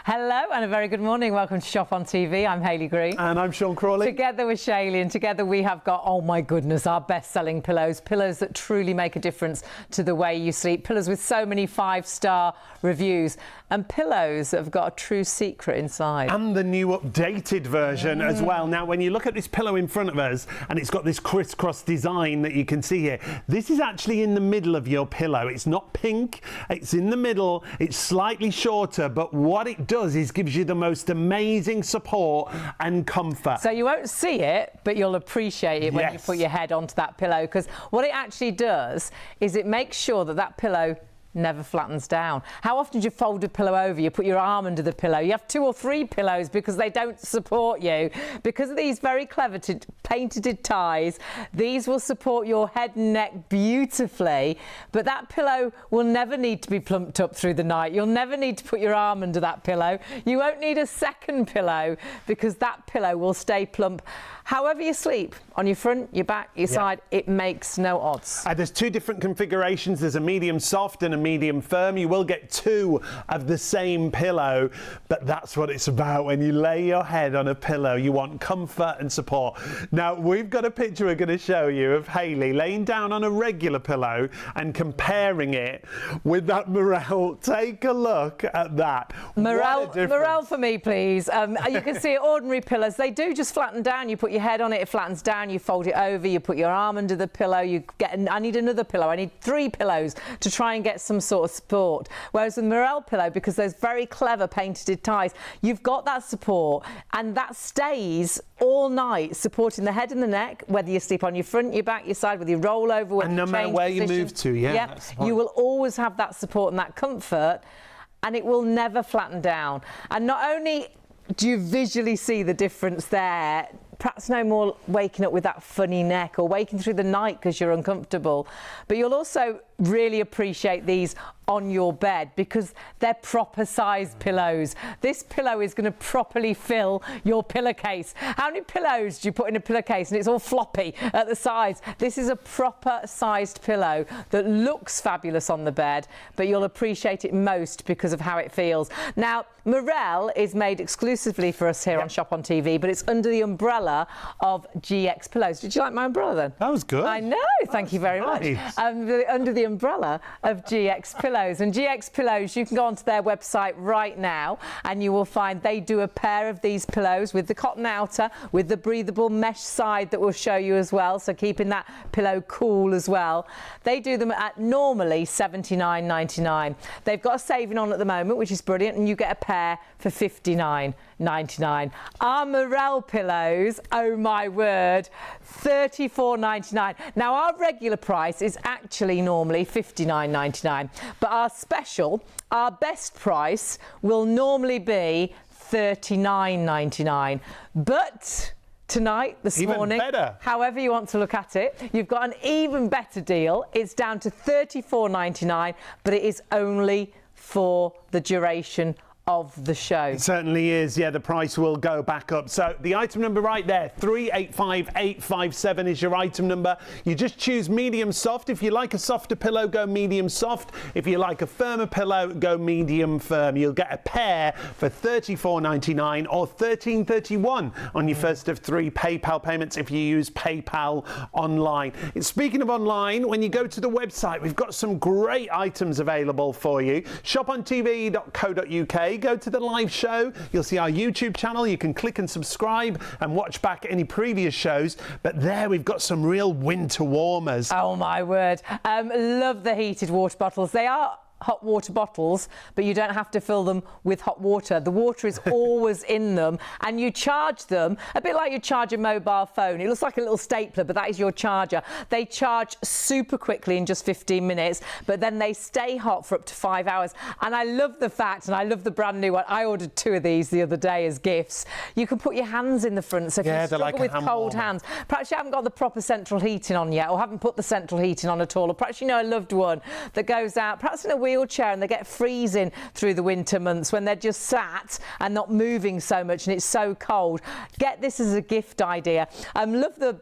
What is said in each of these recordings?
Hello and a very good morning. Welcome to Shop on TV. I'm Hayley Green. And I'm Sean Crawley. Together with Shayley, and together we have got, oh my goodness, our best-selling pillows. Pillows that truly make a difference to the way you sleep. Pillows with so many 5-star reviews. And pillows that have got a true secret inside. And the new updated version as well. Now, when you look at this pillow in front of us, and it's got this crisscross design that you can see here, this is actually in the middle of your pillow. It's not pink, it's in the middle, it's slightly shorter, but what it does is gives you the most amazing support and comfort. So you won't see it, but you'll appreciate it when you put your head onto that pillow, because what it actually does is it makes sure that that pillow never flattens down. How often do you fold a pillow over? You put your arm under the pillow. You have 2 or 3 pillows because they don't support you. Because of these very clever painted ties, these will support your head and neck beautifully, but that pillow will never need to be plumped up through the night. You'll never need to put your arm under that pillow. You won't need a second pillow because that pillow will stay plump. However you sleep, on your front, your back, your side, it makes no odds. There's 2 different configurations. There's a medium soft and a medium firm. You will get 2 of the same pillow, but that's what it's about. When you lay your head on a pillow, you want comfort and support. Now, we've got a picture we're going to show you of Hayley laying down on a regular pillow and comparing it with that Mirelle. Take a look at that. Mirelle for me, please. You can see ordinary pillows. They do just flatten down. You put your head on it, it flattens down. You fold it over. You put your arm under the pillow. You get. I need another pillow. I need 3 pillows to try and get some sort of support. Whereas with Mirelle Pillow, because those very clever painted ties, you've got that support, and that stays all night, supporting the head and the neck, whether you sleep on your front, your back, your side, whether you roll over, and no matter where you move to, you will always have that support and that comfort, and it will never flatten down. And not only do you visually see the difference there, perhaps no more waking up with that funny neck or waking through the night because you're uncomfortable, but you'll also really appreciate these on your bed because they're proper sized pillows. This pillow is going to properly fill your pillowcase. How many pillows do you put in a pillowcase and it's all floppy at the sides? This is a proper sized pillow that looks fabulous on the bed, but you'll appreciate it most because of how it feels. Now, Mirelle is made exclusively for us here on Shop on TV, but it's under the umbrella of GX Pillows. Did you like my umbrella then? That was good. I know, thank you very much. Under the umbrella of GX Pillows. And GX Pillows, you can go onto their website right now and you will find they do a pair of these pillows with the cotton outer, with the breathable mesh side that we'll show you as well, so keeping that pillow cool as well. They do them at normally $79.99. They've got a saving on at the moment, which is brilliant, and you get a pair for $59.99. Our Mirelle Pillows, oh my word, $34.99. Now, our regular price is actually normally $59.99, but our special, our best price will normally be $39.99. But tonight, this morning, however you want to look at it, you've got an even better deal. It's down to $34.99, but it is only for the duration of the show. It certainly is. Yeah, the price will go back up. So the item number right there, 385857 is your item number. You just choose medium soft. If you like a softer pillow, go medium soft. If you like a firmer pillow, go medium firm. You'll get a pair for $34.99 or $13.31 on your first of 3 PayPal payments if you use PayPal online. And speaking of online, when you go to the website, we've got some great items available for you. shopontv.co.uk. Go to the live show. You'll see our YouTube channel. You can click and subscribe and watch back any previous shows. But there we've got some real winter warmers. Oh my word. Love the heated water bottles. They are hot water bottles, but you don't have to fill them with hot water. The water is always in them, and you charge them a bit like you charge a mobile phone. It looks like a little stapler, but that is your charger. They charge super quickly in just 15 minutes, but then they stay hot for up to 5 hours. And I love the fact, and I love the brand new one. I ordered 2 of these the other day as gifts. You can put your hands in the front, so if you struggle with cold hands, perhaps you haven't got the proper central heating on yet, or haven't put the central heating on at all, or perhaps you know a loved one that goes out, perhaps in a wheelchair wheelchair and they get freezing through the winter months when they're just sat and not moving so much and it's so cold, get this as a gift idea. Love the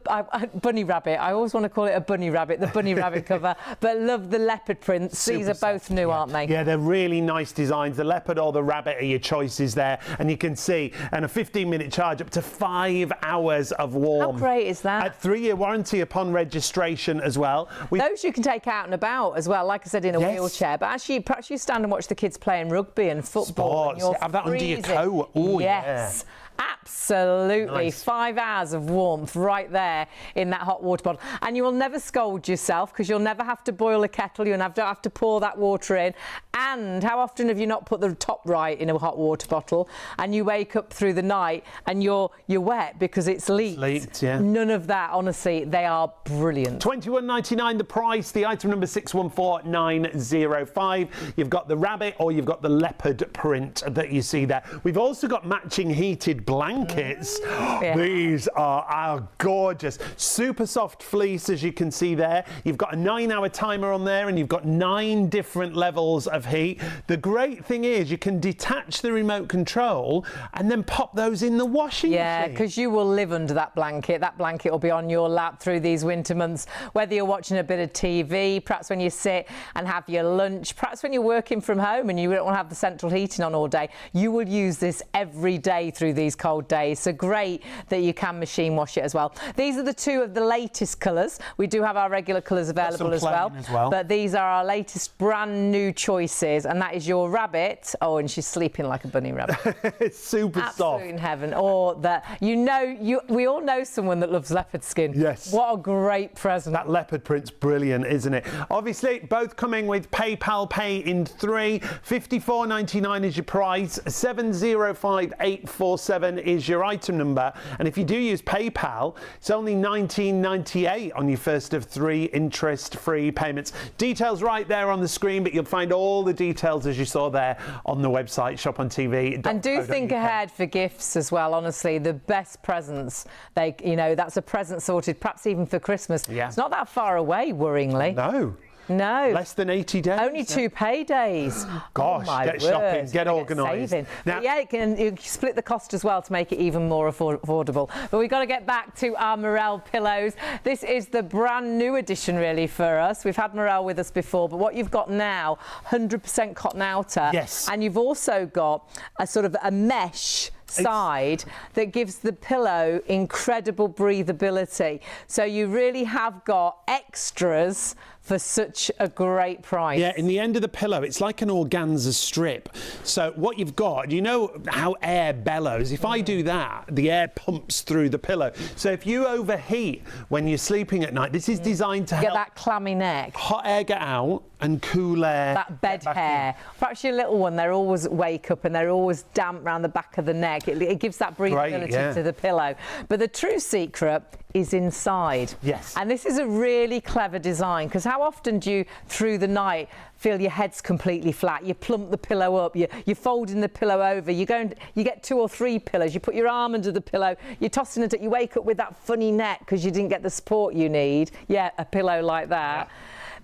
bunny rabbit. I always want to call it a bunny rabbit, the bunny rabbit cover, but love the leopard prints. These are both new, aren't they? Yeah, they're really nice designs. The leopard or the rabbit are your choices there, and you can see, and a 15-minute charge up to 5 hours of warmth. How great is that? A 3-year warranty upon registration as well. Those you can take out and about as well, like I said, in a wheelchair. But actually, perhaps you stand and watch the kids playing rugby and football. And you're have that under your coat. Ooh, yes. Yeah. Absolutely. Nice. 5 hours of warmth right there in that hot water bottle. And you will never scold yourself because you'll never have to boil a kettle. You'll never have to pour that water in. And how often have you not put the top right in a hot water bottle and you wake up through the night and you're wet because it's leaked? Leaked, yeah. None of that, honestly. They are brilliant. $21.99 the price. The item number 614905. You've got the rabbit or you've got the leopard print that you see there. We've also got matching heated blankets. Yeah. These are gorgeous. Super soft fleece, as you can see there. You've got a 9-hour timer on there and you've got 9 different levels of heat. The great thing is you can detach the remote control and then pop those in the washing machine. Yeah, because you will live under that blanket. That blanket will be on your lap through these winter months, whether you're watching a bit of TV, perhaps when you sit and have your lunch, perhaps when you're working from home and you don't want to have the central heating on all day. You will use this every day through these cold days. So great that you can machine wash it as well. These are the 2 of the latest colours. We do have our regular colours available as well. But these are our latest brand new choices, and that is your rabbit. Oh, and she's sleeping like a bunny rabbit. It's super soft. Absolute in heaven. Or that, we all know someone that loves leopard skin. Yes. What a great present. That leopard print's brilliant, isn't it? Obviously, both coming with PayPal Pay in 3. $54.99 is your price. 705847 is your item number. And if you do use PayPal, it's only $19.98 on your first of 3 interest-free payments. Details right there on the screen, but you'll find all the details as you saw there on the website, shopontv.co.uk. And do think ahead for gifts as well. Honestly, the best presents, that's a present sorted, perhaps even for Christmas. Yeah. It's not that far away, worryingly. No. No. Less than 80 days. Only 2 paydays. Gosh, get shopping, get organised. Now, yeah, you can split the cost as well to make it even more affordable. But we've got to get back to our Mirelle Pillows. This is the brand new edition, really, for us. We've had Mirelle with us before, but what you've got now, 100% cotton outer. Yes. And you've also got a sort of a mesh side that gives the pillow incredible breathability. So you really have got extras for such a great price. Yeah, in the end of the pillow, it's like an organza strip. So what you've got, you know how air bellows? If I do that, the air pumps through the pillow. So if you overheat when you're sleeping at night, this is designed to help that clammy neck. Hot air get out and cool air. That bed hair. Perhaps your little one, they always wake up and they're always damp around the back of the neck. It gives that breathability to the pillow. But the true secret is inside. Yes. And this is a really clever design, because how often do you, through the night, feel your head's completely flat? You plump the pillow up, you're folding the pillow over, you get 2 or 3 pillows, you put your arm under the pillow, you're tossing it, you wake up with that funny neck because you didn't get the support you need. Yeah, a pillow like that. Yeah.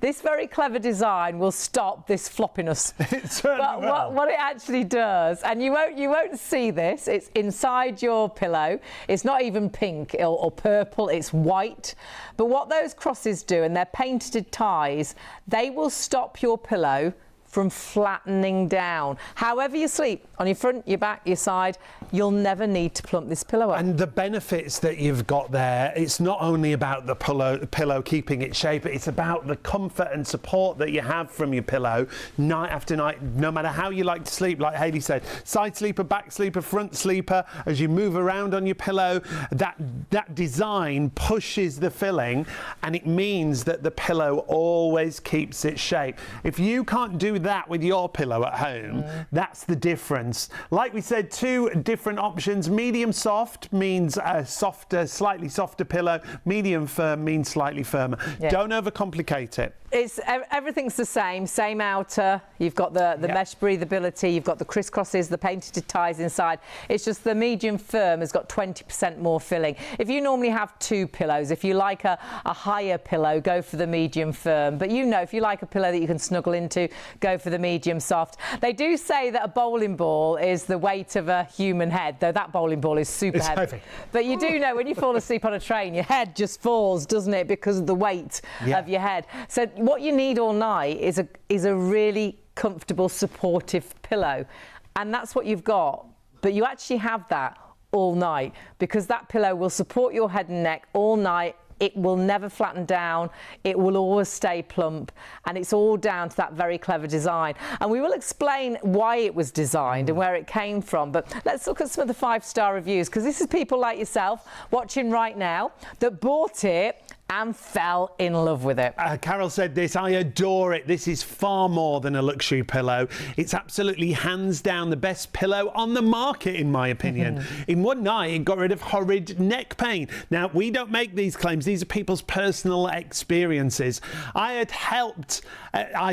This very clever design will stop this floppiness. It certainly will. What it actually does, and you won't see this, it's inside your pillow. It's not even pink or purple, it's white. But what those crosses do, and they're painted ties, they will stop your pillow from flattening down. However you sleep, on your front, your back, your side, you'll never need to plump this pillow up. And the benefits that you've got there, it's not only about the pillow keeping its shape, it's about the comfort and support that you have from your pillow night after night, no matter how you like to sleep. Like Hayley said, side sleeper, back sleeper, front sleeper, as you move around on your pillow, that design pushes the filling, and it means that the pillow always keeps its shape. If you can't do that with your pillow at home, that's the difference. Like we said, 2 different options. Medium soft means a softer, slightly softer pillow. Medium firm means slightly firmer. Yeah. Don't overcomplicate it. Everything's the same outer. You've got the mesh breathability. You've got the crisscrosses, the painted ties inside. It's just the medium firm has got 20% more filling. If you normally have 2 pillows, if you like a higher pillow, go for the medium firm. But you know, if you like a pillow that you can snuggle into, go for the medium soft. They do say that a bowling ball is the weight of a human head, though that bowling ball is super heavy. But you do know when you fall asleep on a train, your head just falls, doesn't it, because of the weight of your head. So what you need all night is a really comfortable, supportive pillow, and that's what you've got. But you actually have that all night because that pillow will support your head and neck all night. It will never flatten down. It will always stay plump, and it's all down to that very clever design. And we will explain why it was designed and where it came from. But let's look at some of the 5-star reviews, because this is people like yourself watching right now that bought it and fell in love with it. Carol said this: I adore it. This is far more than a luxury pillow. It's absolutely hands down the best pillow on the market, in my opinion. In one night, it got rid of horrid neck pain. Now, we don't make these claims. These are people's personal experiences. I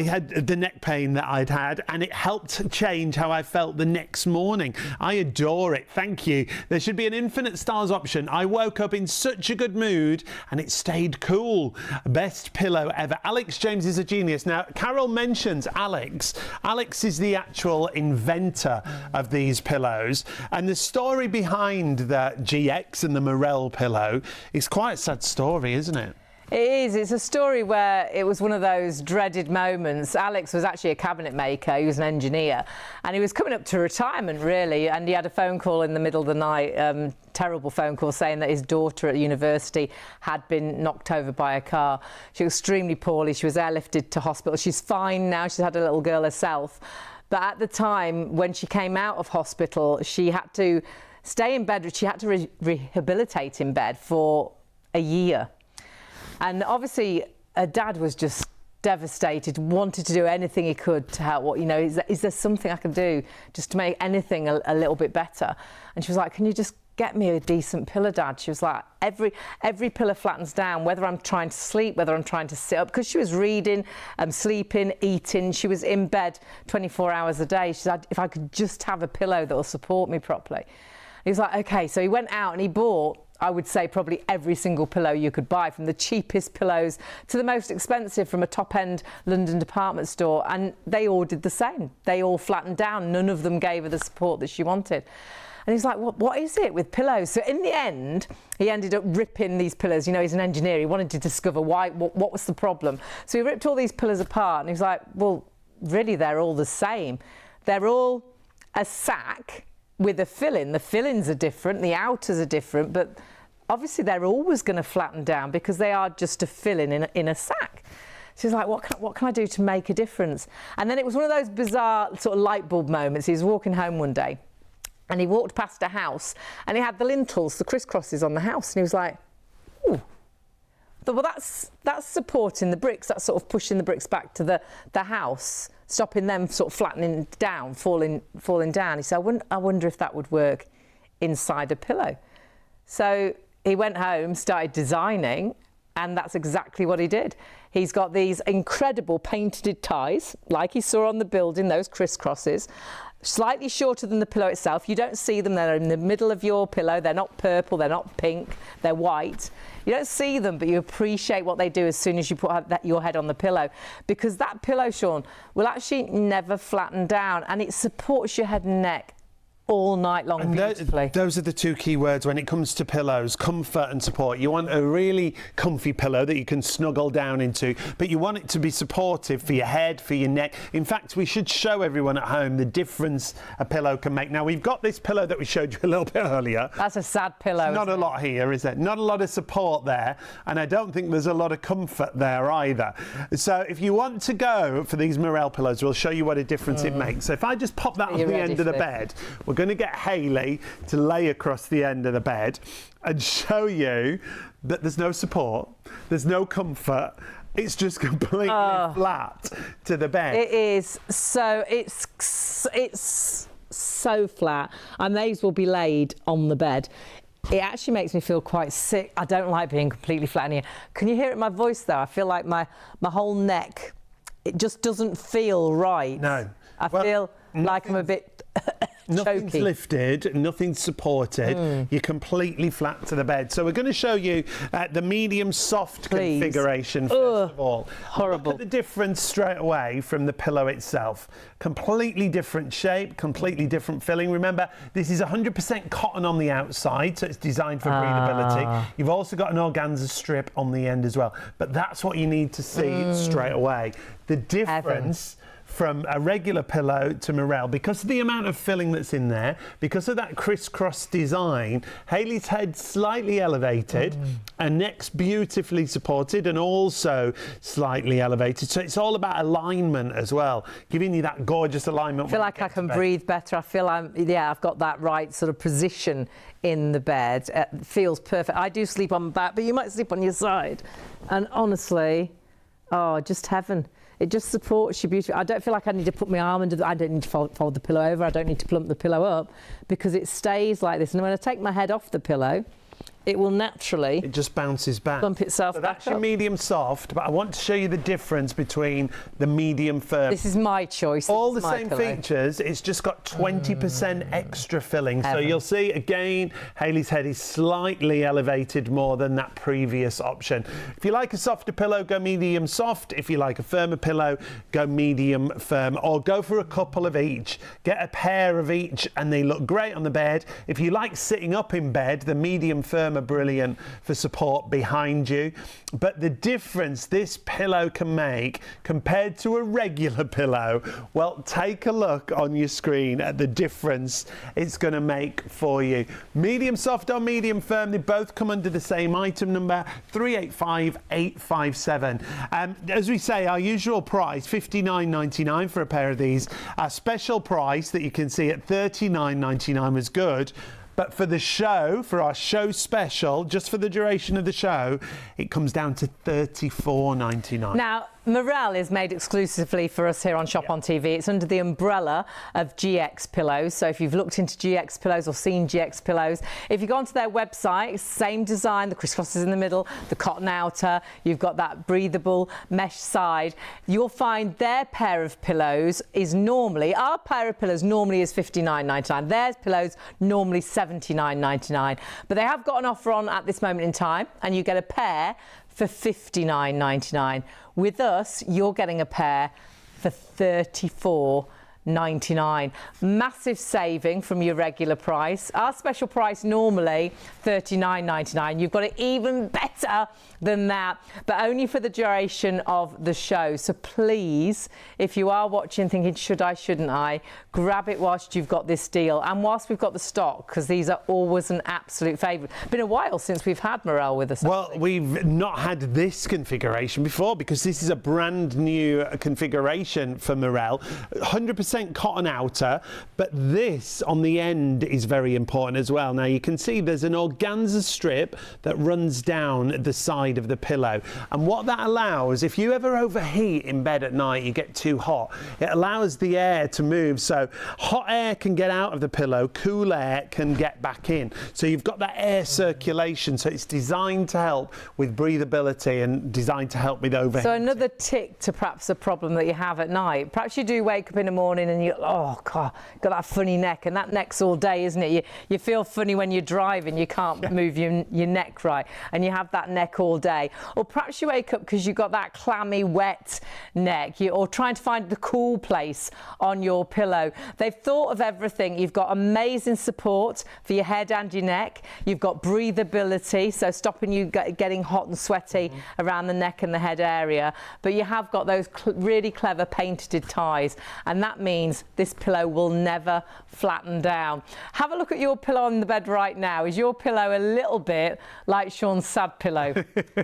had the neck pain that I'd had, and it helped change how I felt the next morning. I adore it. Thank you. There should be an infinite stars option. I woke up in such a good mood, and it stayed cool. Best pillow ever. Alex James is a genius. Now, Carol mentions Alex. Alex is the actual inventor of these pillows, and the story behind the GX and the Mirelle pillow is quite a sad story, isn't it? It is. It's a story where it was one of those dreaded moments. Alex was actually a cabinet maker. He was an engineer, and he was coming up to retirement, really, and he had a phone call in the middle of the night, terrible phone call, saying that his daughter at university had been knocked over by a car. She was extremely poorly. She was airlifted to hospital. She's fine now. She's had a little girl herself. But at the time, when she came out of hospital, she had to stay in bed. She had to rehabilitate in bed for a year. And obviously, her dad was just devastated, wanted to do anything he could to help. What, you know, is there something I can do just to make anything a little bit better? And she was like, can you just get me a decent pillow, Dad? She was like, every pillow flattens down, whether I'm trying to sleep, whether I'm trying to sit up, because she was reading, sleeping, eating. She was in bed 24 hours a day. She said, if I could just have a pillow that will support me properly. He was like, okay. So he went out and he bought, I would say, probably every single pillow you could buy, from the cheapest pillows to the most expensive from a top-end London department store, and they all did the same. They all flattened down. None of them gave her the support that she wanted. And he's like, what is it with pillows? So in the end, he ended up ripping these pillows. You know, he's an engineer. He wanted to discover what was the problem. So he ripped all these pillows apart, and he was like, well, really, they're all the same. They're all a sack with a filling. The fillings are different, the outers are different, but obviously they're always going to flatten down because they are just a filling in a sack. She's like, what can I do to make a difference? And then it was one of those bizarre sort of light bulb moments. He was walking home one day and he walked past a house and he had the lintels, the crisscrosses on the house, and he was like, ooh. Well, that's supporting the bricks. That's sort of pushing the bricks back to the house, stopping them sort of flattening down, falling down. He said, I wonder if that would work inside a pillow. So he went home, started designing, and that's exactly what he did. He's got these incredible painted ties, like he saw on the building, those crisscrosses, slightly shorter than the pillow itself. You don't see them. They're in the middle of your pillow. They're not purple. They're not pink. They're white. You don't see them, but you appreciate what they do as soon as you put your head on the pillow, because that pillow, Sean, will actually never flatten down, and it supports your head and neck all night long, and beautifully. Those are the two key words when it comes to pillows: comfort and support. You want a really comfy pillow that you can snuggle down into, but you want it to be supportive for your head, for your neck. In fact, we should show everyone at home the difference a pillow can make. Now, we've got this pillow that we showed you a little bit earlier. That's a sad pillow. Not a lot here, is there? Not a lot of support there, and I don't think there's a lot of comfort there either. So if you want to go for these Mirelle pillows, we'll show you what a difference it makes. So if I just pop that on the end of the bed, we're going to get Hayley to lay across the end of the bed and show you that there's no support, there's no comfort. It's just completely flat to the bed. It is. So it's so flat, and these will be laid on the bed. it actually makes me feel quite sick. I don't like being completely flat in here. Can you hear it in my voice though? I feel like my whole neck, it just doesn't feel right. No. I feel like I'm a bit Nothing's choky. lifted, nothing's supported. You're completely flat to the bed. So we're going to show you the medium soft configuration first of all. Horrible. Look at the difference straight away from the pillow itself. Completely different shape, completely different filling. Remember, this is 100% cotton on the outside, so it's designed for breathability. You've also got an organza strip on the end as well. But that's what you need to see straight away. The difference from a regular pillow to Mirelle, because of the amount of filling that's in there, because of that crisscross design, Hayley's head slightly elevated, her neck's beautifully supported and also slightly elevated. So it's all about alignment as well, giving you that gorgeous alignment. I feel like I can breathe better. I feel I've got that right sort of position in the bed. It feels perfect. I do sleep on my back, but you might sleep on your side. And honestly, just heaven. It just supports you beautifully. I don't feel like I need to put my arm under I don't need to fold the pillow over. I don't need to plump the pillow up because it stays like this. And when I take my head off the pillow, it will naturally... It just bounces back. Plump itself so back that's your up. medium soft, but I want to show you the difference between the medium firm. This is my choice. All the same features, it's just got 20% extra filling. So you'll see, again, Hayley's head is slightly elevated more than that previous option. If you like a softer pillow, go medium soft. If you like a firmer pillow, go medium firm, or go for a couple of each. Get a pair of each and they look great on the bed. If you like sitting up in bed, the medium firm are brilliant for support behind you. But the difference this pillow can make compared to a regular pillow, well, take a look on your screen at the difference it's going to make for you. Medium soft or medium firm, they both come under the same item number, 385857. As we say, our usual price, $59.99 for a pair of these. Our special price that you can see at $39.99 was good. But for the show, for our show special, just for the duration of the show, it comes down to $34.99. Now, Mirelle is made exclusively for us here on Shop on TV. It's under the umbrella of GX Pillows. So if you've looked into GX Pillows or seen GX Pillows, if you go onto their website, same design, the crisscrosses in the middle, the cotton outer, you've got that breathable mesh side. You'll find their pair of pillows is normally, our pair of pillows normally is $59.99. Their pillows normally $79.99. But they have got an offer on at this moment in time, and you get a pair for $59.99. With us, you're getting a pair for $34.99. Massive saving from your regular price. Our special price normally $39.99. You've got it even better than that, but only for the duration of the show. So please, if you are watching thinking, should I, shouldn't I, grab it whilst you've got this deal and whilst we've got the stock, because these are always an absolute favourite. Been a while since we've had Mirelle with us. Well, we've not had this configuration before because this is a brand new configuration for Mirelle. 100% cotton outer, but this on the end is very important as well. Now you can see there's an organza strip that runs down the side of the pillow, and what that allows, if you ever overheat in bed at night, you get too hot, it allows the air to move, so hot air can get out of the pillow, cool air can get back in, so you've got that air circulation. So it's designed to help with breathability and designed to help with overheat. So another tick to perhaps a problem that you have at night. Perhaps you do wake up in the morning and you, oh God, got that funny neck, and that neck's all day, isn't it? You feel funny when you're driving, you can't move your neck right, and you have that neck all day. Or perhaps you wake up because you've got that clammy, wet neck, or trying to find the cool place on your pillow. They've thought of everything. You've got amazing support for your head and your neck. You've got breathability, so stopping you getting hot and sweaty around the neck and the head area. But you have got those really clever painted ties, and that means this pillow will never flatten down. Have a look at your pillow on the bed right now. Is your pillow a little bit like Sean's sad pillow?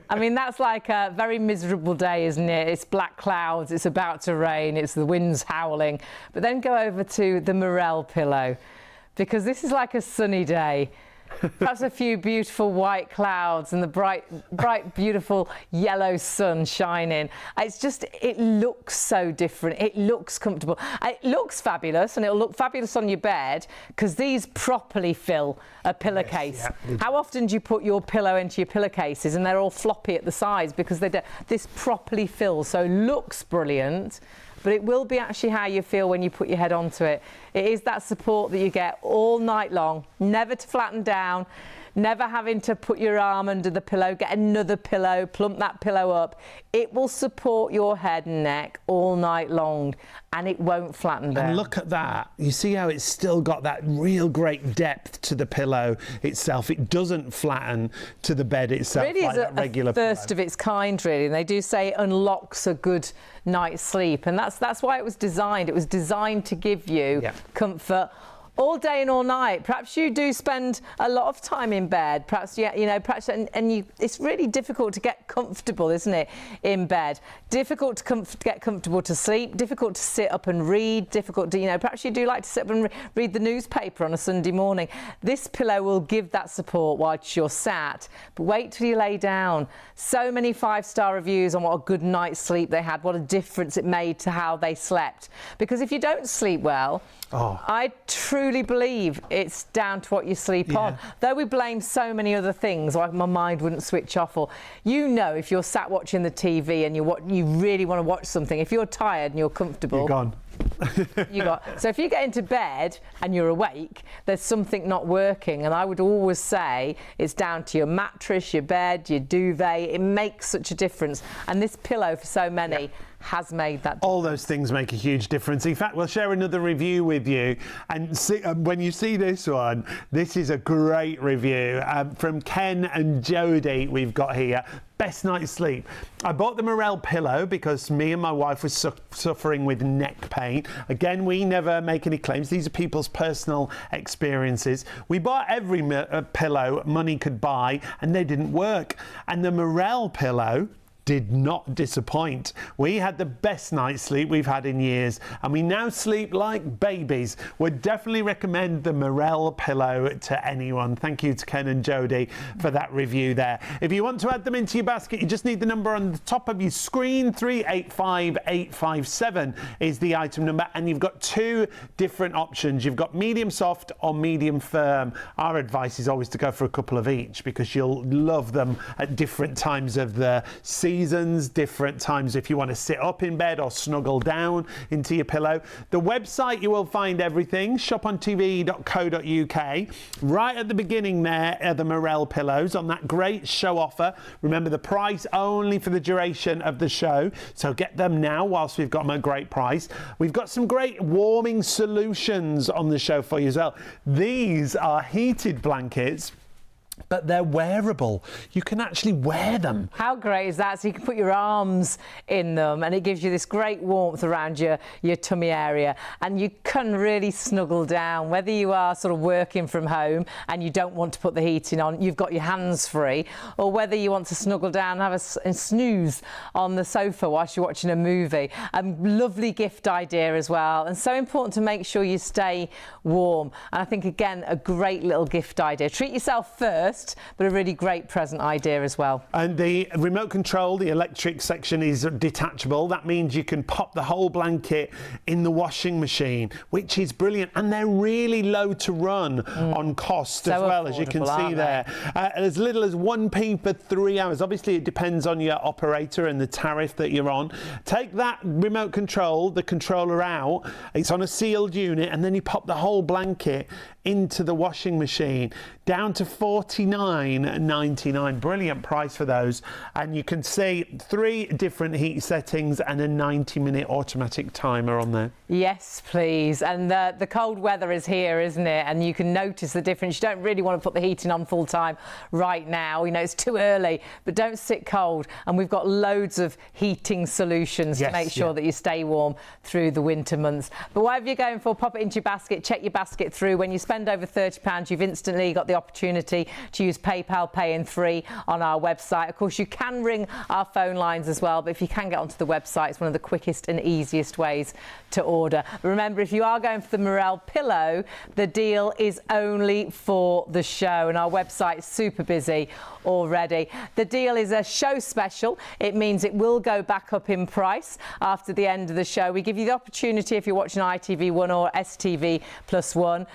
I mean, that's like a very miserable day, isn't it? It's black clouds, it's about to rain, it's the wind's howling. But then go over to the Mirelle pillow, because this is like a sunny day. perhaps a few beautiful white clouds and the bright, beautiful yellow sun shining. It's just, it looks so different. It looks comfortable. It looks fabulous, and it'll look fabulous on your bed because these properly fill a pillowcase. Yes, yeah. How often do you put your pillow into your pillowcases and they're all floppy at the sides because they don't? This properly fills, so looks brilliant. But it will be actually how you feel when you put your head onto it. It is that support that you get all night long, never to flatten down, never having to put your arm under the pillow, get another pillow, plump that pillow up. It will support your head and neck all night long, and it won't flatten down. And look at that. You see how it's still got that real great depth to the pillow itself. It doesn't flatten to the bed itself really like is that regular a first pillow. of its kind, really. And they do say it unlocks a good night's sleep, and that's why it was designed. It was designed to give you comfort all day and all night. Perhaps you do spend a lot of time in bed. Perhaps, perhaps, it's really difficult to get comfortable, isn't it, in bed? Difficult to get comfortable to sleep, difficult to sit up and read, difficult to, perhaps you do like to sit up and read the newspaper on a Sunday morning. This pillow will give that support whilst you're sat, but wait till you lay down. So many 5-star reviews on what a good night's sleep they had, what a difference it made to how they slept. Because if you don't sleep well, I truly believe it's down to what you sleep on. Though we blame so many other things, like my mind wouldn't switch off, or if you're sat watching the TV and you really want to watch something, if you're tired and you're comfortable, you're gone. So if you get into bed and you're awake, there's something not working, and I would always say it's down to your mattress, your bed, your duvet. It makes such a difference, and this pillow for so many has made that difference. All those things make a huge difference. In fact, we'll share another review with you, and when you see this one, this is a great review from Ken and Jody we've got here. Best night's sleep. I bought the Mirelle pillow because me and my wife was suffering with neck pain. Again, we never make any claims. These are people's personal experiences. We bought every pillow money could buy, and they didn't work. And the Mirelle pillow did not disappoint. We had the best night's sleep we've had in years, and we now sleep like babies. Would definitely recommend the Mirelle pillow to anyone. Thank you to Ken and Jody for that review there. If you want to add them into your basket, you just need the number on the top of your screen. 385857 is the item number, and you've got two different options. You've got medium soft or medium firm. Our advice is always to go for a couple of each, because you'll love them at different times of the seasons, different times if you want to sit up in bed or snuggle down into your pillow. The website, you will find everything, shopontv.co.uk. Right at the beginning there are the Mirelle pillows on that great show offer. Remember, the price only for the duration of the show, so get them now whilst we've got them at a great price. We've got some great warming solutions on the show for you as well. These are heated blankets, but they're wearable. You can actually wear them. How great is that? So you can put your arms in them, and it gives you this great warmth around your tummy area, and you can really snuggle down. Whether you are sort of working from home and you don't want to put the heating on, you've got your hands free, or whether you want to snuggle down and have a snooze on the sofa whilst you're watching a movie. Lovely gift idea as well, and so important to make sure you stay warm. And I think, again, a great little gift idea. Treat yourself first, but a really great present idea as well. And the remote control, the electric section, is detachable. That means you can pop the whole blanket in the washing machine, which is brilliant. And they're really low to run on cost as well, as you can see there. As little as 1p for 3 hours. Obviously, it depends on your operator and the tariff that you're on. Take that remote control, the controller out. It's on a sealed unit, and then you pop the whole blanket into the washing machine, down to $49.99. Brilliant price for those. And you can see 3 different heat settings and a 90-minute automatic timer on there. Yes, please. And the cold weather is here, isn't it? And you can notice the difference. You don't really want to put the heating on full time right now. It's too early, but don't sit cold. And we've got loads of heating solutions to make sure that you stay warm through the winter months. But whatever you're going for, pop it into your basket. Check your basket through when you spend spend over £30, you've instantly got the opportunity to use PayPal Pay in 3 on our website. Of course, you can ring our phone lines as well, but if you can get onto the website, it's one of the quickest and easiest ways to order. But remember, if you are going for the Mirelle Pillow, the deal is only for the show, and our website is super busy already. The deal is a show special. It means it will go back up in price after the end of the show. We give you the opportunity, if you're watching ITV1 or STV +1,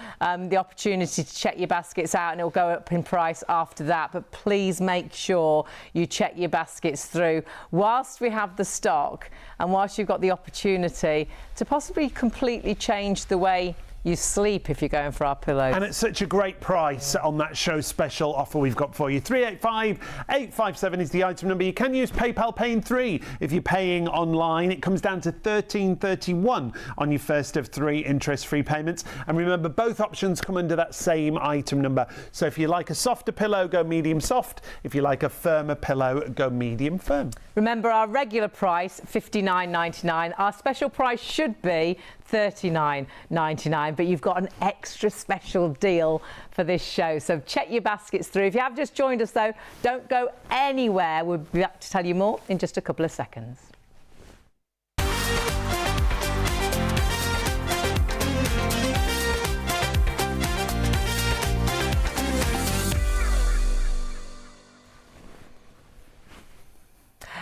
the opportunity to check your baskets out, and it'll go up in price after that. But please make sure you check your baskets through whilst we have the stock, and whilst you've got the opportunity to possibly completely change the way you sleep if you're going for our pillows. And it's such a great price on that show special offer we've got for you. 385-857 is the item number. You can use PayPal Pay in 3 if you're paying online. It comes down to $13.31 on your first of 3 interest-free payments. And remember, both options come under that same item number. So if you like a softer pillow, go medium soft. If you like a firmer pillow, go medium firm. Remember, our regular price, $59.99. Our special price should be $39.99, but you've got an extra special deal for this show. So check your baskets through. If you have just joined us, though, don't go anywhere. We'll be back to tell you more in just a couple of seconds.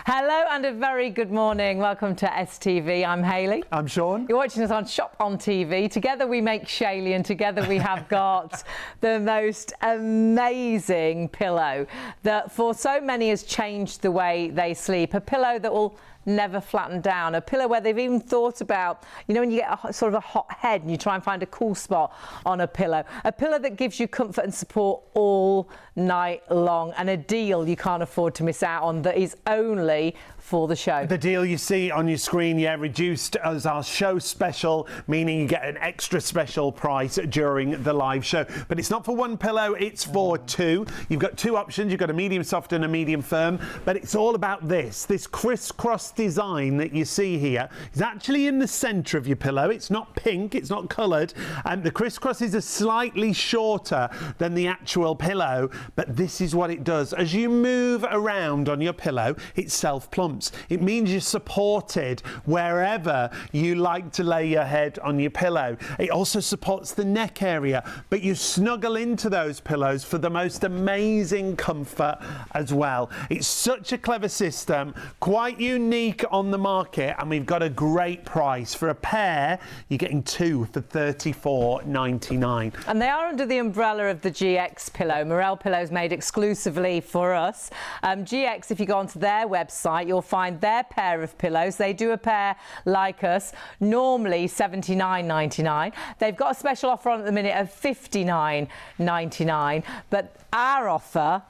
Hello and a very good morning. Welcome to STV. I'm Hayley. I'm Sean. You're watching us on Shop on TV. Together we make Shayley, and together we have got the most amazing pillow that for so many has changed the way they sleep. A pillow that will never flatten down. A pillow where they've even thought about, you know, when you get a sort of a hot head and you try and find a cool spot on a pillow. A pillow that gives you comfort and support all night long, and a deal you can't afford to miss out on that is only for the show. The deal you see on your screen, reduced as our show special, meaning you get an extra special price during the live show. But it's not for one pillow, it's for 2. You've got 2 options. You've got a medium soft and a medium firm, but it's all about this crisscross design that you see here is actually in the centre of your pillow. It's not pink, it's not coloured, and the crisscross is slightly shorter than the actual pillow, but this is what it does. As you move around on your pillow, it self-plumps. It means you're supported wherever you like to lay your head on your pillow. It also supports the neck area, but you snuggle into those pillows for the most amazing comfort as well. It's such a clever system, quite unique on the market, and we've got a great price. For a pair, you're getting 2 for $34.99. And they are under the umbrella of the GX pillow. Mirelle Pillows made exclusively for us. GX, if you go onto their website, you'll find their pair of pillows. They do a pair like us, normally $79.99. They've got a special offer on at the minute of $59.99, but our offer,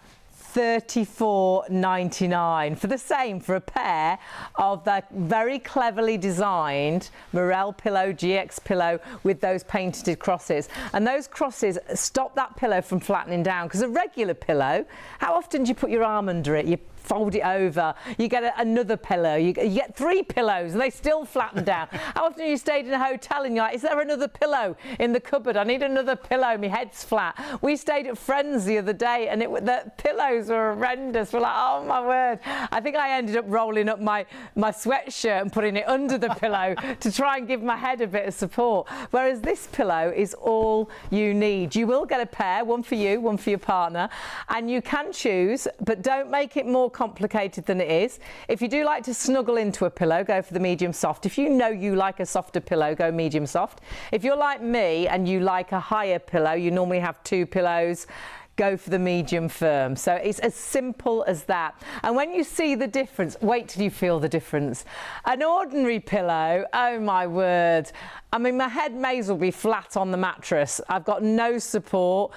$34.99 for the same, for a pair of the very cleverly designed Mirelle Pillow GX pillow with those painted crosses. And those crosses stop that pillow from flattening down, because a regular pillow, how often do you put your arm under it? You fold it over, you get another pillow, you get 3 pillows and they still flatten down. How often have you stayed in a hotel and you're like, is there another pillow in the cupboard? I need another pillow, my head's flat. We stayed at Friends the other day and the pillows were horrendous. We're like, oh my word. I think I ended up rolling up my sweatshirt and putting it under the pillow to try and give my head a bit of support. Whereas this pillow is all you need. You will get a pair, one for you, one for your partner, and you can choose, but don't make it more complicated than it is. If you do like to snuggle into a pillow, go for the medium soft. If you know you like a softer pillow, go medium soft. If you're like me and you like a higher pillow, you normally have 2 pillows, go for the medium firm. So it's as simple as that. And when you see the difference, wait till you feel the difference. An ordinary pillow, oh my word. I mean, my head may as well be flat on the mattress. I've got no support.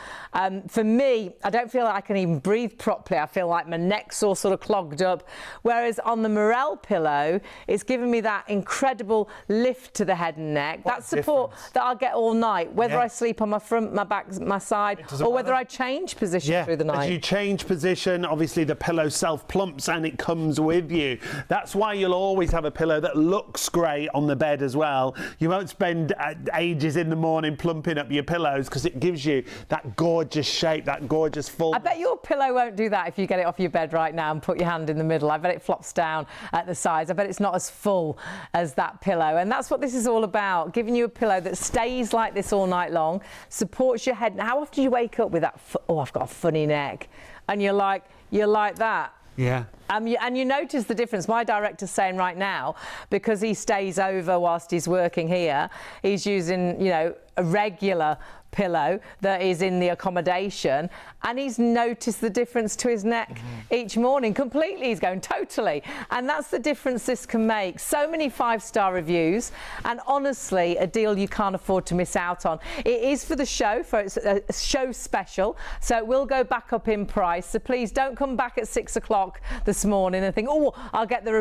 For me, I don't feel like I can even breathe properly. I feel like my neck's all sort of clogged up. Whereas on the Mirelle pillow, it's given me that incredible lift to the head and neck. That support that I'll get all night, whether I sleep on my front, my back, my side, or whether I change position through the night. As you change position, obviously the pillow self-plumps and it comes with you. That's why you'll always have a pillow that looks great on the bed as well. You won't spend spend ages in the morning plumping up your pillows because it gives you that gorgeous shape, that gorgeous full. I bet your pillow won't do that if you get it off your bed right now and put your hand in the middle. I bet it flops down at the sides. I bet it's not as full as that pillow. And that's what this is all about, giving you a pillow that stays like this all night long, supports your head. How often do you wake up with that, oh, I've got a funny neck, and you're like that? Yeah. And you notice the difference. My director's saying right now, because he stays over whilst he's working here, he's using, you know, a regular pillow that is in the accommodation, and he's noticed the difference to his neck each morning completely. He's going totally, and that's the difference this can make. So many 5-star reviews, and honestly a deal you can't afford to miss out on. It is for the show, for it's a show special, so it will go back up in price, so please don't come back at 6 o'clock this morning and think, oh, I'll get the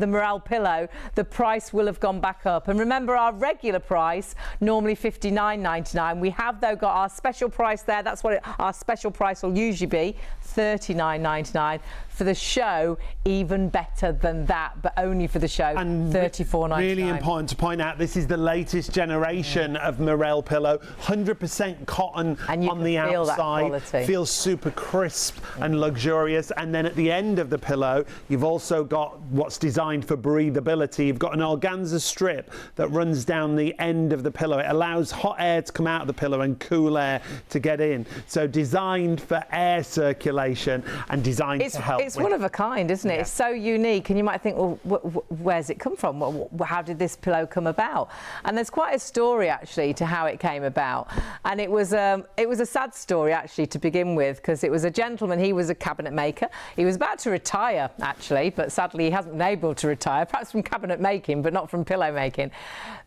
Mirelle pillow. The price will have gone back up. And remember, our regular price normally $59.99. We have, though, got our special price there. That's what our special price will usually be, $39.99. For the show, even better than that, but only for the show, $34.99. Really important to point out, this is the latest generation of Mirelle pillow, 100% cotton on the outside, feels super crisp and luxurious. And then at the end of the pillow, you've also got what's designed for breathability. You've got an organza strip that runs down the end of the pillow. It allows hot air to come out of the pillow and cool air to get in. So designed for air circulation and designed to help. It's one of a kind, isn't it? Yeah. It's so unique, and you might think, well, where's it come from? How did this pillow come about? And there's quite a story actually to how it came about, and it was a sad story actually to begin with, because it was a gentleman. He was a cabinet maker. He was about to retire actually, but sadly he hasn't been able to retire, perhaps from cabinet making, but not from pillow making.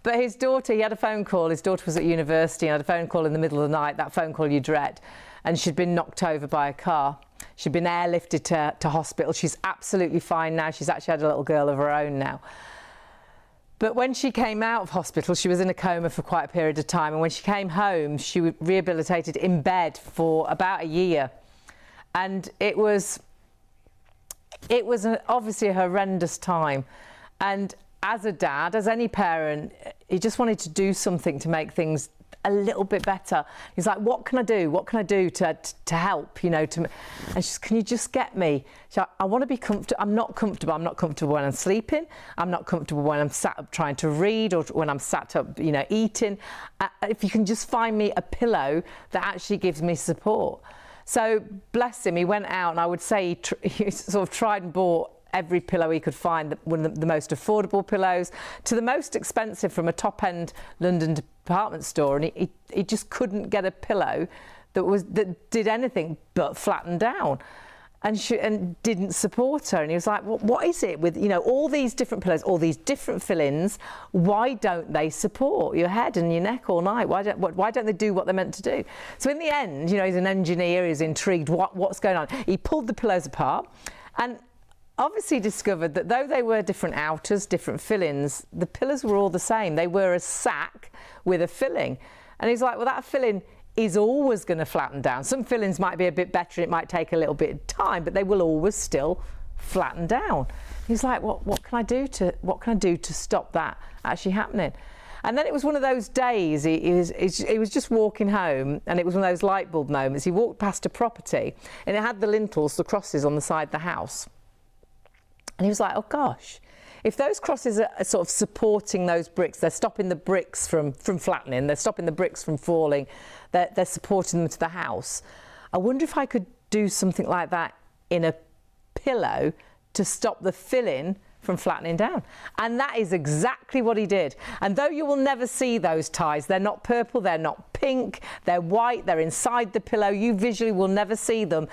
But his daughter, he had a phone call. His daughter was at university and had a phone call in the middle of the night. That phone call you dread, and she'd been knocked over by a car. She'd been airlifted to hospital. She's absolutely fine now. She's actually had a little girl of her own now. But when she came out of hospital, she was in a coma for quite a period of time. And when she came home, she was rehabilitated in bed for about a year. And it was obviously a horrendous time. And as a dad, as any parent, he just wanted to do something to make things a little bit better. He's like, what can I do? What can I do to help, you know? And she's, can you just get me? She's like, I want to be comfortable. I'm not comfortable. I'm not comfortable when I'm sleeping. I'm not comfortable when I'm sat up trying to read, or when I'm sat up, you know, eating. If you can just find me a pillow that actually gives me support. So bless him, he went out, and I would say he sort of tried and bought every pillow he could find, one of the most affordable pillows to the most expensive from a top-end London department store, and he just couldn't get a pillow that did anything but flatten down, and didn't support her. And he was like, well, what is it with, you know, all these different pillows, all these different fill-ins? Why don't they support your head and your neck all night? Why don't they do what they're meant to do? So in the end, you know, he's an engineer. He's intrigued. What's going on? He pulled the pillows apart, and obviously discovered that though they were different outers, different fill-ins, the pillows were all the same. They were a sack with a filling. And he's like, well, that filling is always going to flatten down. Some fillings might be a bit better, it might take a little bit of time, but they will always still flatten down. He's like, what can I do to stop that actually happening? And then it was one of those days, he was just walking home, and it was one of those light bulb moments. He walked past a property, and it had the lintels, the crosses on the side of the house. And he was like, oh gosh, if those crosses are sort of supporting those bricks, they're stopping the bricks from flattening, they're stopping the bricks from falling, they're supporting them to the house. I wonder if I could do something like that in a pillow to stop the filling from flattening down. And that is exactly what he did. And though you will never see those ties, they're not purple, they're not pink, they're white, they're inside the pillow, you visually will never see them.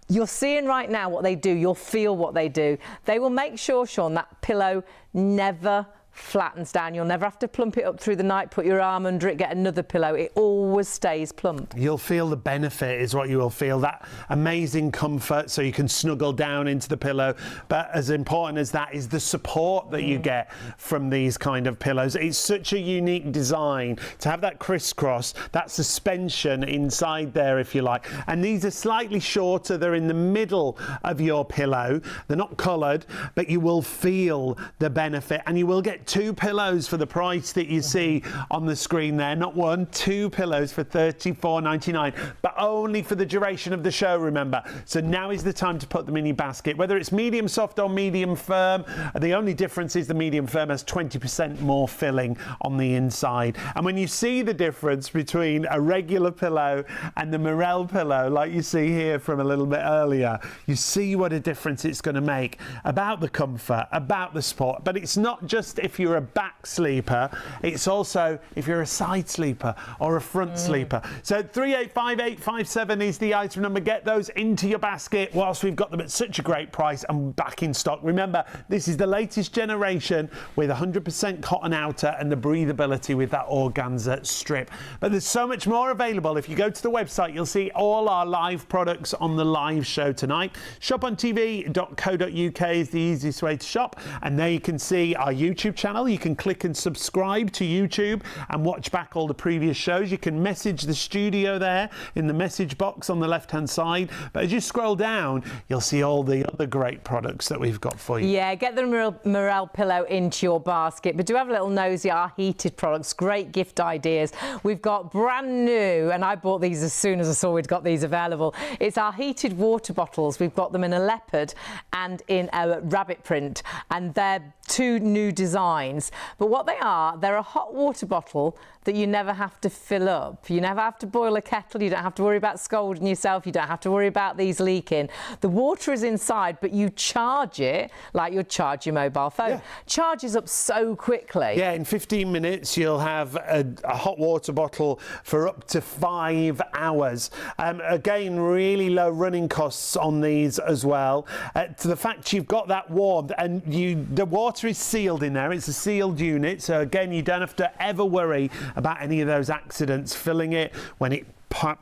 You're seeing right now what they do. You'll feel what they do. They will make sure, Sean, that pillow never flattens down. You'll never have to plump it up through the night, put your arm under it, get another pillow. It always stays plump. You'll feel the benefit is what you will feel, that amazing comfort, so you can snuggle down into the pillow. But as important as that is the support that you get from these kind of pillows. It's such a unique design to have that crisscross, that suspension inside there, if you like. And these are slightly shorter. They're in the middle of your pillow. They're not coloured, but you will feel the benefit, and you will get get 2 pillows for the price that you see on the screen there. Not 1, 2 pillows for $34.99, but only for the duration of the show, remember. So now is the time to put them in your basket. Whether it's medium soft or medium firm, the only difference is the medium firm has 20% more filling on the inside. And when you see the difference between a regular pillow and the Mirelle pillow, like you see here from a little bit earlier, you see what a difference it's going to make about the comfort, about the support. But it's not just if you're a back sleeper, it's also if you're a side sleeper or a front sleeper. So 385857 is the item number. Get those into your basket whilst we've got them at such a great price and back in stock. Remember, this is the latest generation with 100% cotton outer and the breathability with that organza strip. But there's so much more available. If you go to the website, you'll see all our live products on the live show tonight. shopontv.co.uk is the easiest way to shop, and there you can see our YouTube channel. You can click and subscribe to YouTube and watch back all the previous shows. You can message the studio there in the message box on the left hand side, but as you scroll down you'll see all the other great products that we've got for you. Yeah, get the Mirelle pillow into your basket, but do have a little nosy at our heated products. Great gift ideas. We've got brand new, and I bought these as soon as I saw we'd got these available. It's our heated water bottles. We've got them in a leopard and in a rabbit print, and they're 2 new designs. But what they are, they're a hot water bottle that you never have to fill up. You never have to boil a kettle. You don't have to worry about scalding yourself. You don't have to worry about these leaking. The water is inside, but you charge it like you'd charge your mobile phone. Yeah. Charges up so quickly. Yeah, in 15 minutes you'll have a hot water bottle for up to 5 hours. Again, really low running costs on these as well. To the fact you've got that warmth, and the water is sealed in there. It's a sealed unit, so again you don't have to ever worry about any of those accidents filling it when it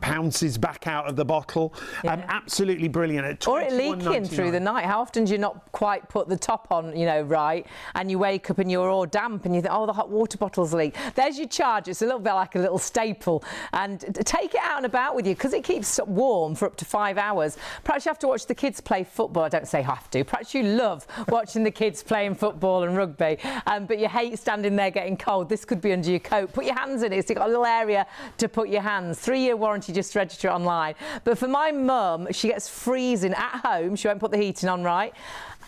pounces back out of the bottle. Yeah. Absolutely brilliant. At or it leaking through the night. How often do you not quite put the top on, you know, right, and you wake up and you're all damp and you think, oh, the hot water bottle's leak. There's your charge. It's a little bit like a little staple, and take it out and about with you because it keeps warm for up to 5 hours. Perhaps you have to watch the kids play football. I don't say have to. Perhaps you love watching the kids playing football and rugby, but you hate standing there getting cold. This could be under your coat. Put your hands in it. So you've got a little area to put your hands. 3-year warranty, just register it online. But for my mum, she gets freezing at home. She won't put the heating on, right,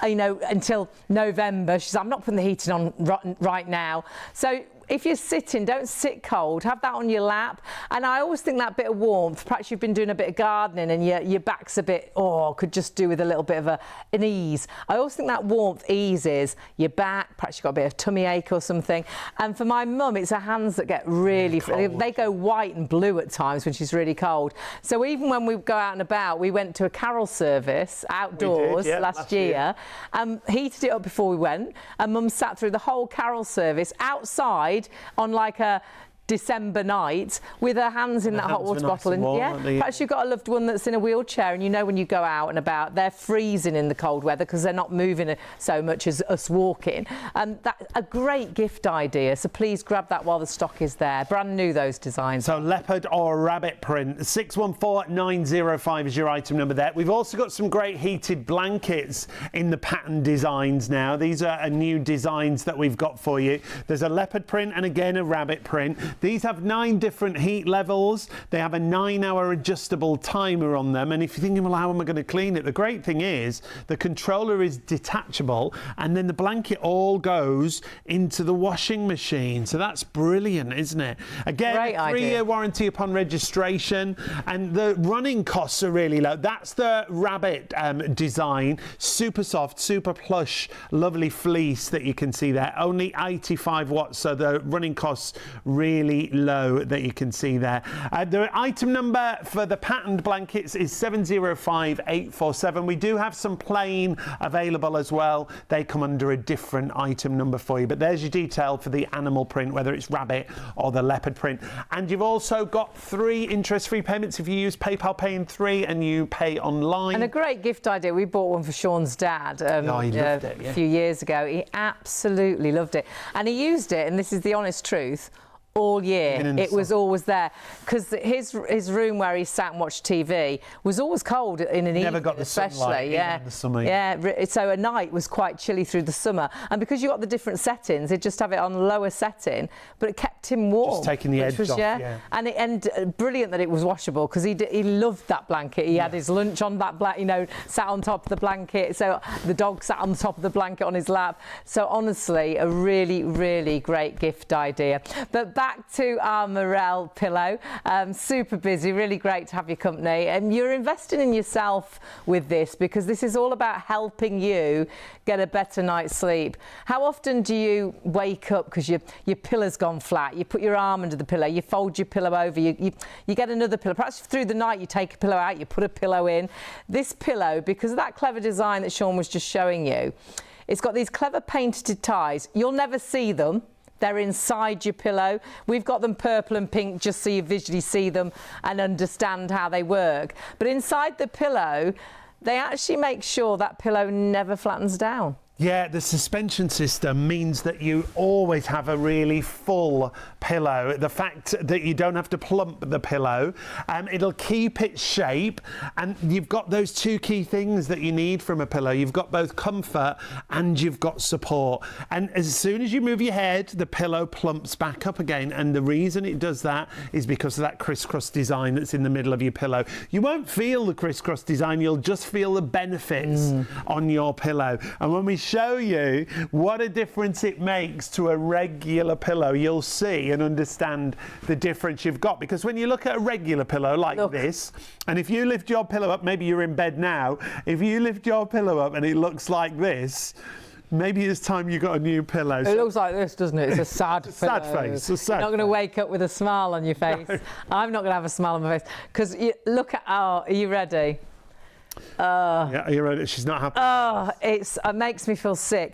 you know, until November. She's like, I'm not putting the heating on right now. So if you're sitting, don't sit cold. Have that on your lap. And I always think that bit of warmth, perhaps you've been doing a bit of gardening and your back's a bit, could just do with a little bit of an ease. I always think that warmth eases your back. Perhaps you've got a bit of tummy ache or something. And for my mum, it's her hands that get really, they go white and blue at times when she's really cold. So even when we go out and about, we went to a carol service outdoors last year. Heated it up before we went, and Mum sat through the whole carol service outside on like a December night with her hands in that hot water bottle, and perhaps you've got a loved one that's in a wheelchair, and you know when you go out and about they're freezing in the cold weather because they're not moving so much as us walking. That's a great gift idea, so please grab that while the stock is there. Brand new, those designs. So leopard or rabbit print. 614905 is your item number there. We've also got some great heated blankets in the pattern designs now. These are new designs that we've got for you. There's a leopard print and again a rabbit print. These have 9 different heat levels. They have a 9-hour adjustable timer on them. And if you're thinking, well, how am I going to clean it? The great thing is the controller is detachable, and then the blanket all goes into the washing machine. So that's brilliant, isn't it? Again, 3-year warranty upon registration, and the running costs are really low. That's the rabbit design. Super soft, super plush, lovely fleece that you can see there. Only 85 watts, so the running costs really low that you can see there. The item number for the patterned blankets is 705847. We do have some plain available as well. They come under a different item number for you, but there's your detail for the animal print, whether it's rabbit or the leopard print. And you've also got 3 interest-free payments if you use PayPal Pay in 3 and you pay online. And a great gift idea. We bought one for Sean's dad a few years ago. He absolutely loved it, and he used it, and this is the honest truth, all year. Even in the It was summer. always there, because his room where he sat and watched TV was always cold in an evening. Never got the especially, sunlight, even yeah, in the summer. yeah. So a night was quite chilly through the summer, and because you got the different settings, he'd just have it on lower setting, but it kept him warm. Just taking the edge off, yeah. And brilliant that it was washable, because he loved that blanket. He had his lunch on that blanket, you know, sat on top of the blanket. So the dog sat on the top of the blanket on his lap. So honestly, a really, really great gift idea. But back to our Mirelle pillow. Super busy, really great to have your company. And you're investing in yourself with this, because this is all about helping you get a better night's sleep. How often do you wake up because your pillow's gone flat? You put your arm under the pillow, you fold your pillow over, you get another pillow. Perhaps through the night you take a pillow out, you put a pillow in. This pillow, because of that clever design that Sean was just showing you, it's got these clever painted ties. You'll never see them. They're inside your pillow. We've got them purple and pink just so you visually see them and understand how they work. But inside the pillow, they actually make sure that pillow never flattens down. Yeah, the suspension system means that you always have a really full pillow. The fact that you don't have to plump the pillow, it'll keep its shape, and you've got those two key things that you need from a pillow. You've got both comfort and you've got support. And as soon as you move your head, the pillow plumps back up again. And the reason it does that is because of that crisscross design that's in the middle of your pillow. You won't feel the crisscross design, you'll just feel the benefits on your pillow. And when we show you what a difference it makes to a regular pillow, you'll see and understand the difference you've got. Because when you look at a regular pillow like this, and if you lift your pillow up, maybe you're in bed now, if you lift your pillow up and it looks like this, maybe it's time you got a new pillow. It looks like this, doesn't it? It's a sad pillow. Sad face. A sad You're not going to wake up with a smile on your face. No. I'm not going to have a smile on my face, because look at, are you ready? Yeah, you're right. She's not happy. It makes me feel sick.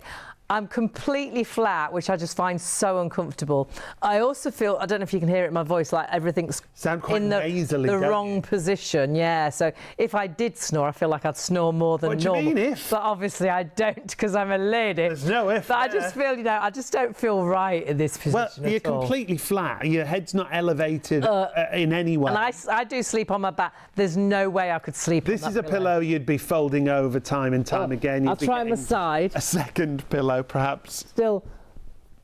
I'm completely flat, which I just find so uncomfortable. I also feel, I don't know if you can hear it in my voice, like everything's Sound quite in the nasally, wrong position. Yeah, so if I did snore, I feel like I'd snore more than normal. What do you mean if? But obviously I don't, because I'm a lady. There's no if. But I just feel, you know, I just don't feel right in this position Well, you're at all. completely flat. Your head's not elevated in any way. And I do sleep on my back. There's no way I could sleep on This that is a pillow you'd be folding over time and time again. You'd I'll be try my getting side. a second pillow, perhaps. Still,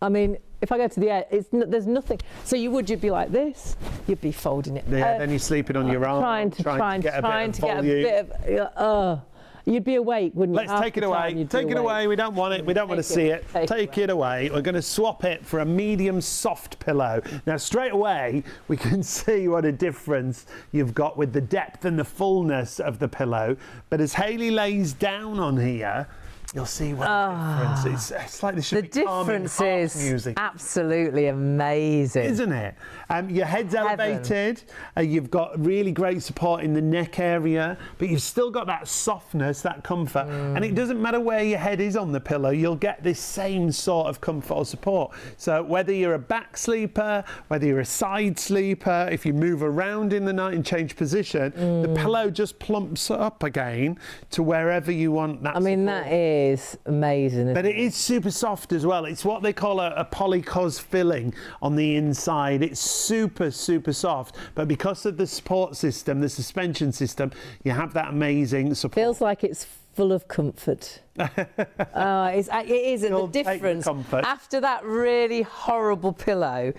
I mean, if I go to the edge, there's nothing. So you'd be like this. You'd be folding it. Yeah, then you're sleeping on your arm, trying to get a bit of. You'd be awake, wouldn't you? Let's take it away. Take it away. We don't want it. We don't want to see it. Take it away. We're going to swap it for a medium soft pillow. Now, straight away, we can see what a difference you've got with the depth and the fullness of the pillow. But as Hayley lays down on here, you'll see what the difference is. It's like this should be calming harp music. Absolutely amazing. Isn't it? Your head's elevated, you've got really great support in the neck area, but you've still got that softness, that comfort, and it doesn't matter where your head is on the pillow, you'll get this same sort of comfort or support. So whether you're a back sleeper, whether you're a side sleeper, if you move around in the night and change position, the pillow just plumps up again to wherever you want that support. That is amazing. But it is super soft as well. It's what they call a polycos filling on the inside. It's super, super soft. But because of the support system, the suspension system, you have that amazing support. Feels like it's full of comfort. It is the difference after that really horrible pillow.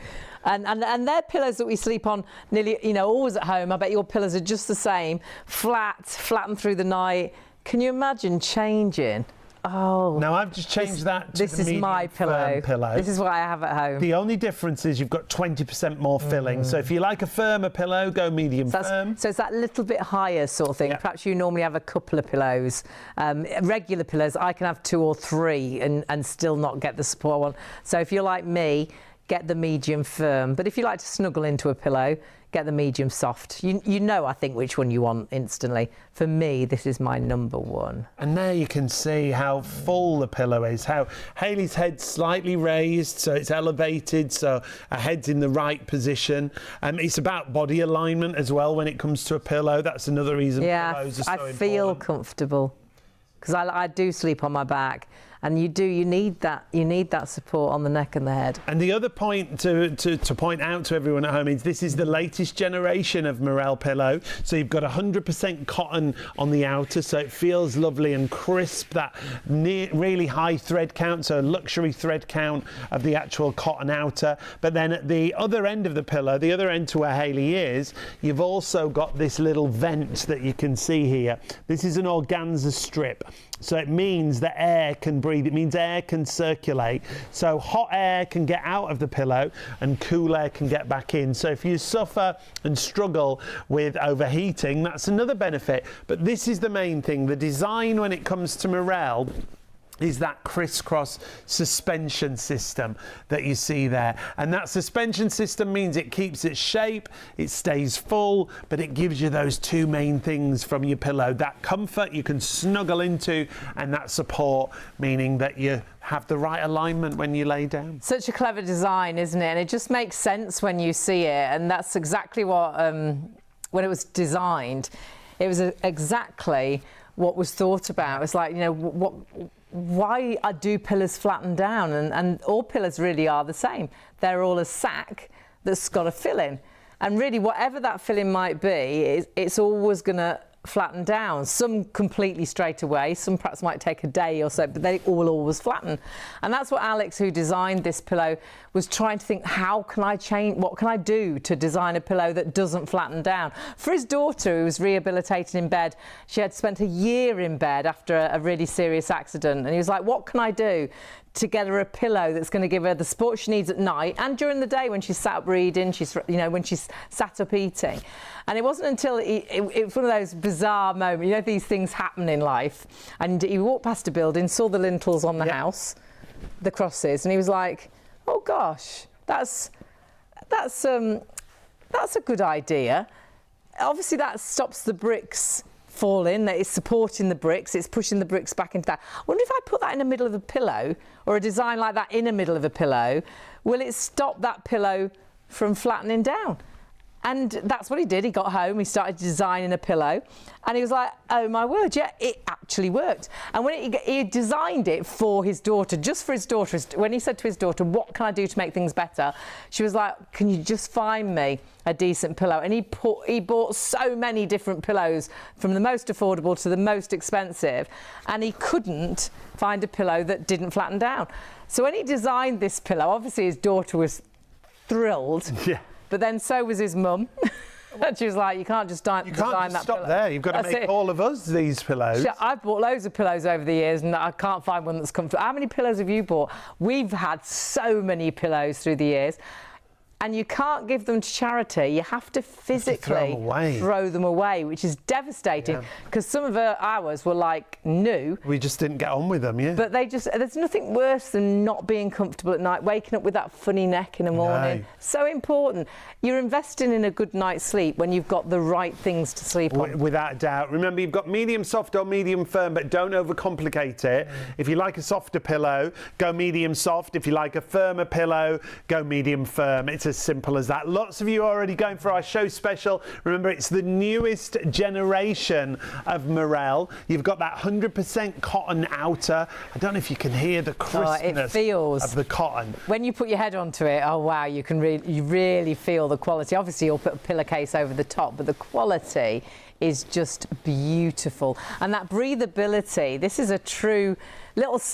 And they're pillows that we sleep on nearly, always at home. I bet your pillows are just the same, flattened through the night. Can you imagine changing? Oh. Now I've just changed that to this is my pillow. This is what I have at home. The only difference is you've got 20% more filling. So if you like a firmer pillow, go medium firm. So it's that little bit higher sort of thing. Yeah. Perhaps you normally have a couple of pillows. Regular pillows, I can have 2 or 3 and still not get the support I want. So if you're like me, get the medium firm. But if you like to snuggle into a pillow, get the medium soft. You know, I think, which one you want instantly. For me, this is my number one. And there you can see how full the pillow is, how Hayley's head's slightly raised, so it's elevated, so her head's in the right position. It's about body alignment as well when it comes to a pillow. That's another reason pillows are so important. I feel comfortable. Because I do sleep on my back, And you need that support on the neck and the head. And the other point to point out to everyone at home is this is the latest generation of Mirelle Pillow. So you've got 100% cotton on the outer, so it feels lovely and crisp, that really high thread count, so a luxury thread count of the actual cotton outer. But then at the other end of the pillow, the other end to where Hayley is, you've also got this little vent that you can see here. This is an organza strip. So it means that air can breathe, it means air can circulate. So hot air can get out of the pillow and cool air can get back in. So if you suffer and struggle with overheating, that's another benefit. But this is the main thing. The design when it comes to Mirelle is that crisscross suspension system that you see there. And that suspension system means it keeps its shape, it stays full, but it gives you those two main things from your pillow. That comfort you can snuggle into, and that support, meaning that you have the right alignment when you lay down. Such a clever design, isn't it? And it just makes sense when you see it. And that's exactly what, when it was designed, it was exactly what was thought about. It's like, you know, why do pillars flatten down? And all pillars really are the same. They're all a sack that's got a filling. And really, whatever that filling might be, it's always going to flatten down. Some completely straight away, some perhaps might take a day or so, but they will always flatten. And that's what Alex, who designed this pillow, was trying to think, how can I change, what can I do to design a pillow that doesn't flatten down? For his daughter, who was rehabilitated in bed, she had spent a year in bed after a really serious accident, and he was like, what can I do to get her a pillow that's going to give her the support she needs at night and during the day when she's sat up reading, when she's sat up eating. And it wasn't until it was one of those bizarre moments, you know, these things happen in life, and he walked past a building, saw the lintels on the house, the crosses, and he was like, oh gosh, that's a good idea. Obviously that stops the bricks falling, that is supporting the bricks, it's pushing the bricks back into that. I wonder if I put that in the middle of a pillow, or a design like that in the middle of a pillow, will it stop that pillow from flattening down? And that's what he did. He got home, he started designing a pillow, and he was like, oh my word, yeah, it actually worked. And when he designed it for his daughter, just for his daughter, when he said to his daughter, what can I do to make things better? She was like, can you just find me a decent pillow? And he bought so many different pillows, from the most affordable to the most expensive, and he couldn't find a pillow that didn't flatten down. So when he designed this pillow, obviously his daughter was thrilled. Yeah. But then so was his mum. And she was like, you can't just design that pillow. You can't just stop there. You've got to make all of us these pillows. I've bought loads of pillows over the years and I can't find one that's comfortable. How many pillows have you bought? We've had so many pillows through the years. And you can't give them to charity. You have to physically throw them away, which is devastating, because some of ours were like new. We just didn't get on with them, But there's nothing worse than not being comfortable at night, waking up with that funny neck in the morning. So important. You're investing in a good night's sleep when you've got the right things to sleep on. Without a doubt. Remember, you've got medium soft or medium firm, but don't overcomplicate it. If you like a softer pillow, go medium soft. If you like a firmer pillow, go medium firm. It's as simple as that. Lots of you are already going for our show special. Remember, it's the newest generation of Mirelle. You've got that 100% cotton outer. I don't know if you can hear the crispness of the cotton. When you put your head onto it, oh wow, you really feel the quality. Obviously, you'll put a pillowcase over the top, but the quality is just beautiful. And that breathability, this is a true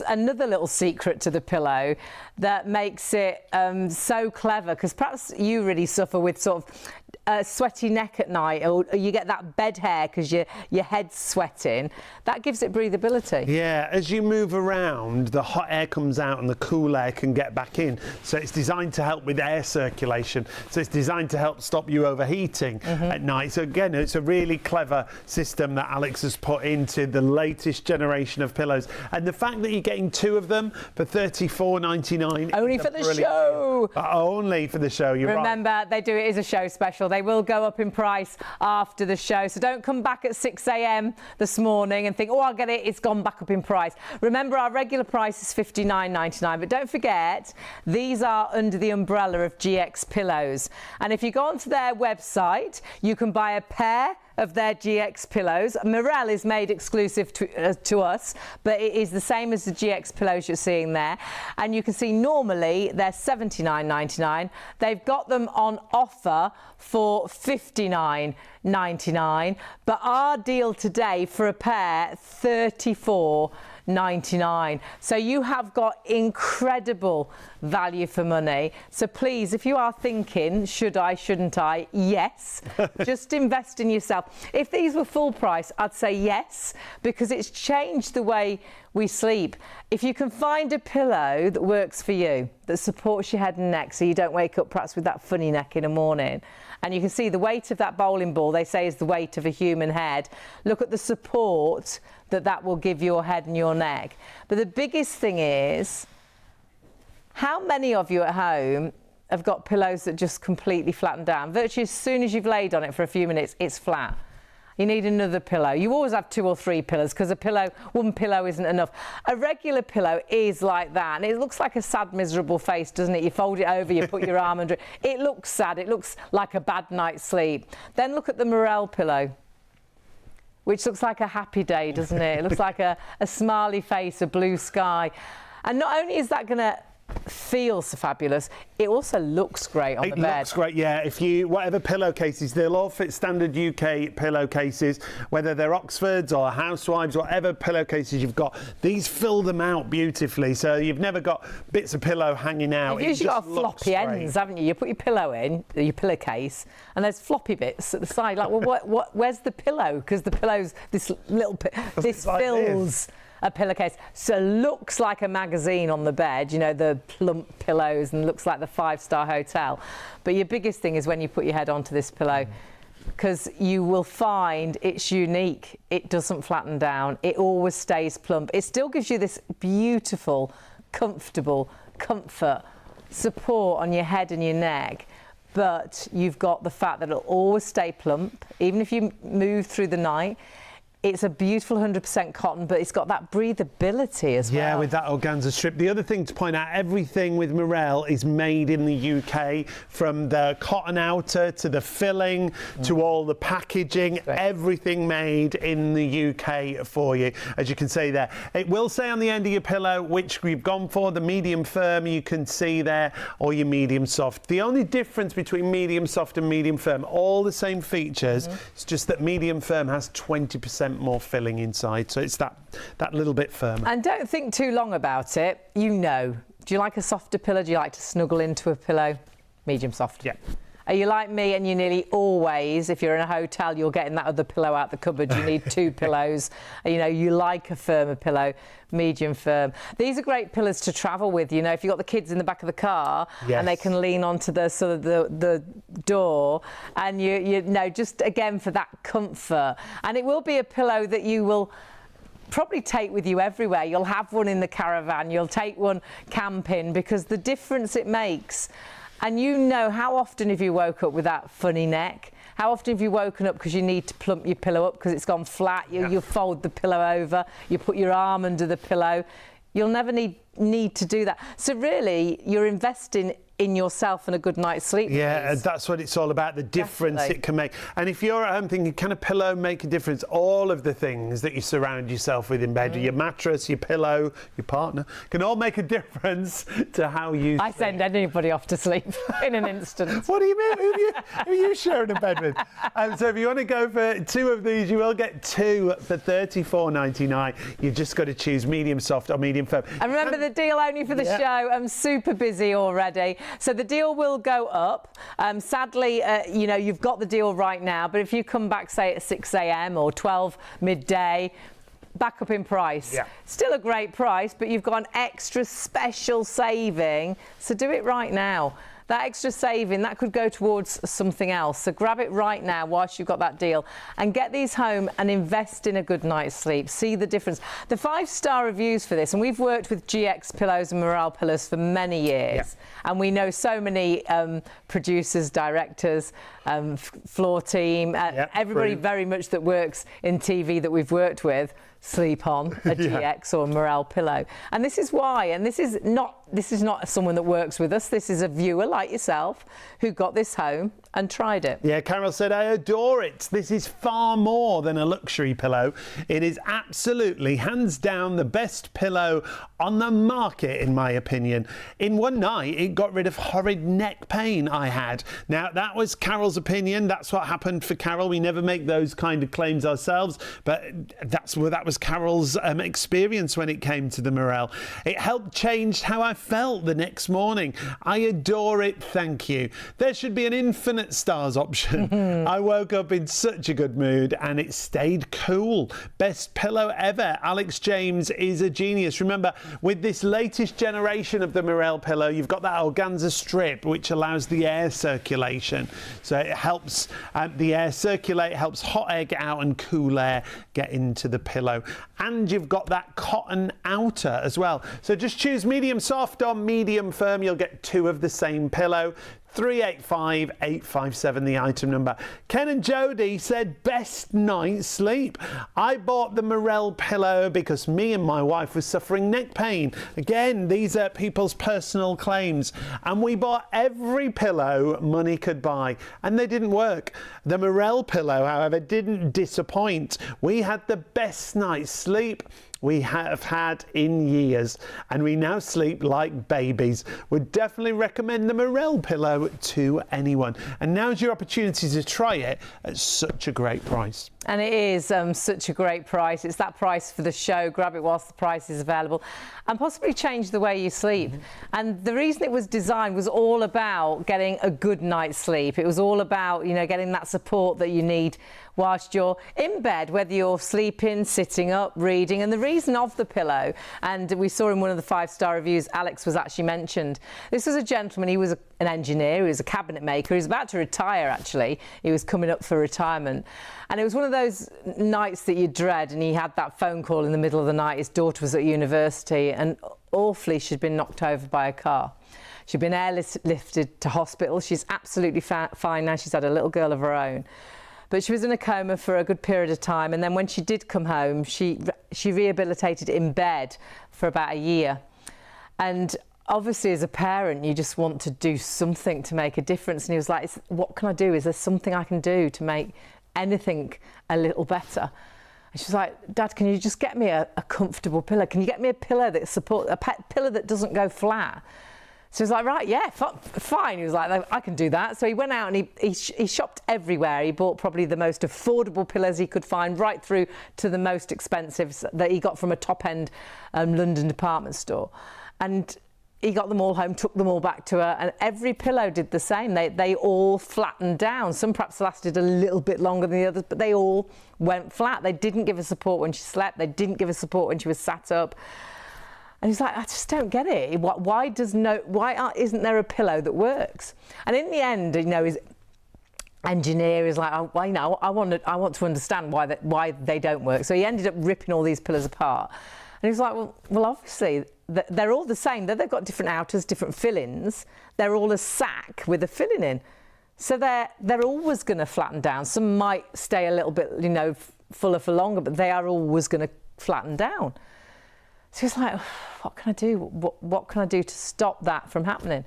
another little secret to the pillow that makes it so clever, because perhaps you really suffer with sort of a sweaty neck at night, or you get that bed hair because your head's sweating. That gives it breathability. Yeah, as you move around, the hot air comes out and the cool air can get back in. So it's designed to help with air circulation. So it's designed to help stop you overheating at night. So again, it's a really clever system that Alex has put into the latest generation of pillows. And the fact that you're getting two of them for $34.99. Only for the show. Only for the show, you're right. Remember, they do it as a show special. They will go up in price after the show. So don't come back at 6 a.m. this morning and think, oh, I'll get it. It's gone back up in price. Remember, our regular price is $59.99. But don't forget, these are under the umbrella of GX Pillows. And if you go onto their website, you can buy a pair of their GX pillows. Mirelle is made exclusive to us, but it is the same as the GX pillows you're seeing there. And you can see normally they're $79.99. They've got them on offer for $59.99, but our deal today for a pair, $34.99. So you have got incredible value for money. So please, if you are thinking, should I, shouldn't I? Yes. Just invest in yourself. If these were full price, I'd say yes, because it's changed the way we sleep. If you can find a pillow that works for you, that supports your head and neck so you don't wake up perhaps with that funny neck in the morning, and you can see the weight of that bowling ball, they say, is the weight of a human head. Look at the support that will give your head and your neck. But the biggest thing is, how many of you at home have got pillows that just completely flatten down? Virtually as soon as you've laid on it for a few minutes, it's flat. You need another pillow. You always have 2 or 3 pillows because one pillow isn't enough. A regular pillow is like that, and it looks like a sad, miserable face, doesn't it? You fold it over, you put your arm under it. It looks sad. It looks like a bad night's sleep. Then look at the Mirelle pillow, which looks like a happy day, doesn't it? It looks like a smiley face, a blue sky. And not only is that going to feel so fabulous, it also looks great on the bed. It looks great, yeah. If you, whatever pillowcases, they'll all fit standard UK pillowcases, whether they're Oxfords or Housewives, whatever pillowcases you've got, these fill them out beautifully, so you've never got bits of pillow hanging out. You've usually got floppy ends, haven't you? You put your pillow in, your pillowcase, and there's floppy bits at the side. Like, well, where's the pillow? Because the pillow's this little this like fills a pillowcase, so looks like a magazine on the bed, you know, the plump pillows, and looks like the 5-star hotel. But your biggest thing is when you put your head onto this pillow, because you will find it's unique. It doesn't flatten down. It always stays plump. It still gives you this beautiful, comfortable comfort, support on your head and your neck. But you've got the fact that it'll always stay plump, even if you move through the night. It's a beautiful 100% cotton, but it's got that breathability as well. Yeah, with that organza strip. The other thing to point out, everything with Mirelle is made in the UK, from the cotton outer to the filling to all the packaging, everything made in the UK for you, as you can see there. It will say on the end of your pillow which we've gone for, the medium firm you can see there, or your medium soft. The only difference between medium soft and medium firm, all the same features, it's just that medium firm has 20% more filling inside, so it's that little bit firmer. And don't think too long about it. You know, do you like a softer pillow? Do you like to snuggle into a pillow? Medium soft. Yeah. Are you like me and you nearly always, if you're in a hotel, you're getting that other pillow out the cupboard, you need 2 pillows, you know, you like a firmer pillow, medium firm. These are great pillows to travel with, you know, if you've got the kids in the back of the car and they can lean onto the sort of the door, and you know, just again for that comfort. And it will be a pillow that you will probably take with you everywhere. You'll have one in the caravan, you'll take one camping, because the difference it makes. And you know, how often have you woke up with that funny neck? How often have you woken up because you need to plump your pillow up because it's gone flat? You fold the pillow over, you put your arm under the pillow. You'll never need to do that. So really, you're investing in yourself and a good night's sleep. Yeah, that's what it's all about, the difference it can make. And if you're at home thinking, can a pillow make a difference? All of the things that you surround yourself with in bed, your mattress, your pillow, your partner, can all make a difference to how you I send anybody off to sleep in an instant. What do you mean? Who are you sharing a bed with? So if you want to go for 2 of these, you will get 2 for $34.99. You've just got to choose medium soft or medium firm. And remember, the deal only for the show. I'm super busy already. So the deal will go up. Sadly, you know, you've got the deal right now, but if you come back, say, at 6 a.m. or 12 midday, back up in price. Yeah. Still a great price, but you've got an extra special saving. So do it right now. That extra saving, that could go towards something else. So grab it right now whilst you've got that deal, and get these home and invest in a good night's sleep. See the difference. The 5-star reviews for this, and we've worked with GX Pillows and Mirelle Pillows for many years, and we know so many producers, directors, floor team, everybody very much that works in TV that we've worked with. sleep on a GX or a Mirelle pillow. And this is why, and this is not someone that works with us, this is a viewer like yourself who got this home and tried it. Yeah, Carol said, I adore it. This is far more than a luxury pillow. It is absolutely, hands down, the best pillow on the market, in my opinion. In one night, it got rid of horrid neck pain I had. Now, that was Carol's opinion. That's what happened for Carol. We never make those kind of claims ourselves, but that was Carol's experience when it came to the Mirelle. It helped change how I felt the next morning. I adore it, thank you. There should be an infinite stars option. I woke up in such a good mood and it stayed cool. Best pillow ever. Alex James is a genius. Remember, with this latest generation of the Mirelle pillow, you've got that organza strip which allows the air circulation. So it helps the air circulate, helps hot air get out and cool air get into the pillow. And you've got that cotton outer as well. So just choose medium soft or medium firm. You'll get 2 of the same pillow. 385-857 the item number. Ken and Jody said best night's sleep. I bought the Mirelle pillow because me and my wife were suffering neck pain. Again, these are people's personal claims. And we bought every pillow money could buy and they didn't work. The Mirelle pillow, however, didn't disappoint. We had the best night's sleep we have had in years, and we now sleep like babies. Would definitely recommend the Mirelle pillow to anyone. And now's your opportunity to try it at such a great price. And it is such a great price. It's that price for the show. Grab it whilst the price is available and possibly change the way you sleep. And the reason it was designed was all about getting a good night's sleep. It was all about, you know, getting that support that you need whilst you're in bed, whether you're sleeping, sitting up, reading. And the reason of the pillow, and we saw in one of the 5-star reviews, Alex was actually mentioned. This was a gentleman, he was an engineer, he was a cabinet maker, he was about to retire actually. He was coming up for retirement. And it was one of those nights that you dread, and he had that phone call in the middle of the night. His daughter was at university and awfully she'd been knocked over by a car. She'd been airlifted to hospital. She's absolutely fine now. She's had a little girl of her own. But she was in a coma for a good period of time, and then when she did come home, she rehabilitated in bed for about a year. And obviously, as a parent, you just want to do something to make a difference. And he was like, what can I do? Is there something I can do to make anything a little better? And she was like, Dad, can you just get me a comfortable pillow? Can you get me a pillow that supports, a pillow that doesn't go flat? So he was like, right, yeah, fine. He was like, I can do that. So he went out and he shopped everywhere. He bought probably the most affordable pillows he could find, right through to the most expensive that he got from a top-end London department store. And he got them all home, took them all back to her, and every pillow did the same. They all flattened down. Some perhaps lasted a little bit longer than the others, but they all went flat. They didn't give her support when she slept. They didn't give her support when she was sat up. And he's like, I just don't get it. Why isn't there a pillow that works? And in the end, you know, his engineer is like, oh, well, you know, I want to understand why they don't work. So he ended up ripping all these pillows apart. And he was like, well, obviously they're all the same. They've got different outers, different fill-ins. They're all a sack with a filling in. So they're always going to flatten down. Some might stay a little bit, you know, fuller for longer, but they are always going to flatten down. So he's like, what can I do? What can I do to stop that from happening?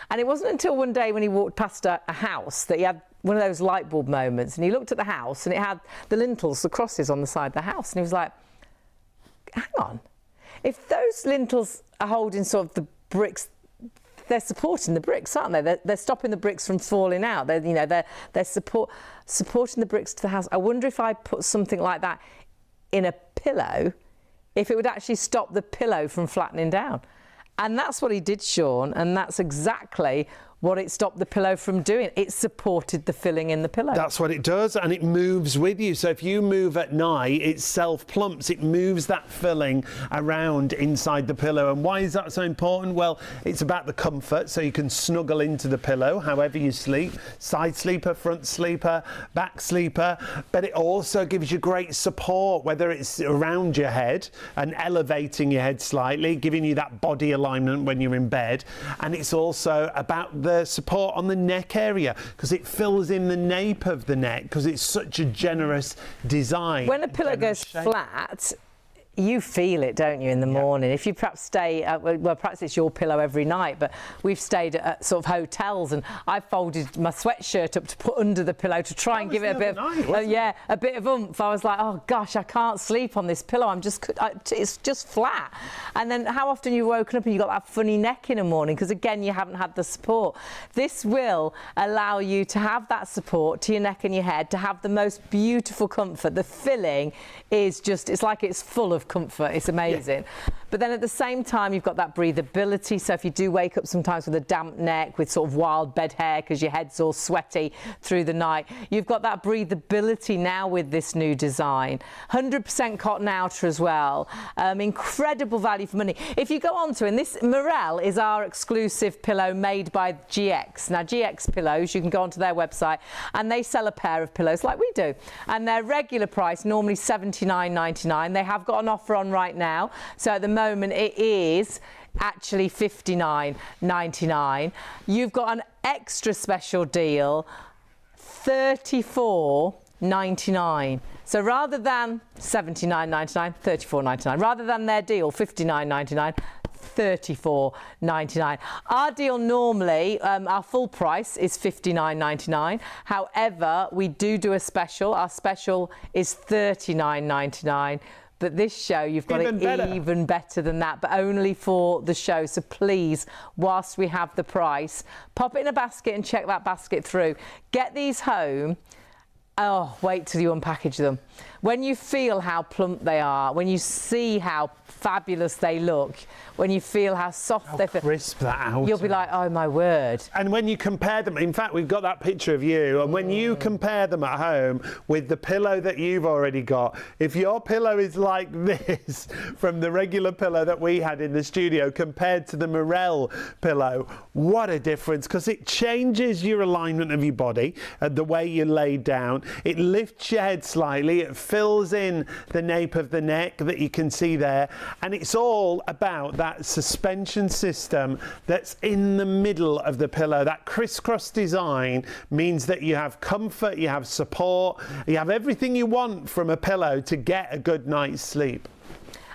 And it wasn't until one day when he walked past a house that he had one of those light bulb moments, and he looked at the house and it had the lintels, the crosses on the side of the house, and he was like, hang on, if those lintels are holding sort of the bricks, they're supporting the bricks, aren't they? They're stopping the bricks from falling out. They're supporting the bricks to the house. I wonder if I put something like that in a pillow, if it would actually stop the pillow from flattening down. And that's what he did, Sean, and that's exactly what it stopped the pillow from doing. It supported the filling in the pillow. That's what it does, and it moves with you. So if you move at night, it self-plumps. It moves that filling around inside the pillow. And why is that so important? Well, it's about the comfort, so you can snuggle into the pillow however you sleep. Side sleeper, front sleeper, back sleeper. But it also gives you great support, whether it's around your head and elevating your head slightly, giving you that body alignment when you're in bed. And it's also about the support on the neck area, because it fills in the nape of the neck, because it's such a generous design. When a pillow goes flat, you feel it, don't you, in the morning? If you perhaps stay, well, perhaps it's your pillow every night, but we've stayed at sort of hotels, and I folded my sweatshirt up to put under the pillow to try and give it a bit of, a bit of oomph. I was like, oh gosh, I can't sleep on this pillow. It's just flat. And then how often you've woken up and you've got that funny neck in the morning because again, you haven't had the support. This will allow you to have that support to your neck and your head, to have the most beautiful comfort. The filling is just, it's like it's full of comfort. It's amazing. But then at the same time, you've got that breathability. So if you do wake up sometimes with a damp neck, with sort of wild bed hair because your head's all sweaty through the night, you've got that breathability now with this new design. 100% cotton outer as well. Incredible value for money. If you go on to, and this Mirelle is our exclusive pillow made by GX. Now GX Pillows, you can go onto their website and they sell a pair of pillows like we do. And their regular price, normally $79.99. They have got an offer on right now. So at the moment it is actually $59.99. You've got an extra special deal, $34.99. So rather than $79.99, $34.99. Rather than their deal, $59.99, $34.99. Our deal normally, our full price is $59.99. However, we do a special. Our special is $39.99. But this show, you've got it even better than that, but only for the show. So please, whilst we have the price, pop it in a basket and check that basket through. Get these home. Oh, wait till you unpackage them. When you feel how plump they are, when you see how fabulous they look, when you feel how soft they feel, crisp that outer, you'll be like, oh my word. And when you compare them, in fact, we've got that picture of you, and when you compare them at home with the pillow that you've already got, if your pillow is like this from the regular pillow that we had in the studio compared to the Mirelle pillow, what a difference, because it changes your alignment of your body, the way you lay down. It lifts your head slightly, it fills in the nape of the neck that you can see there, and it's all about that suspension system that's in the middle of the pillow. That crisscross design means that you have comfort, you have support, you have everything you want from a pillow to get a good night's sleep.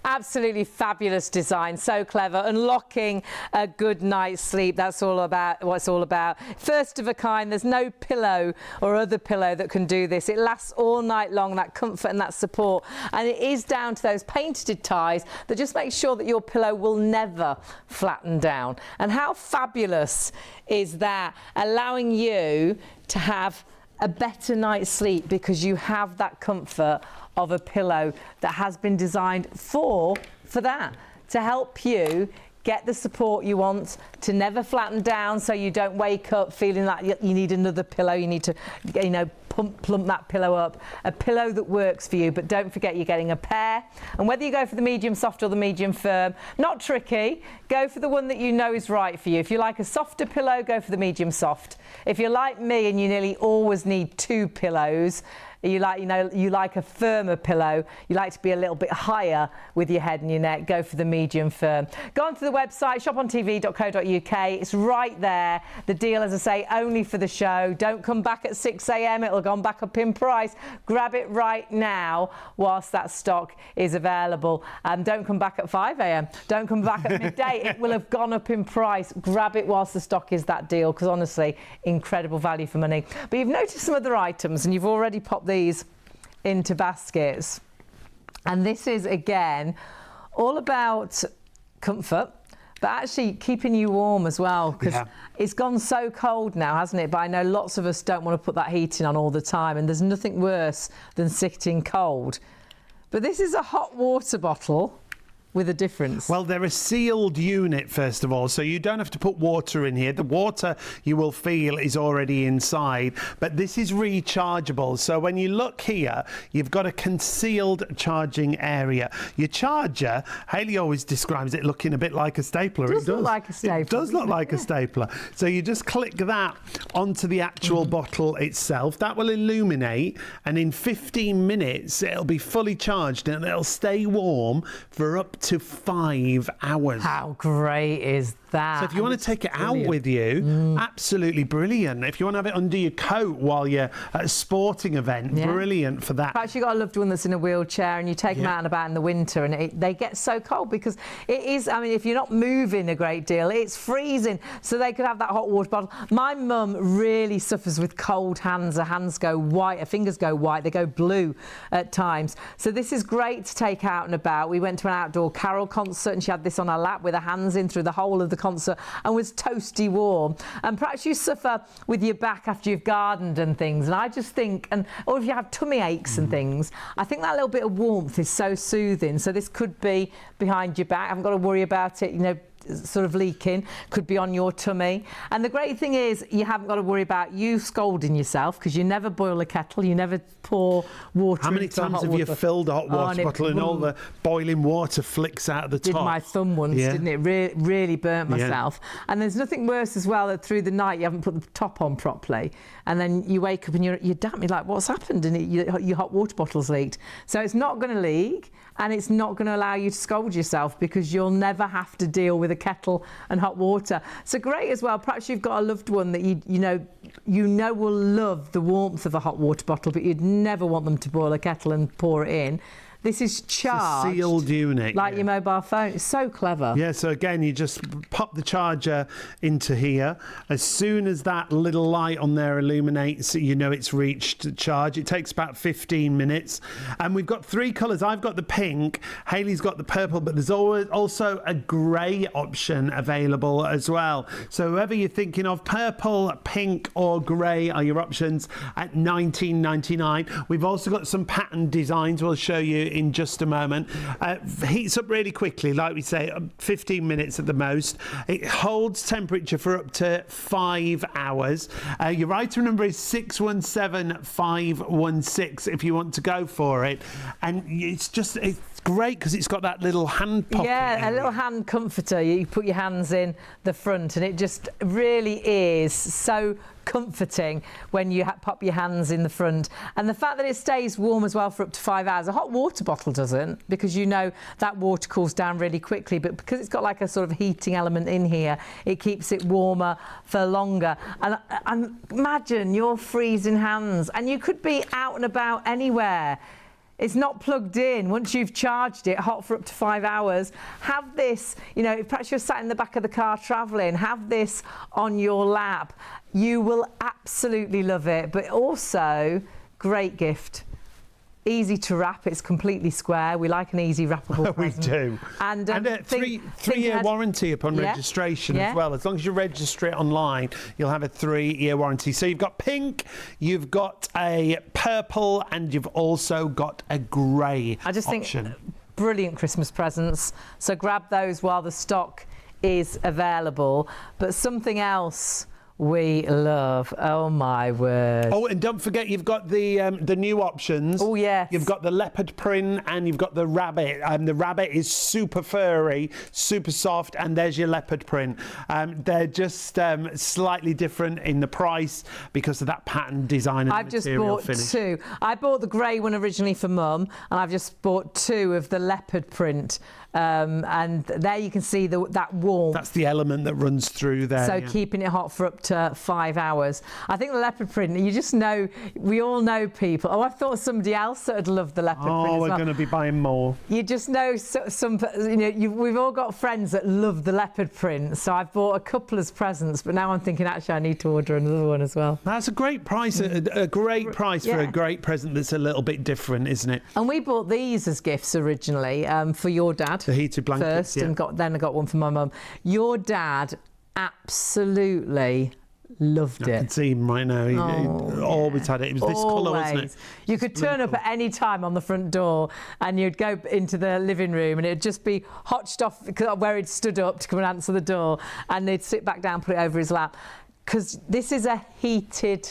Absolutely fabulous design, so clever. Unlocking a good night's sleep, that's all about what it's all about. First of a kind, there's no pillow or other pillow that can do this. It lasts all night long, that comfort and that support. And it is down to those painted ties that just make sure that your pillow will never flatten down. And how fabulous is that, allowing you to have a better night's sleep because you have that comfort of a pillow that has been designed for that, to help you get the support you want, to never flatten down so you don't wake up feeling like you need another pillow. You need to, you know, plump that pillow up. A pillow that works for you, but don't forget you're getting a pair. And whether you go for the medium soft or the medium firm, not tricky, go for the one that you know is right for you. If you like a softer pillow, go for the medium soft. If you're like me and you nearly always need two pillows, you like a firmer pillow, you like to be a little bit higher with your head and your neck, go for the medium firm. Go onto the website, shopontv.co.uk. It's right there. The deal, as I say, only for the show. Don't come back at 6 a.m. It'll go back up in price. Grab it right now whilst that stock is available. Don't come back at 5 a.m. Don't come back at midday. It will have gone up in price. Grab it whilst the stock is that deal, because honestly, incredible value for money. But you've noticed some other items and you've already popped these into baskets, and this is again all about comfort but actually keeping you warm as well, because it's gone so cold now, hasn't it? But I know lots of us don't want to put that heating on all the time, and there's nothing worse than sitting cold. But this is a hot water bottle with a difference. Well, they're a sealed unit, first of all, so you don't have to put water in here. The water you will feel is already inside, but this is rechargeable. So when you look here, you've got a concealed charging area. Your charger, Hayley always describes it looking a bit like a stapler. It does look like a stapler. It does look like a stapler. So you just click that onto the actual bottle itself. That will illuminate, and in 15 minutes, it'll be fully charged and it'll stay warm for up to 5 hours. How great is that. So if you want to take it out with you, absolutely brilliant. If you want to have it under your coat while you're at a sporting event, brilliant for that. Perhaps you've got a loved one that's in a wheelchair and you take them out and about in the winter and they get so cold because it is, I mean, if you're not moving a great deal, it's freezing. So they could have that hot water bottle. My mum really suffers with cold hands. Her hands go white, her fingers go white, they go blue at times. So this is great to take out and about. We went to an outdoor carol concert and she had this on her lap with her hands in through the whole of the concert and was toasty warm. And perhaps you suffer with your back after you've gardened and things, and I just think, or if you have tummy aches and things, I think that little bit of warmth is so soothing. So this could be behind your back. I haven't got to worry about it, you know, sort of leaking, could be on your tummy. And the great thing is you haven't got to worry about you scolding yourself because you never boil a kettle, you never pour water. How many times have you filled a hot water bottle and all the boiling water flicks out of the top? Did my thumb once, didn't it? Really burnt myself. And there's nothing worse as well that through the night you haven't put the top on properly and then you wake up and you're damp, you're like, what's happened? And your hot water bottle's leaked. So it's not going to leak and it's not going to allow you to scold yourself because you'll never have to deal with a kettle and hot water. So great as well. Perhaps you've got a loved one that you know will love the warmth of a hot water bottle, but you'd never want them to boil a kettle and pour it in. This is charged. It's a sealed unit. Like your mobile phone. It's so clever. Yeah, so again, you just pop the charger into here. As soon as that little light on there illuminates, you know it's reached charge. It takes about 15 minutes. And we've got 3 colours. I've got the pink, Hayley's got the purple, but there's also a grey option available as well. So whoever you're thinking of, purple, pink or grey are your options at $19.99. We've also got some pattern designs we'll show you in just a moment. Heats up really quickly, like we say, 15 minutes at the most. It holds temperature for up to 5 hours. Your item number is 617516 if you want to go for it. And it's great because it's got that little hand pocket. Yeah, a little hand comforter. You put your hands in the front and it just really is so comforting when you pop your hands in the front. And the fact that it stays warm as well for up to 5 hours. A hot water bottle doesn't, because you know that water cools down really quickly, but because it's got like a sort of heating element in here, it keeps it warmer for longer. And imagine your freezing hands and you could be out and about anywhere. It's not plugged in. Once you've charged it, hot for up to 5 hours, have this, you know, perhaps you're sat in the back of the car travelling, have this on your lap. You will absolutely love it, but also great gift. Easy to wrap, it's completely square. We like an easy wrappable present. We do. And a three-year warranty upon registration as well. As long as you register it online, you'll have a 3-year warranty. So you've got pink, you've got a purple, and you've also got a grey I just option. think brilliant Christmas presents. So grab those while the stock is available. But something else we love. Oh my word. Oh, and don't forget you've got the new options. Oh yes. You've got the leopard print and you've got the rabbit. The rabbit is super furry, super soft, and there's your leopard print. They're just slightly different in the price because of that pattern design and I've just material bought finish. 2. I bought the grey one originally for Mum, and I've just bought 2 of the leopard print. And there you can see that warmth. That's the element that runs through there. So keeping it hot for up to 5 hours. I think the leopard print, you just know, we all know people. Oh, I thought somebody else that would love the leopard print as we're well. going to be buying more. You just know we've all got friends that love the leopard print. So I've bought a couple as presents, but now I'm thinking actually I need to order another one as well. That's a great price, a great price for a great present that's a little bit different, isn't it? And we bought these as gifts originally for your dad. The heated blankets, first, and then I got one for my mum. Your dad absolutely loved it. I can see him right now. He always had it. It was this colour, wasn't it? You could turn up at any time on the front door and you'd go into the living room and it'd just be hotched off where he'd stood up to come and answer the door, and they'd sit back down, put it over his lap. Because this is a heated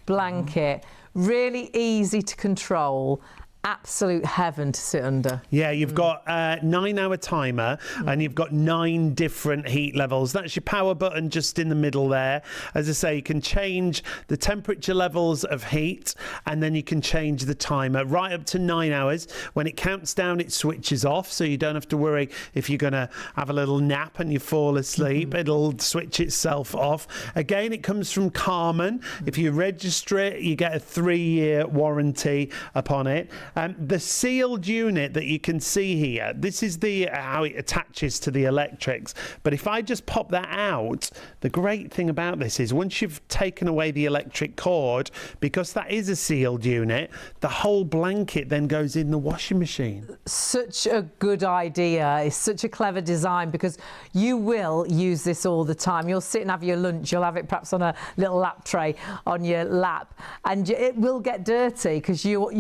blanket, really easy to control. absolute heaven to sit under. Yeah, you've got a 9-hour timer and you've got 9 different heat levels. That's your power button just in the middle there. As I say, you can change the temperature levels of heat, and then you can change the timer right up to 9 hours. When it counts down, it switches off, so you don't have to worry if you're going to have a little nap and you fall asleep. It'll switch itself off. Again, it comes from Carmen. If you register it, you get a 3-year warranty upon it. The sealed unit that you can see here, this is the how it attaches to the electrics. But if I just pop that out, the great thing about this is once you've taken away the electric cord, because that is a sealed unit, the whole blanket then goes in the washing machine. Such a good idea. It's such a clever design, because you will use this all the time. You'll sit and have your lunch, you'll have it perhaps on a little lap tray on your lap, and it will get dirty because you'll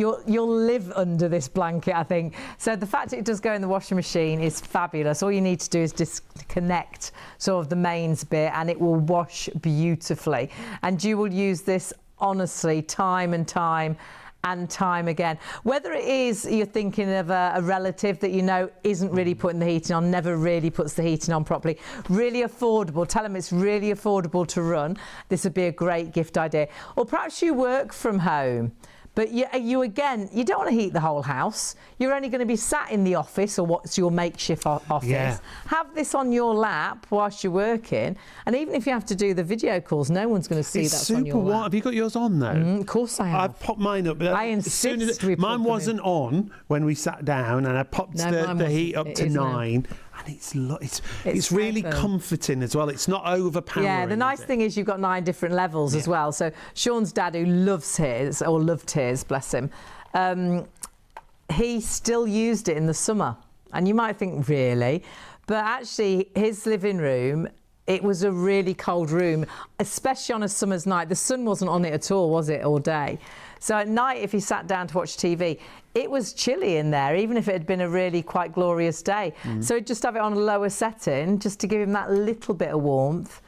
live under this blanket, I think. So the fact it does go in the washing machine is fabulous. All you need to do is disconnect sort of the mains bit, and it will wash beautifully. And you will use this honestly time and time again. Whether it is you're thinking of a relative that you know isn't really putting the heating on, never really puts the heating on properly, really affordable, tell them it's really affordable to run. This would be a great gift idea. Or perhaps you work from home, but you don't want to heat the whole house. You're only going to be sat in the office, or what's your makeshift office. Yeah. Have this on your lap whilst you're working, and even if you have to do the video calls, no one's going to see that's on your lap. What? Have you got yours on though? Of course I have. I've popped mine up. I insist we put mine wasn't on when we sat down, and I popped the heat up to 9. And it's really comforting as well. It's not overpowering. Yeah, the nice thing is you've got 9 different levels as well. So Sean's dad, who loves his, or loved his, bless him, he still used it in the summer. And you might think, really? But actually, his living room, it was a really cold room, especially on a summer's night. The sun wasn't on it at all, was it, all day? So at night, if he sat down to watch TV, it was chilly in there, even if it had been a really quite glorious day. So he'd just have it on a lower setting, just to give him that little bit of warmth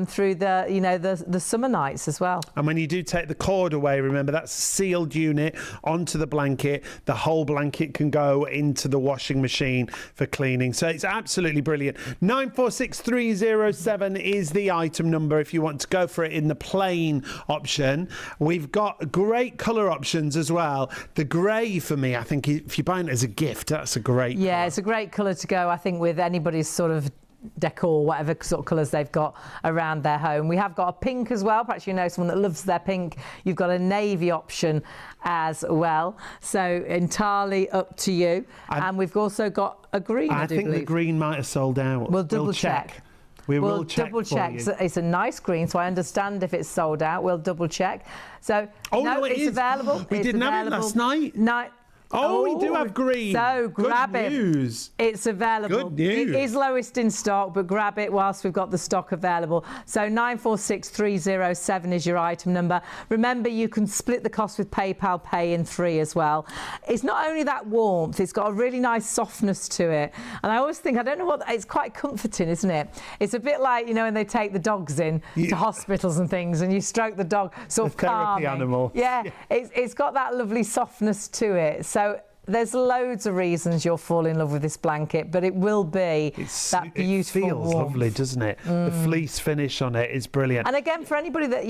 through the summer nights as well. And when you do take the cord away, remember that's a sealed unit onto the blanket. The whole blanket can go into the washing machine for cleaning. So it's absolutely brilliant. 946307 is the item number if you want to go for it in the plain option. We've got great colour options as well. The grey, for me, I think if you're buying it as a gift, that's a great colour. It's a great colour to go, I think, with anybody's sort of decor, whatever sort of colours they've got around their home. We have got a pink as well. Perhaps you know someone that loves their pink. You've got a navy option as well. So entirely up to you. And we've also got a green. I think the green might have sold out. We'll double check. We'll double check. So it's a nice green, so I understand if it's sold out. We'll double check. So it's available. We didn't have it last night. We do have green. So grab it. News. It's available. Good news. It is lowest in stock, but grab it whilst we've got the stock available. So 946307 is your item number. Remember, you can split the cost with PayPal Pay in 3 as well. It's not only that warmth, it's got a really nice softness to it. And I always think, it's quite comforting, isn't it? It's a bit like, when they take the dogs in to hospitals and things, and you stroke the dog, sort of calming. Therapy animal. Yeah, it's got that lovely softness to it. So there's loads of reasons you'll fall in love with this blanket, but it will be that beautiful It feels warmth. lovely, doesn't it? The fleece finish on it is brilliant. And again, for anybody that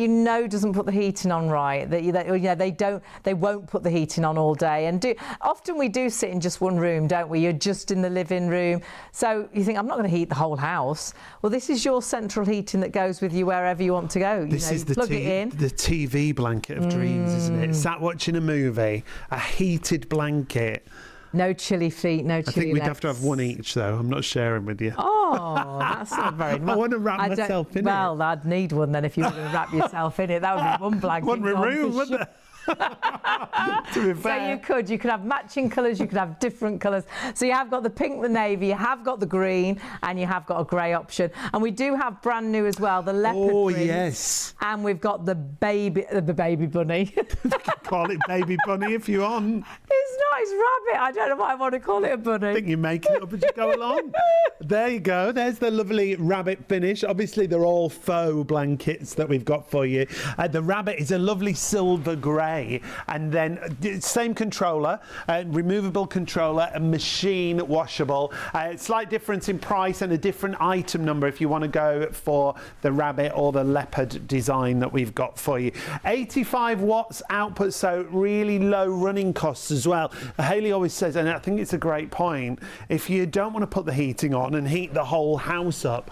doesn't put the heating on right, they won't put the heating on all day. And often we do sit in just one room, don't we? You're just in the living room. So you think, I'm not going to heat the whole house. Well, this is your central heating that goes with you wherever you want to go. This is the TV blanket of dreams, isn't it? Sat watching a movie, a heated blanket. No chilly feet, no chilly I think we'd legs. have to have one each, though. I'm not sharing with you. Oh, that's not very much. I want to wrap myself in it. Well, I'd need one then if you were going to wrap yourself in it. That would be one blanket. One room, wouldn't it? To be fair. So you could have matching colours, you could have different colours. So you have got the pink, the navy, you have got the green, and you have got a grey option. And we do have brand new as well, the leopard print. Yes. And we've got the baby bunny. Call it baby bunny if you want. not. It's rabbit. I don't know why I want to call it a bunny. I think you're making it up as you go along. There you go. There's the lovely rabbit finish. Obviously, they're all faux blankets that we've got for you. The rabbit is a lovely silver grey, and then same controller, removable controller, and machine washable. Slight difference in price and a different item number if you want to go for the rabbit or the leopard design that we've got for you. 85 watts output, so really low running costs as well. Hayley always says, and I think it's a great point, if you don't want to put the heating on and heat the whole house up,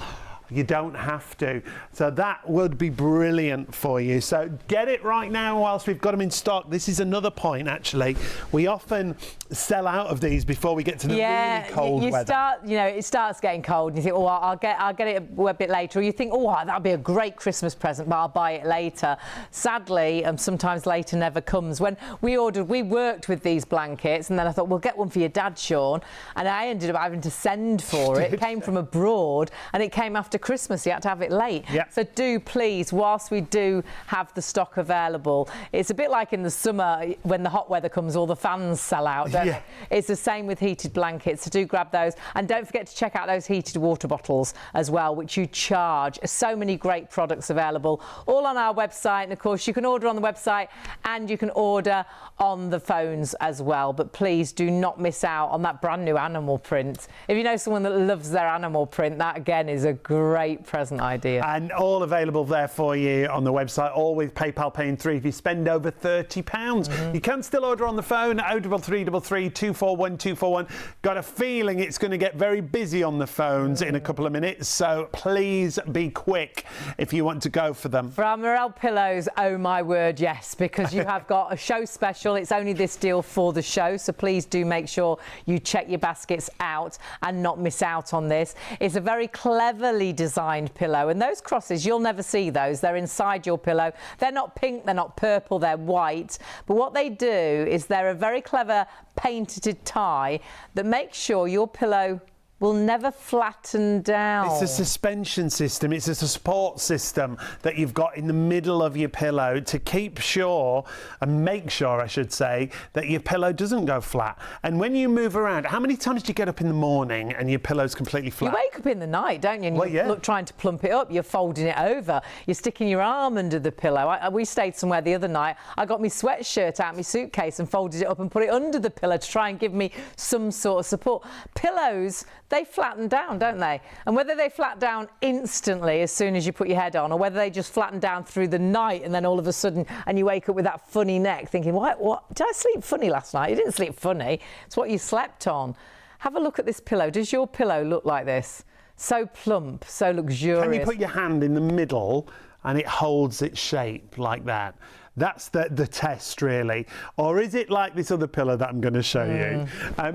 you don't have to. So that would be brilliant for you. So get it right now whilst we've got them in stock. This is another point, actually. We often sell out of these before we get to the really cold weather. It starts getting cold and you think, oh, I'll get it a bit later. Or you think, oh, that'll be a great Christmas present, but I'll buy it later. Sadly, sometimes later never comes. When we worked with these blankets, and then I thought, we'll get one for your dad, Sean. And I ended up having to send for it. It came from abroad, and it came after Christmas. You had to have it late. Yep. So do please, whilst we do have the stock available, it's a bit like in the summer when the hot weather comes, all the fans sell out, don't they? It's the same with heated blankets, so do grab those. And don't forget to check out those heated water bottles as well, which you charge. So many great products available, all on our website. And of course, you can order on the website and you can order on the phones as well. But please do not miss out on that brand new animal print. If you know someone that loves their animal print, that again is a great present idea. And all available there for you on the website, all with PayPal Pay in 3 if you spend over £30. You can still order on the phone, 0333 241 241. Got a feeling it's going to get very busy on the phones in a couple of minutes, so please be quick if you want to go for them. For our Mirelle Pillows, oh my word, yes, because you have got a show special. It's only this deal for the show, so please do make sure you check your baskets out and not miss out on this. It's a very cleverly designed pillow, and those crosses, you'll never see those. They're inside your pillow. They're not pink, they're not purple, they're white. But what they do is they're a very clever painted tie that makes sure your pillow will never flatten down. It's a suspension system. It's a support system that you've got in the middle of your pillow to keep sure, and make sure, I should say, that your pillow doesn't go flat. And when you move around, how many times do you get up in the morning and your pillow's completely flat? You wake up in the night, don't you? And you look trying to plump it up. You're folding it over. You're sticking your arm under the pillow. We stayed somewhere the other night. I got my sweatshirt out of my suitcase and folded it up and put it under the pillow to try and give me some sort of support. Pillows, they flatten down, don't they? And whether they flatten down instantly as soon as you put your head on, or whether they just flatten down through the night and then all of a sudden and you wake up with that funny neck thinking, what? Did I sleep funny last night? You didn't sleep funny. It's what you slept on. Have a look at this pillow. Does your pillow look like this? So plump, so luxurious. Can you put your hand in the middle and it holds its shape like that? That's the test, really. Or is it like this other pillow that I'm going to show you?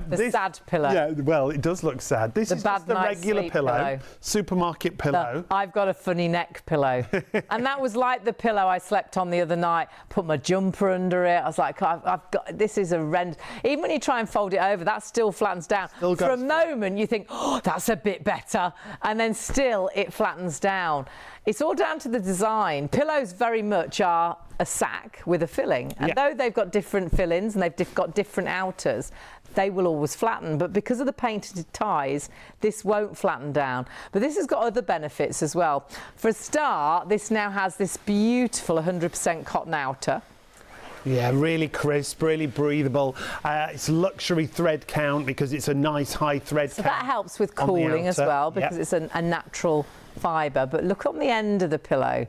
The sad pillow. Yeah, well, it does look sad. This is just the regular pillow, supermarket pillow. I've got a funny neck pillow. And that was like the pillow I slept on the other night. Put my jumper under it. I was like, I've got, this is horrendous. Even when you try and fold it over, that still flattens down. For a moment, you think, oh, that's a bit better. And then still it flattens down. It's all down to the design. Pillows very much are a sack with a filling. And though they've got different fillings and they've got different outers, they will always flatten. But because of the painted ties, this won't flatten down. But this has got other benefits as well. For a start, this now has this beautiful 100% cotton outer. Yeah, really crisp, really breathable. It's luxury thread count because it's a nice high thread count. So that helps with cooling as well, because it's a natural fibre. But look on the end of the pillow.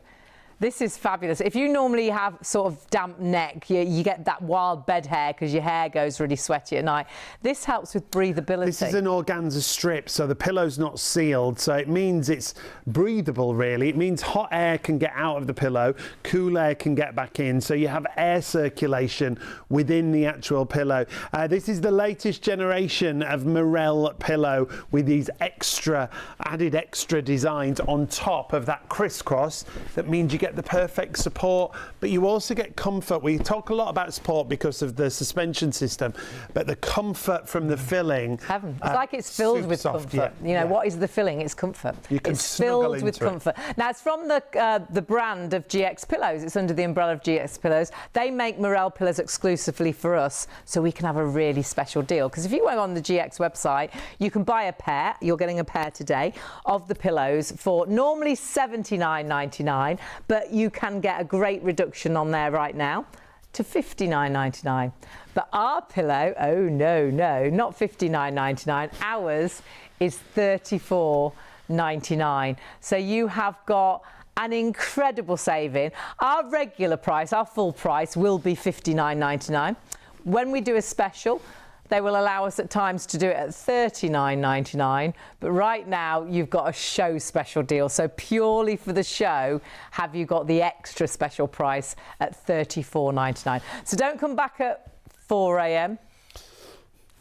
This is fabulous. If you normally have sort of damp neck, you get that wild bed hair because your hair goes really sweaty at night. This helps with breathability. This is an organza strip, so the pillow's not sealed, so it means it's breathable, really. It means hot air can get out of the pillow, cool air can get back in, so you have air circulation within the actual pillow. This is the latest generation of Mirelle Pillow with these added extra designs on top of that crisscross. That means you get get the perfect support, but you also get comfort. We talk a lot about support because of the suspension system, but the comfort from the filling. Heaven. It's like it's filled with soft, comfort. yeah. You know, what is the filling? It's comfort. You can it's filled with into it. comfort. Now, it's from the brand of GX Pillows. It's under the umbrella of GX Pillows. They make Mirelle Pillows exclusively for us, so we can have a really special deal. Because if you go on the GX website, you can buy a pair. You're getting a pair today of the pillows for normally $79.99, but you can get a great reduction on there right now to $59.99. But our pillow, oh no, not $59.99. Ours is $34.99. So you have got an incredible saving. Our regular price, our full price, will be $59.99. When we do a special, they will allow us at times to do it at $39.99, but right now you've got a show special deal. So purely for the show, have you got the extra special price at $34.99. So don't come back at 4 a.m,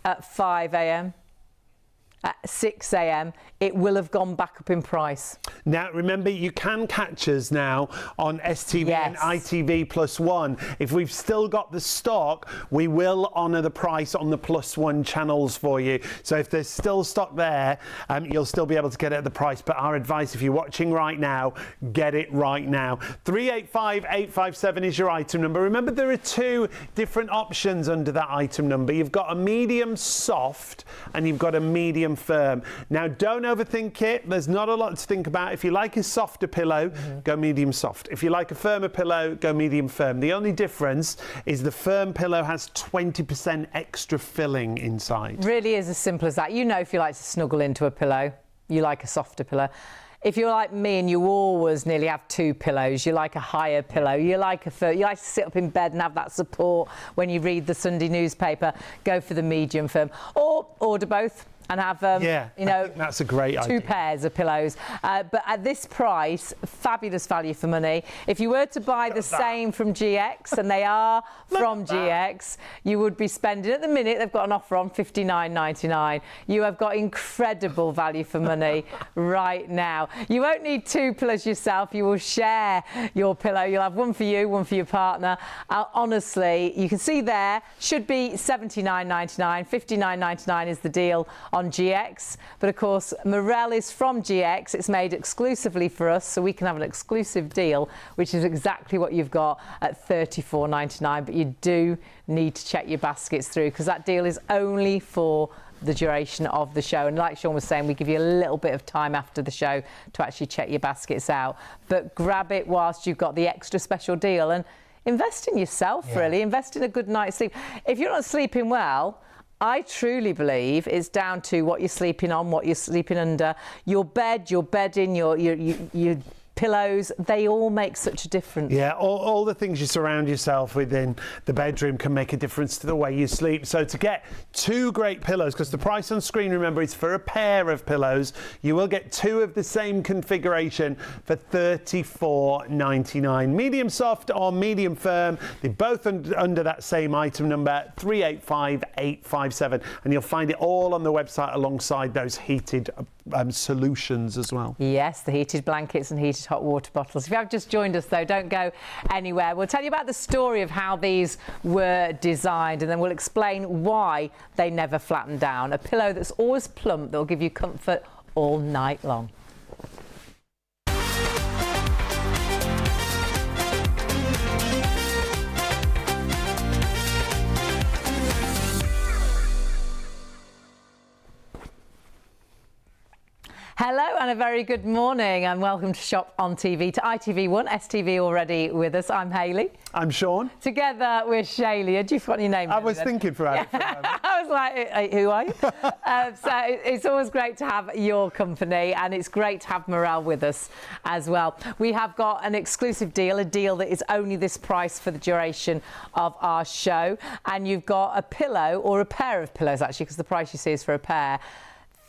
at 5 a.m, at 6 a.m. It will have gone back up in price. Now, remember, you can catch us now on STV and Yes. ITV+1. If we've still got the stock, we will honour the price on the +1 channels for you. So if there's still stock there, you'll still be able to get it at the price. But our advice, if you're watching right now, get it right now. 385857 is your item number. Remember, there are two different options under that item number. You've got a medium soft and you've got a medium firm. Now, don't overthink it. There's not a lot to think about. If you like a softer pillow, go medium soft. If you like a firmer pillow, go medium firm. The only difference is the firm pillow has 20% extra filling inside. Really is as simple as that. You know, if you like to snuggle into a pillow, you like a softer pillow. If you're like me and you always nearly have two pillows, you like a higher pillow, you like to sit up in bed and have that support when you read the Sunday newspaper, go for the medium firm. Or order both and have, you know, I think that's a great idea. 2 pairs of pillows. But at this price, fabulous value for money. If you were to buy the same from GX, and they are from GX, you would be spending, at the minute, they've got an offer on $59.99. You have got incredible value for money right now. You won't need 2 pillows yourself. You will share your pillow. You'll have one for you, one for your partner. Honestly, you can see there, should be $79.99. $59.99 is the deal on GX, but of course Mirelle is from GX. It's made exclusively for us, so we can have an exclusive deal, which is exactly what you've got at $34.99. But you do need to check your baskets through, because that deal is only for the duration of the show. And like Sean was saying, we give you a little bit of time after the show to actually check your baskets out. But grab it whilst you've got the extra special deal and invest in yourself, really. Invest in a good night's sleep. If you're not sleeping well, I truly believe it's down to what you're sleeping on, what you're sleeping under. Your bed, your bedding, your pillows, they all make such a difference. Yeah, all the things you surround yourself with in the bedroom can make a difference to the way you sleep. So to get 2 great pillows, because the price on screen, remember, is for a pair of pillows, you will get 2 of the same configuration for $34.99. Medium soft or medium firm, they're both under that same item number, 385857, and you'll find it all on the website alongside those heated solutions as well. Yes, the heated blankets and heated hot water bottles. If you have just joined us, though, don't go anywhere. We'll tell you about the story of how these were designed, and then we'll explain why they never flatten down. A pillow that's always plump, that'll give you comfort all night long. Hello and a very good morning, and welcome to Shop on TV, to ITV1 STV already with us. I'm Hayley. I'm Sean. Together we're Shayley. Had you forgotten your name? I was thinking for it. I was like, who are you? So it's always great to have your company, and it's great to have Mirelle with us as well. We have got an exclusive deal, a deal that is only this price for the duration of our show. And you've got a pillow, or a pair of pillows actually, because the price you see is for a pair,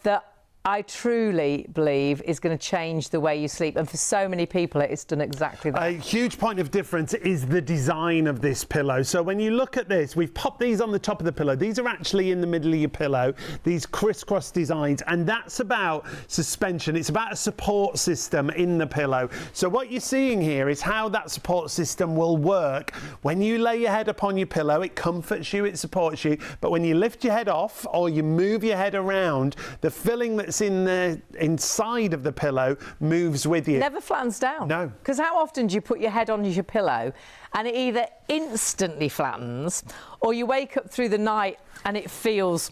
that I truly believe is going to change the way you sleep. And for so many people, it's done exactly that. A huge point of difference is the design of this pillow. So when you look at this, we've popped these on the top of the pillow. These are actually in the middle of your pillow, these crisscross designs, and that's about suspension. It's about a support system in the pillow. So what you're seeing here is how that support system will work. When you lay your head upon your pillow, it comforts you, it supports you, but when you lift your head off or you move your head around, the filling that's in the inside of the pillow moves with you. Never flattens down. No. Because how often do you put your head on your pillow and it either instantly flattens, or you wake up through the night and it feels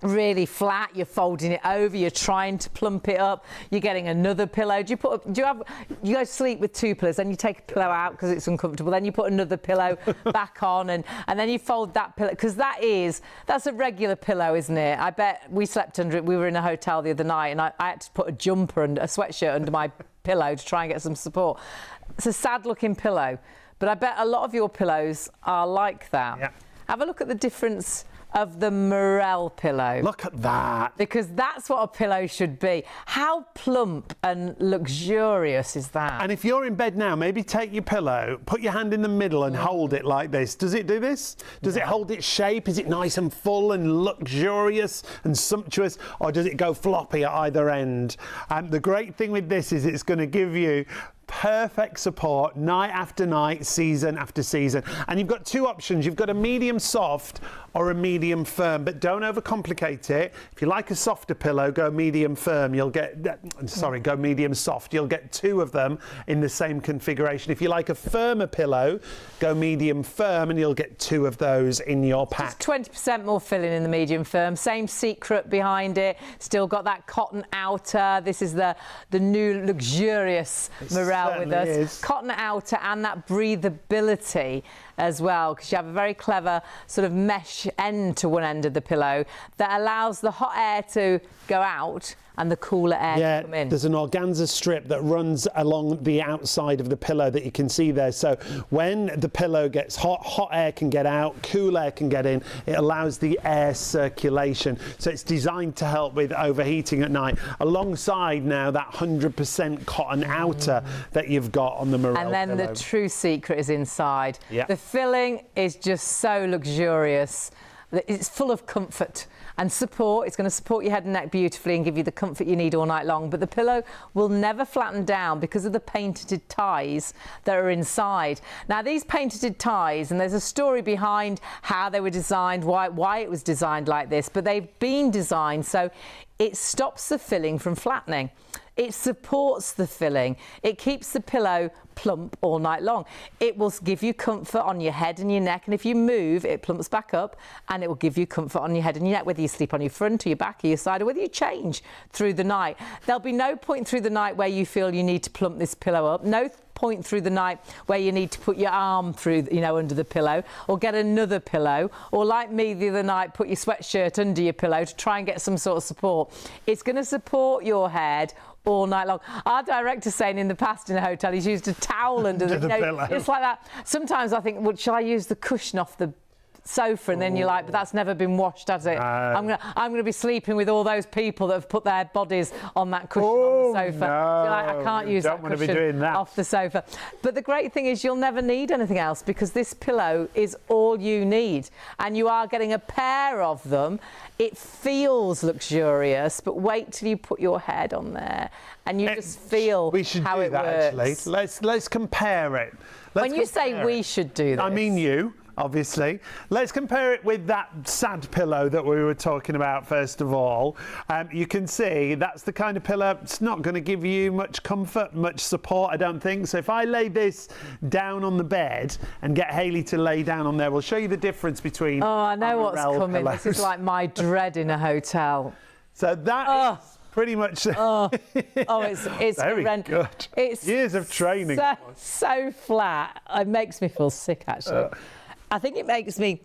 really flat, you're folding it over, you're trying to plump it up, you're getting another pillow. Do you go to sleep with two pillows, then you take a pillow out because it's uncomfortable, then you put another pillow back on, and then you fold that pillow, because that's a regular pillow, isn't it? I bet we slept under it. We were in a hotel the other night and I had to put a jumper and a sweatshirt under my pillow to try and get some support. It's a sad looking pillow, but I bet a lot of your pillows are like that. Yeah. Have a look at the difference of the Mirelle pillow. Look at that. Because that's what a pillow should be. How plump and luxurious is that? And if you're in bed now, maybe take your pillow, put your hand in the middle and hold it like this. Does it do this? Does it hold its shape? Is it nice and full and luxurious and sumptuous? Or does it go floppy at either end? The great thing with this is it's going to give you perfect support night after night, season after season. And you've got two options. You've got a medium soft or a medium firm, but don't overcomplicate it. If you like a softer pillow, go medium firm. You'll get, go medium soft. You'll get two of them in the same configuration. If you like a firmer pillow, go medium firm and you'll get two of those in your pack. Just 20% more filling in the medium firm. Same secret behind it. Still got that cotton outer. This is the new luxurious Mirelle with us. Is. Cotton outer and that breathability as well, because you have a very clever sort of mesh end to one end of the pillow that allows the hot air to go out and the cooler air to come in. There's an organza strip that runs along the outside of the pillow that you can see there. So when the pillow gets hot, hot air can get out, cool air can get in. It allows the air circulation. So it's designed to help with overheating at night, alongside now that 100% cotton outer that you've got on the Mirelle And then pillow. the true secret is inside. Yeah. The filling is just so luxurious. It's full of comfort and support. It's going to support your head and neck beautifully and give you the comfort you need all night long. But the pillow will never flatten down because of the painted ties that are inside. Now, these painted ties, and there's a story behind how they were designed, why it was designed like this, but they've been designed so it stops the filling from flattening. It supports the filling. It keeps the pillow plump all night long. It will give you comfort on your head and your neck, and if you move, it plumps back up and it will give you comfort on your head and your neck, whether you sleep on your front or your back or your side, or whether you change through the night. There'll be no point through the night where you feel you need to plump this pillow up. No point through the night where you need to put your arm through, under the pillow, or get another pillow, or like me the other night, put your sweatshirt under your pillow to try and get some sort of support. It's going to support your head all night long. Our director saying in the past in a hotel he's used a towel under the pillow. It's like that. Sometimes I think, well, shall I use the cushion off the sofa? And then you're like, but that's never been washed, has it? I'm gonna be sleeping with all those people that have put their bodies on that cushion on the sofa. You're like, I can't use that cushion off the sofa. But the great thing is you'll never need anything else, because this pillow is all you need, and you are getting a pair of them. It feels luxurious, but wait till you put your head on there and you just feel we should how do it that, works. Actually. Let's compare it. When you say we should do this, I mean you, obviously. Let's compare it with that sad pillow that we were talking about first of all. You can see that's the kind of pillow, it's not going to give you much comfort, much support, I don't think. So if I lay this down on the bed and get Hayley to lay down on there, we'll show you the difference between I know what's Mirelle coming. pillows. This is like my dread in a hotel. So that is pretty much... It's very horrendous. good. It's years of training. So flat. It makes me feel sick, actually. I think it makes me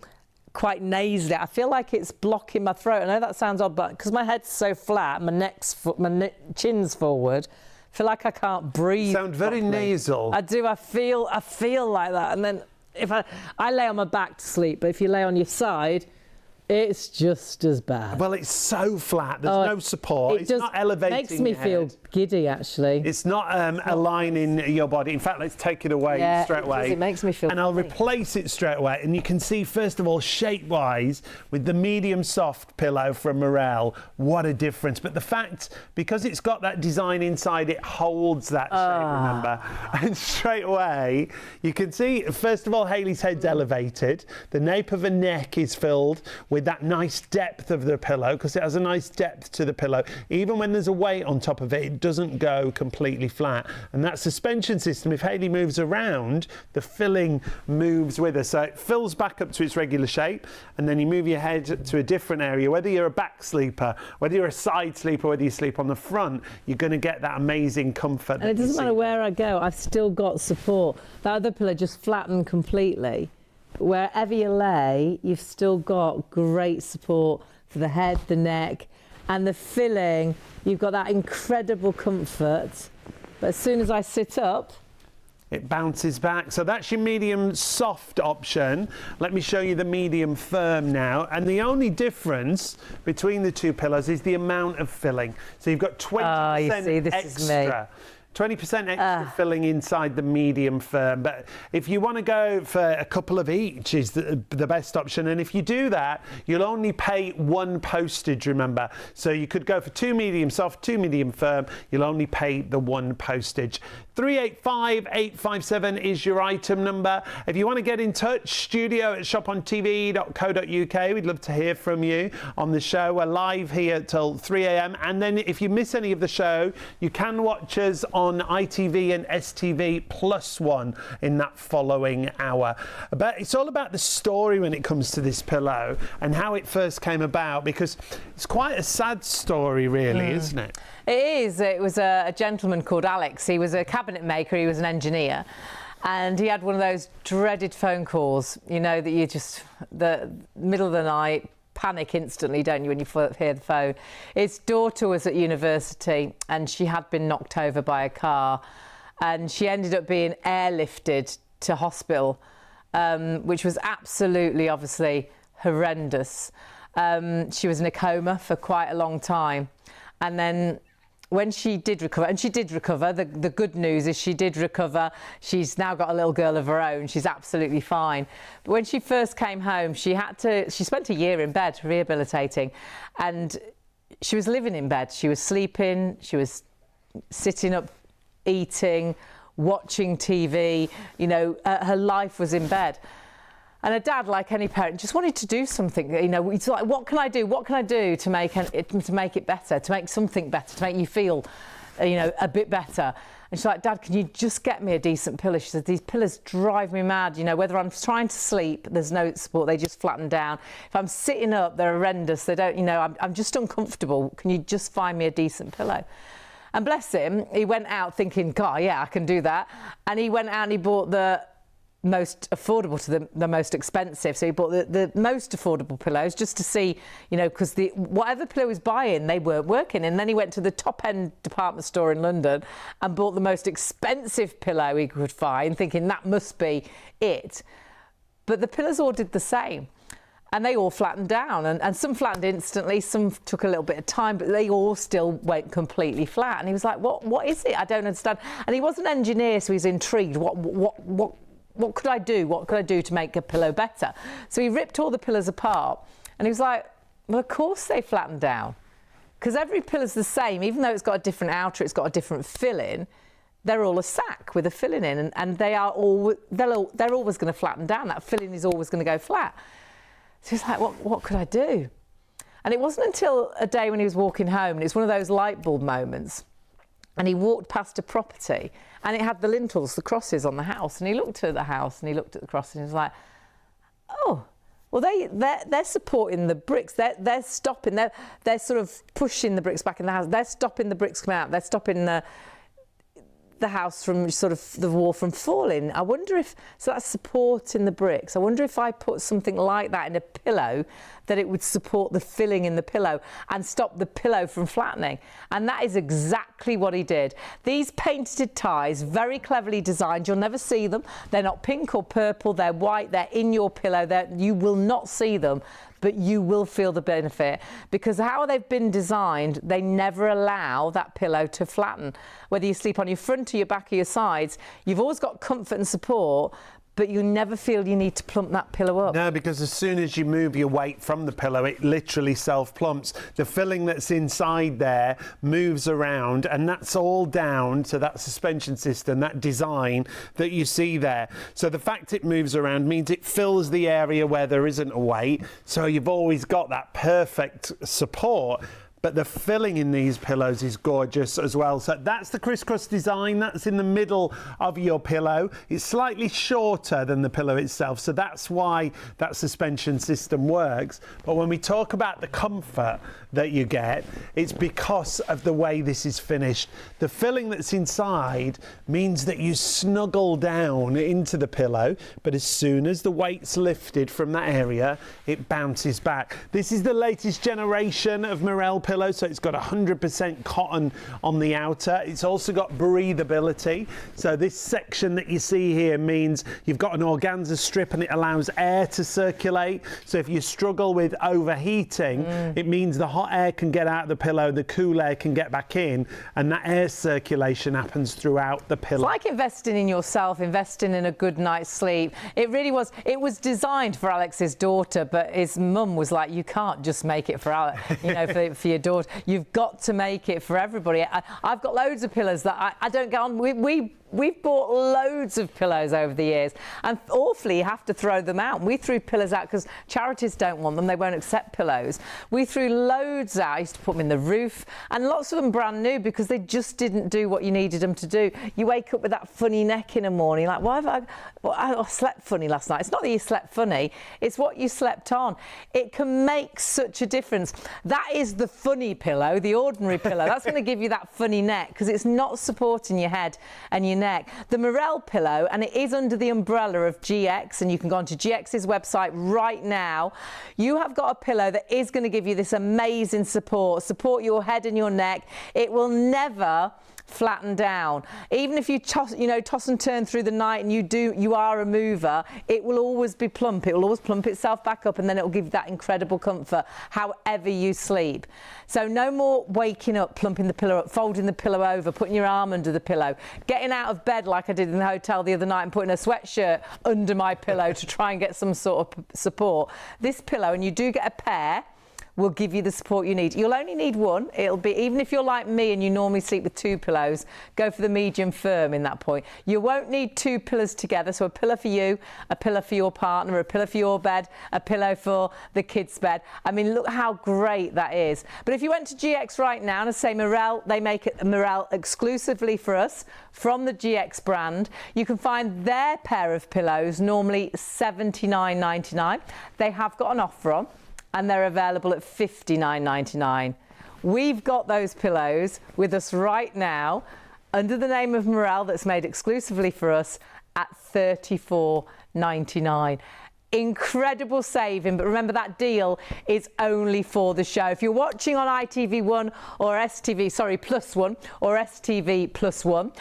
quite nasally. I feel like it's blocking my throat. I know that sounds odd, but because my head's so flat, my chin's forward, I feel like I can't breathe. Sound very nasal. I do. I feel like that. And then if I lay on my back to sleep, but if you lay on your side, It's just as bad. Well, it's so flat. There's no support. It's not elevating. Makes me feel giddy, actually. It's not aligning your body. In fact, let's take it away straight away. It makes me feel. And I'll replace it straight away. And you can see, first of all, shape-wise, with the medium soft pillow from Mirelle, what a difference. But the fact, because it's got that design inside, it holds that shape, remember? And straight away, you can see, first of all, Hayley's head's elevated. The nape of her neck is filled with that nice depth of the pillow, because it has a nice depth to the pillow. Even when there's a weight on top of it, it doesn't go completely flat. And that suspension system, if Hayley moves around, the filling moves with her. So it fills back up to its regular shape, and then you move your head to a different area. Whether you're a back sleeper, whether you're a side sleeper, whether you sleep on the front, you're going to get that amazing comfort. And it doesn't matter where I go, I've still got support. That other pillow just flattened completely. Wherever you lay, you've still got great support for the head, the neck, and the filling. You've got that incredible comfort. But as soon as I sit up, it bounces back. So that's your medium soft option. Let me show you the medium firm now. And the only difference between the two pillows is the amount of filling. So you've got 20% you see, this extra. is me. 20% extra filling inside the medium firm. But if you want to go for a couple of each is the best option. And if you do that, you'll only pay one postage, remember. So you could go for 2 medium soft, 2 medium firm. You'll only pay the one postage. 385857 is your item number. If you want to get in touch, studio@shopontv.co.uk. We'd love to hear from you on the show. We're live here till 3 a.m. And then if you miss any of the show, you can watch us on ITV and STV +1 in that following hour. But it's all about the story when it comes to this pillow and how it first came about, because it's quite a sad story, really, isn't it? It is. It was a gentleman called Alex. He was a cabinet maker. He was an engineer. And he had one of those dreaded phone calls, you know, that you just, the middle of the night, panic instantly, don't you, when you hear the phone. His daughter was at university and she had been knocked over by a car, and she ended up being airlifted to hospital, which was absolutely, obviously, horrendous. She was in a coma for quite a long time. And then when she did recover, and she did recover, the good news is she did recover. She's now got a little girl of her own. She's absolutely fine. But when she first came home, she spent a year in bed rehabilitating, and she was living in bed. She was sleeping, she was sitting up, eating, watching TV, you know, her life was in bed. And her dad, like any parent, just wanted to do something. You know, he's like, what can I do? What can I do to make it better, to make something better, to make you feel, you know, a bit better? And she's like, Dad, can you just get me a decent pillow? She said, these pillows drive me mad. You know, whether I'm trying to sleep, there's no support, they just flatten down. If I'm sitting up, they're horrendous. They don't, you know, I'm just uncomfortable. Can you just find me a decent pillow? And bless him, he went out thinking, God, yeah, I can do that. And he went out and he bought the most affordable to the most expensive. So he bought the most affordable pillows just to see, you know, because whatever pillow he was buying, they weren't working. And then he went to the top end department store in London and bought the most expensive pillow he could find, thinking that must be it. But the pillows all did the same. And they all flattened down, and some flattened instantly, some took a little bit of time, but they all still went completely flat. And he was like, what is it? I don't understand. And he was an engineer, so he's intrigued. What could I do? What could I do to make a pillow better? So he ripped all the pillows apart, and he was like, well, of course they flatten down, because every pillow's the same. Even though it's got a different outer, it's got a different filling, they're all a sack with a filling in, and they're always going to flatten down. That filling is always going to go flat. So he's like, what could I do? And it wasn't until a day when he was walking home, and it's one of those light bulb moments, and he walked past a property, and it had the lintels, the crosses on the house, and he looked at the house and he looked at the crosses and he was like, oh, well, they're supporting the bricks. They're stopping. They're sort of pushing the bricks back in the house. They're stopping the bricks coming out. They're stopping the house from sort of the wall from falling. I wonder if, so that's supporting the bricks. I wonder if I put something like that in a pillow, that it would support the filling in the pillow and stop the pillow from flattening. And that is exactly what he did. These painted ties, very cleverly designed. You'll never see them. They're not pink or purple. They're white. They're in your pillow. You will not see them. but you will feel the benefit, because how they've been designed, they never allow that pillow to flatten. Whether you sleep on your front or your back or your sides, you've always got comfort and support, but you never feel you need to plump that pillow up. No, because as soon as you move your weight from the pillow, it literally self-plumps. The filling that's inside there moves around, and that's all down to that suspension system, that design that you see there. So the fact it moves around means it fills the area where there isn't a weight, so you've always got that perfect support. But the filling in these pillows is gorgeous as well. So that's the crisscross design. That's in the middle of your pillow. It's slightly shorter than the pillow itself, so that's why that suspension system works. But when we talk about the comfort that you get, it's because of the way this is finished. The filling that's inside means that you snuggle down into the pillow, but as soon as the weight's lifted from that area, it bounces back. This is the latest generation of Mirelle Pillow, so it's got 100% cotton on the outer. It's also got breathability. So this section that you see here means you've got an organza strip and it allows air to circulate. So if you struggle with overheating, it means the hot air can get out of the pillow, the cool air can get back in, and that air circulation happens throughout the pillow. It's like investing in yourself, investing in a good night's sleep. It really was. It was designed for Alex's daughter, but his mum was like, you can't just make it for Alex, you know, for your daughter. You've got to make it for everybody. I've got loads of pillows that I don't get on. We've bought loads of pillows over the years, and awfully you have to throw them out. We threw pillows out because charities don't want them. They won't accept pillows. We threw loads out. I used to put them in the roof, and lots of them brand new because they just didn't do what you needed them to do. You wake up with that funny neck in the morning, like, why have I slept funny last night? It's not that you slept funny, it's what you slept on. It can make such a difference. That is the funny pillow, the ordinary pillow. That's going to give you that funny neck because it's not supporting your head and your neck. The Mirelle Pillow, and it is under the umbrella of GX, and you can go onto GX's website right now. You have got a pillow that is going to give you this amazing support your head and your neck. It will never flatten down. Even if you toss and turn through the night and you are a mover, it will always be plump. It will always plump itself back up, and then it will give you that incredible comfort however you sleep. So no more waking up, plumping the pillow up, folding the pillow over, putting your arm under the pillow, getting out of bed like I did in the hotel the other night and putting a sweatshirt under my pillow to try and get some sort of support. This pillow, and you do get a pair, will give you the support you need. You'll only need one. It'll be, even if you're like me and you normally sleep with two pillows, go for the medium firm in that point. You won't need two pillows together, so a pillow for you, a pillow for your partner, a pillow for your bed, a pillow for the kids' bed. I mean, look how great that is. But if you went to GX right now and say Mirelle, they make it Mirelle exclusively for us from the GX brand. You can find their pair of pillows normally $79.99. They have got an offer on, and they're available at $59.99. We've got those pillows with us right now under the name of Mirelle, that's made exclusively for us at $34.99. Incredible saving, but remember that deal is only for the show. If you're watching on ITV1 or STV, sorry, Plus One or STV Plus One,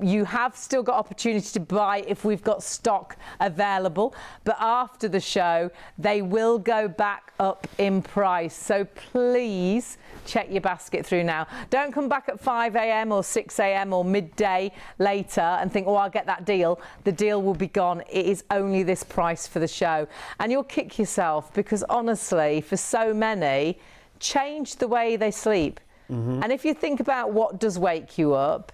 you have still got opportunity to buy if we've got stock available, but after the show they will go back up in price, so please check your basket through now. Don't come back at 5 a.m. or 6 a.m. or midday later and think, oh, I'll get that deal. The deal will be gone. It is only this price for the show, and you'll kick yourself because honestly, for so many, change the way they sleep. And if you think about what does wake you up,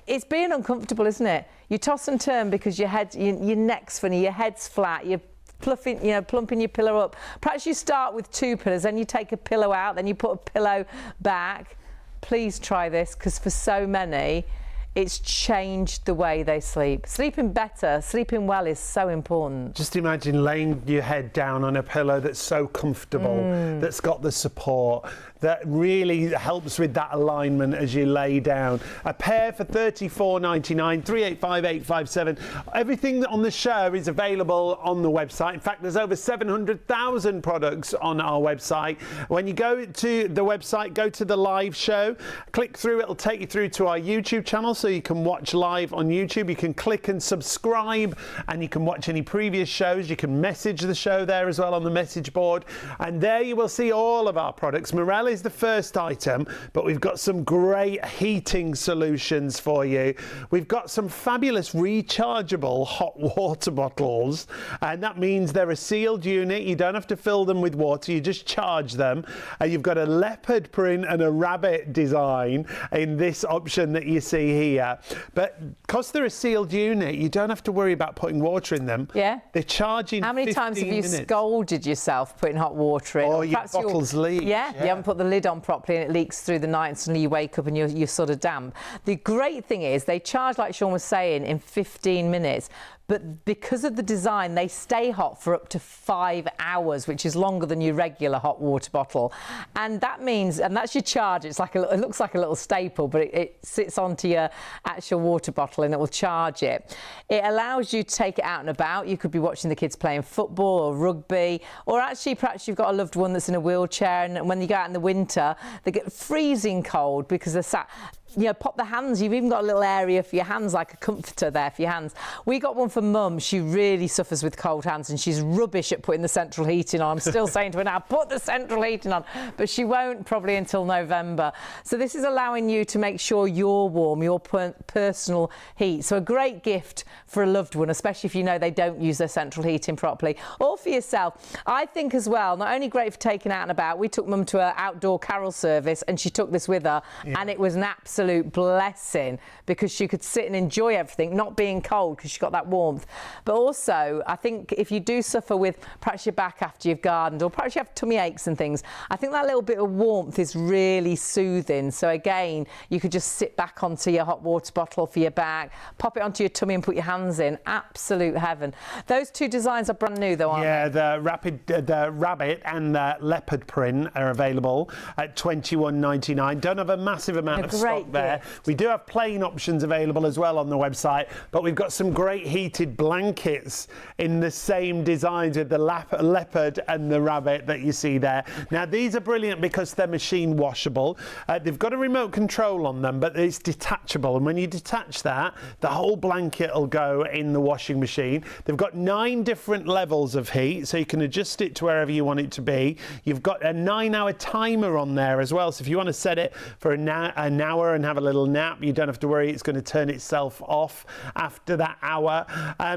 it's being uncomfortable, isn't it? You toss and turn because your neck's funny, your head's flat, you're plumping your pillow up. Perhaps you start with two pillows, then you take a pillow out, then you put a pillow back. Please try this, because for so many, it's changed the way they sleep. Sleeping better, sleeping well is so important. Just imagine laying your head down on a pillow that's so comfortable, that's got the support. that really helps with that alignment as you lay down. A pair for $34.99, 385857. Everything on the show is available on the website. In fact, there's over 700,000 products on our website. When you go to the website, go to the live show, click through, it'll take you through to our YouTube channel so you can watch live on YouTube. You can click and subscribe and you can watch any previous shows. You can message the show there as well on the message board, and there you will see all of our products. Mirelle is the first item, but we've got some great heating solutions for you. We've got some fabulous rechargeable hot water bottles, and that means they're a sealed unit. You don't have to fill them with water, you just charge them. You've got a leopard print and a rabbit design in this option that you see here, but because they're a sealed unit, you don't have to worry about putting water in them. Yeah. They're charging. How many times have you scolded yourself putting hot water in? Or your bottles leak. Yeah, you haven't put the lid on properly and it leaks through the night and suddenly you wake up and you're sort of damp. The great thing is they charge, like Sean was saying, in 15 minutes. But because of the design, they stay hot for up to 5 hours, which is longer than your regular hot water bottle. And that means, and that's your charge. It's like it looks like a little staple, but it sits onto your actual water bottle and it will charge it. It allows you to take it out and about. You could be watching the kids playing football or rugby, or actually perhaps you've got a loved one that's in a wheelchair, and when you go out in the winter, they get freezing cold because they're sat. You know, pop the hands. You've even got a little area for your hands, like a comforter there for your hands. We got one for Mum. She really suffers with cold hands and she's rubbish at putting the central heating on. I'm still saying to her now, put the central heating on, but she won't probably until November. So this is allowing you to make sure you're warm, your personal heat. So a great gift for a loved one, especially if you know they don't use their central heating properly, or for yourself. I think as well, not only great for taking out and about, we took Mum to an outdoor carol service and she took this with her, and it was an absolute blessing because she could sit and enjoy everything, not being cold because she got that warmth. But also, I think if you do suffer with perhaps your back after you've gardened, or perhaps you have tummy aches and things, I think that little bit of warmth is really soothing. So again, you could just sit back onto your hot water bottle for your back, pop it onto your tummy and put your hands in. Absolute heaven. Those two designs are brand new though, aren't they? Yeah, the rabbit and the leopard print are available at $21.99. Don't have a massive amount of stock there. We do have plain options available as well on the website, but we've got some great heated blankets in the same designs with the leopard and the rabbit that you see there. Now these are brilliant because they're machine washable. They've got a remote control on them, but it's detachable, and when you detach that, the whole blanket will go in the washing machine. They've got 9 different levels of heat, so you can adjust it to wherever you want it to be. You've got a 9-hour timer on there as well, so if you want to set it for an hour and have a little nap, you don't have to worry it's going to turn itself off after that hour.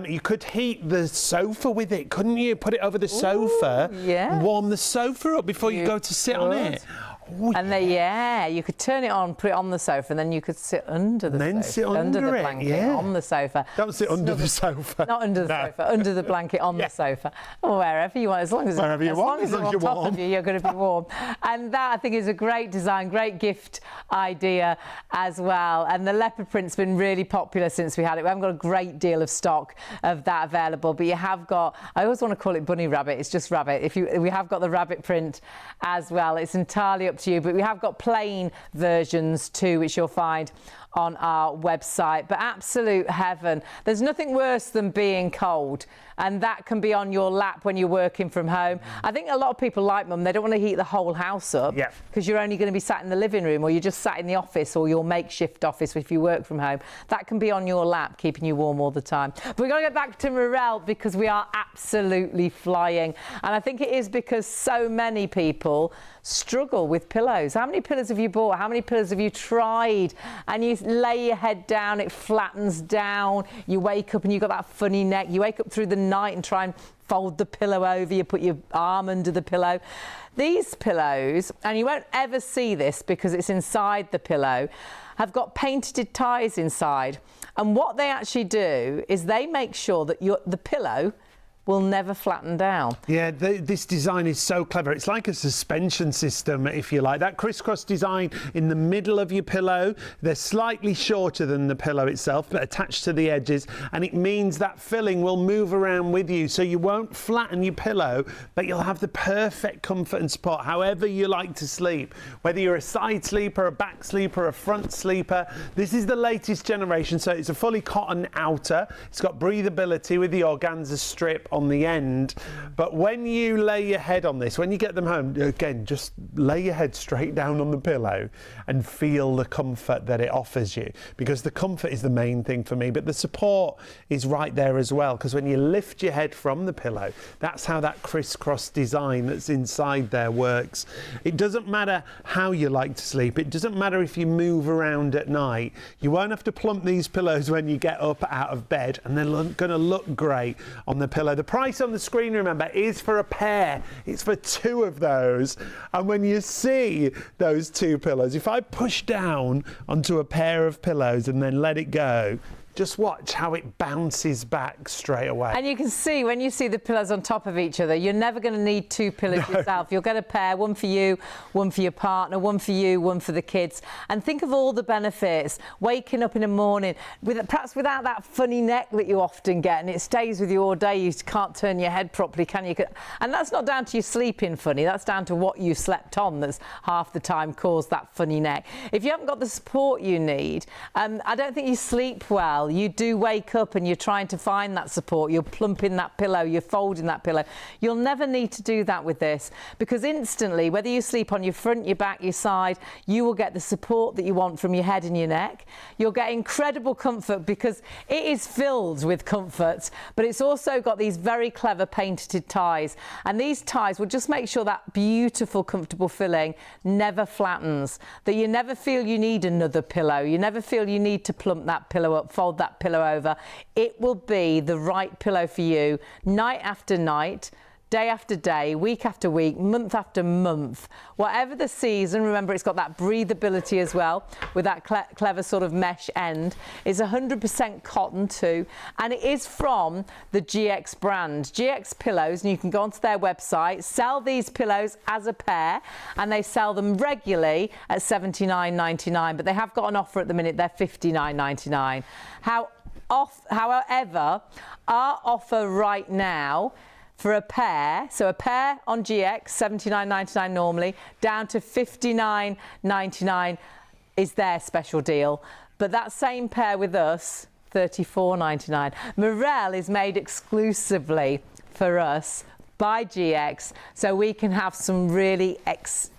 You could heat the sofa with it, couldn't you? Put it over the sofa, warm the sofa up before you go to sit on it. Ooh, and you could turn it on, put it on the sofa, and then you could sit under the sofa. Then sit under the it, blanket, on the sofa. Don't sit under the sofa. Not under the sofa, under the blanket, on the sofa, or wherever you want, as long as wherever you want, as long as it's on top of you, you're going to be warm. And that, I think, is a great design, great gift idea as well. And the leopard print's been really popular since we had it. We haven't got a great deal of stock of that available, but you have got, I always want to call it bunny rabbit, it's just rabbit. We have got the rabbit print as well. It's entirely up to you, but we have got plain versions too, which you'll find on our website. But absolute heaven. There's nothing worse than being cold, and that can be on your lap when you're working from home. I think a lot of people like Mum, they don't want to heat the whole house up because you're only going to be sat in the living room, or you're just sat in the office or your makeshift office if you work from home. That can be on your lap, keeping you warm all the time. But we've got to get back to Mirelle because we are absolutely flying, and I think it is because so many people struggle with pillows. How many pillows have you bought? How many pillows have you tried? And you lay your head down, it flattens down, you wake up and you've got that funny neck, you wake up through the night and try and fold the pillow over, you put your arm under the pillow. These pillows, and you won't ever see this because it's inside the pillow, have got painted ties inside, and what they actually do is they make sure that the pillow will never flatten down. Yeah, this design is so clever. It's like a suspension system, if you like. That crisscross design in the middle of your pillow, they're slightly shorter than the pillow itself, but attached to the edges, and it means that filling will move around with you, so you won't flatten your pillow, but you'll have the perfect comfort and support however you like to sleep. Whether you're a side sleeper, a back sleeper, a front sleeper, this is the latest generation, so it's a fully cotton outer. It's got breathability with the organza strip on the end, but when you lay your head on this, when you get them home, again, just lay your head straight down on the pillow and feel the comfort that it offers you, because the comfort is the main thing for me, but the support is right there as well, because when you lift your head from the pillow, that's how that crisscross design that's inside there works. It doesn't matter how you like to sleep, it doesn't matter if you move around at night, you won't have to plump these pillows when you get up out of bed, and they're going to look great on the pillow. The price on the screen, remember, is for a pair. It's for 2 of those, and when you see those 2 pillows, if I push down onto a pair of pillows and then let it go, just watch how it bounces back straight away. And you can see, when you see the pillows on top of each other, you're never going to need 2 pillows yourself. You'll get a pair, one for you, one for your partner, one for you, one for the kids. And think of all the benefits. Waking up in the morning, perhaps without that funny neck that you often get, and it stays with you all day. You can't turn your head properly, can you? And that's not down to you sleeping funny. That's down to what you slept on that's half the time caused that funny neck. If you haven't got the support you need, I don't think you sleep well. You do wake up and you're trying to find that support. You're plumping that pillow, you're folding that pillow. You'll never need to do that with this, because instantly, whether you sleep on your front, your back, your side, you will get the support that you want from your head and your neck. You'll get incredible comfort, because it is filled with comfort, but it's also got these very clever painted ties. And these ties will just make sure that beautiful, comfortable filling never flattens, that you never feel you need another pillow. You never feel you need to plump that pillow up, fold that pillow over. It will be the right pillow for you night after night, day after day, week after week, month after month, whatever the season. Remember, it's got that breathability as well, with that clever sort of mesh end. It's 100% cotton too, and it is from the GX brand. GX Pillows, and you can go onto their website, sell these pillows as a pair, and they sell them regularly at $79.99, but they have got an offer at the minute. They're $59.99. However, our offer right now for a pair, so a pair on GX, $79.99 normally, down to $59.99 is their special deal. But that same pair with us, $34.99. Mirelle is made exclusively for us by GX, so we can have some really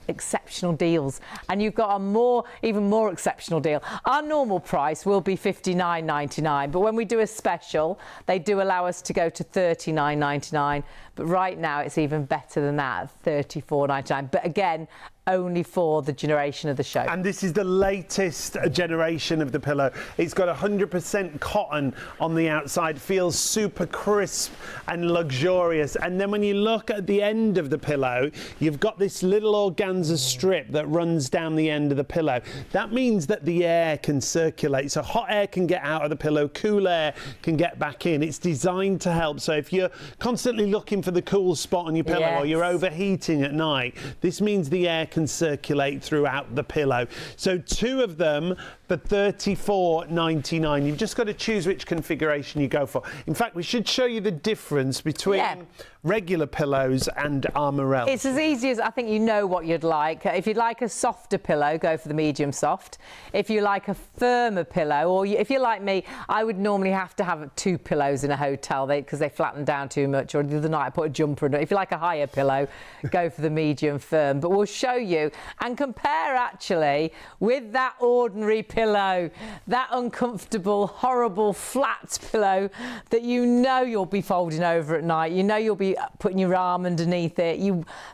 exceptional deals. And you've got a even more exceptional deal. Our normal price will be $59.99, but when we do a special, they do allow us to go to $39.99. But right now, it's even better than that, $34.99. But again, only for the generation of the show. And this is the latest generation of the pillow. It's got 100% cotton on the outside, feels super crisp and luxurious. And then when you look at the end of the pillow, you've got this little organza strip that runs down the end of the pillow. That means that the air can circulate. So hot air can get out of the pillow, cool air can get back in. It's designed to help. So if you're constantly looking for the cool spot on your pillow, yes, or you're overheating at night, this means the air can circulate throughout the pillow. So 2 of them for $34.99. You've just got to choose which configuration you go for. In fact, we should show you the difference between regular pillows and our Mirelle. It's as easy as, I think you know what you'd like. If you'd like a softer pillow, go for the medium soft. If you like a firmer pillow, or if you're like me, I would normally have to have 2 pillows in a hotel because they flatten down too much, or the other night I put a jumper in it. If you like a higher pillow, go for the medium firm. But we'll show you and compare actually with that ordinary pillow, that uncomfortable, horrible, flat pillow that you know you'll be folding over at night. You know you'll be putting your arm underneath it.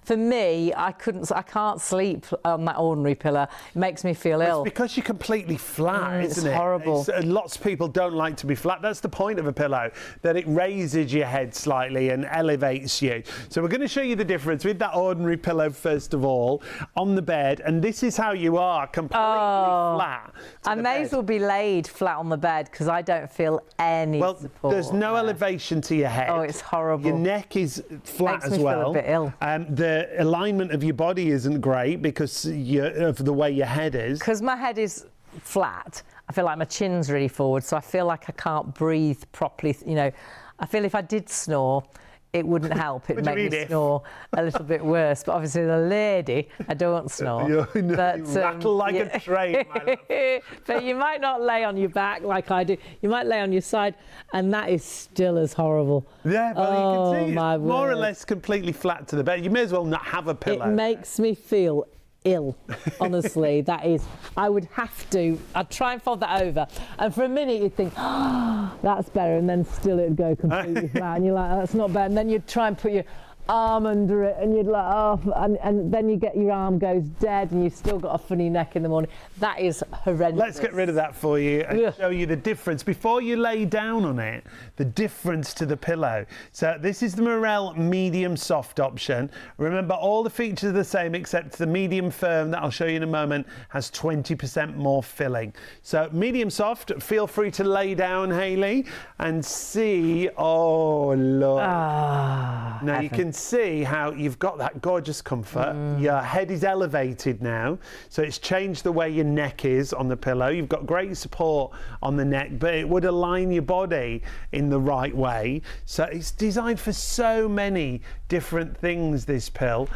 For me, I can't sleep on that ordinary pillow. It makes me feel ill. It's because you're completely flat, isn't it? It's horrible. Lots of people don't like to be flat. That's the point of a pillow, that it raises your head slightly and elevates you. So we're going to show you the difference with that ordinary pillow first of all. on the bed, and this is how you are, completely flat. I may as well be laid flat on the bed because I don't feel any support. There's no elevation to your head. Oh, it's horrible. Your neck is flat Makes as me well. feel a bit ill. The alignment of your body isn't great because of the way your head is. Because my head is flat, I feel like my chin's really forward, so I feel like I can't breathe properly. You know, I feel if I did snore, it wouldn't help. It would make me snore a little bit worse. But obviously, the lady, I don't snore. You rattle like a train, my love. But you might not lay on your back like I do. You might lay on your side, and that is still as horrible. Yeah, well, you can see it's more or word. less completely flat to the bed. You may as well not have a pillow. It makes me feel ill, honestly. That is, I'd try and fold that over, and for a minute you'd think, oh, that's better, and then still it'd go completely flat, and you're like, oh, that's not better, and then you'd try and put your arm under it, and you'd like, oh, and then you get your arm goes dead, and you've still got a funny neck in the morning. That is horrendous. Let's get rid of that for you and show you the difference before you lay down on it, the difference to the pillow. So this is the Mirelle medium soft option. Remember, all the features are the same except the medium firm that I'll show you in a moment has 20% more filling. So medium soft, feel free to lay down, Hayley, and see. Oh, Lord. Now heaven. you can see how you've got that gorgeous comfort. Your head is elevated now, so it's changed the way your neck is on the pillow. You've got great support on the neck, but it would align your body in the right way. So it's designed for so many different things, this pillow,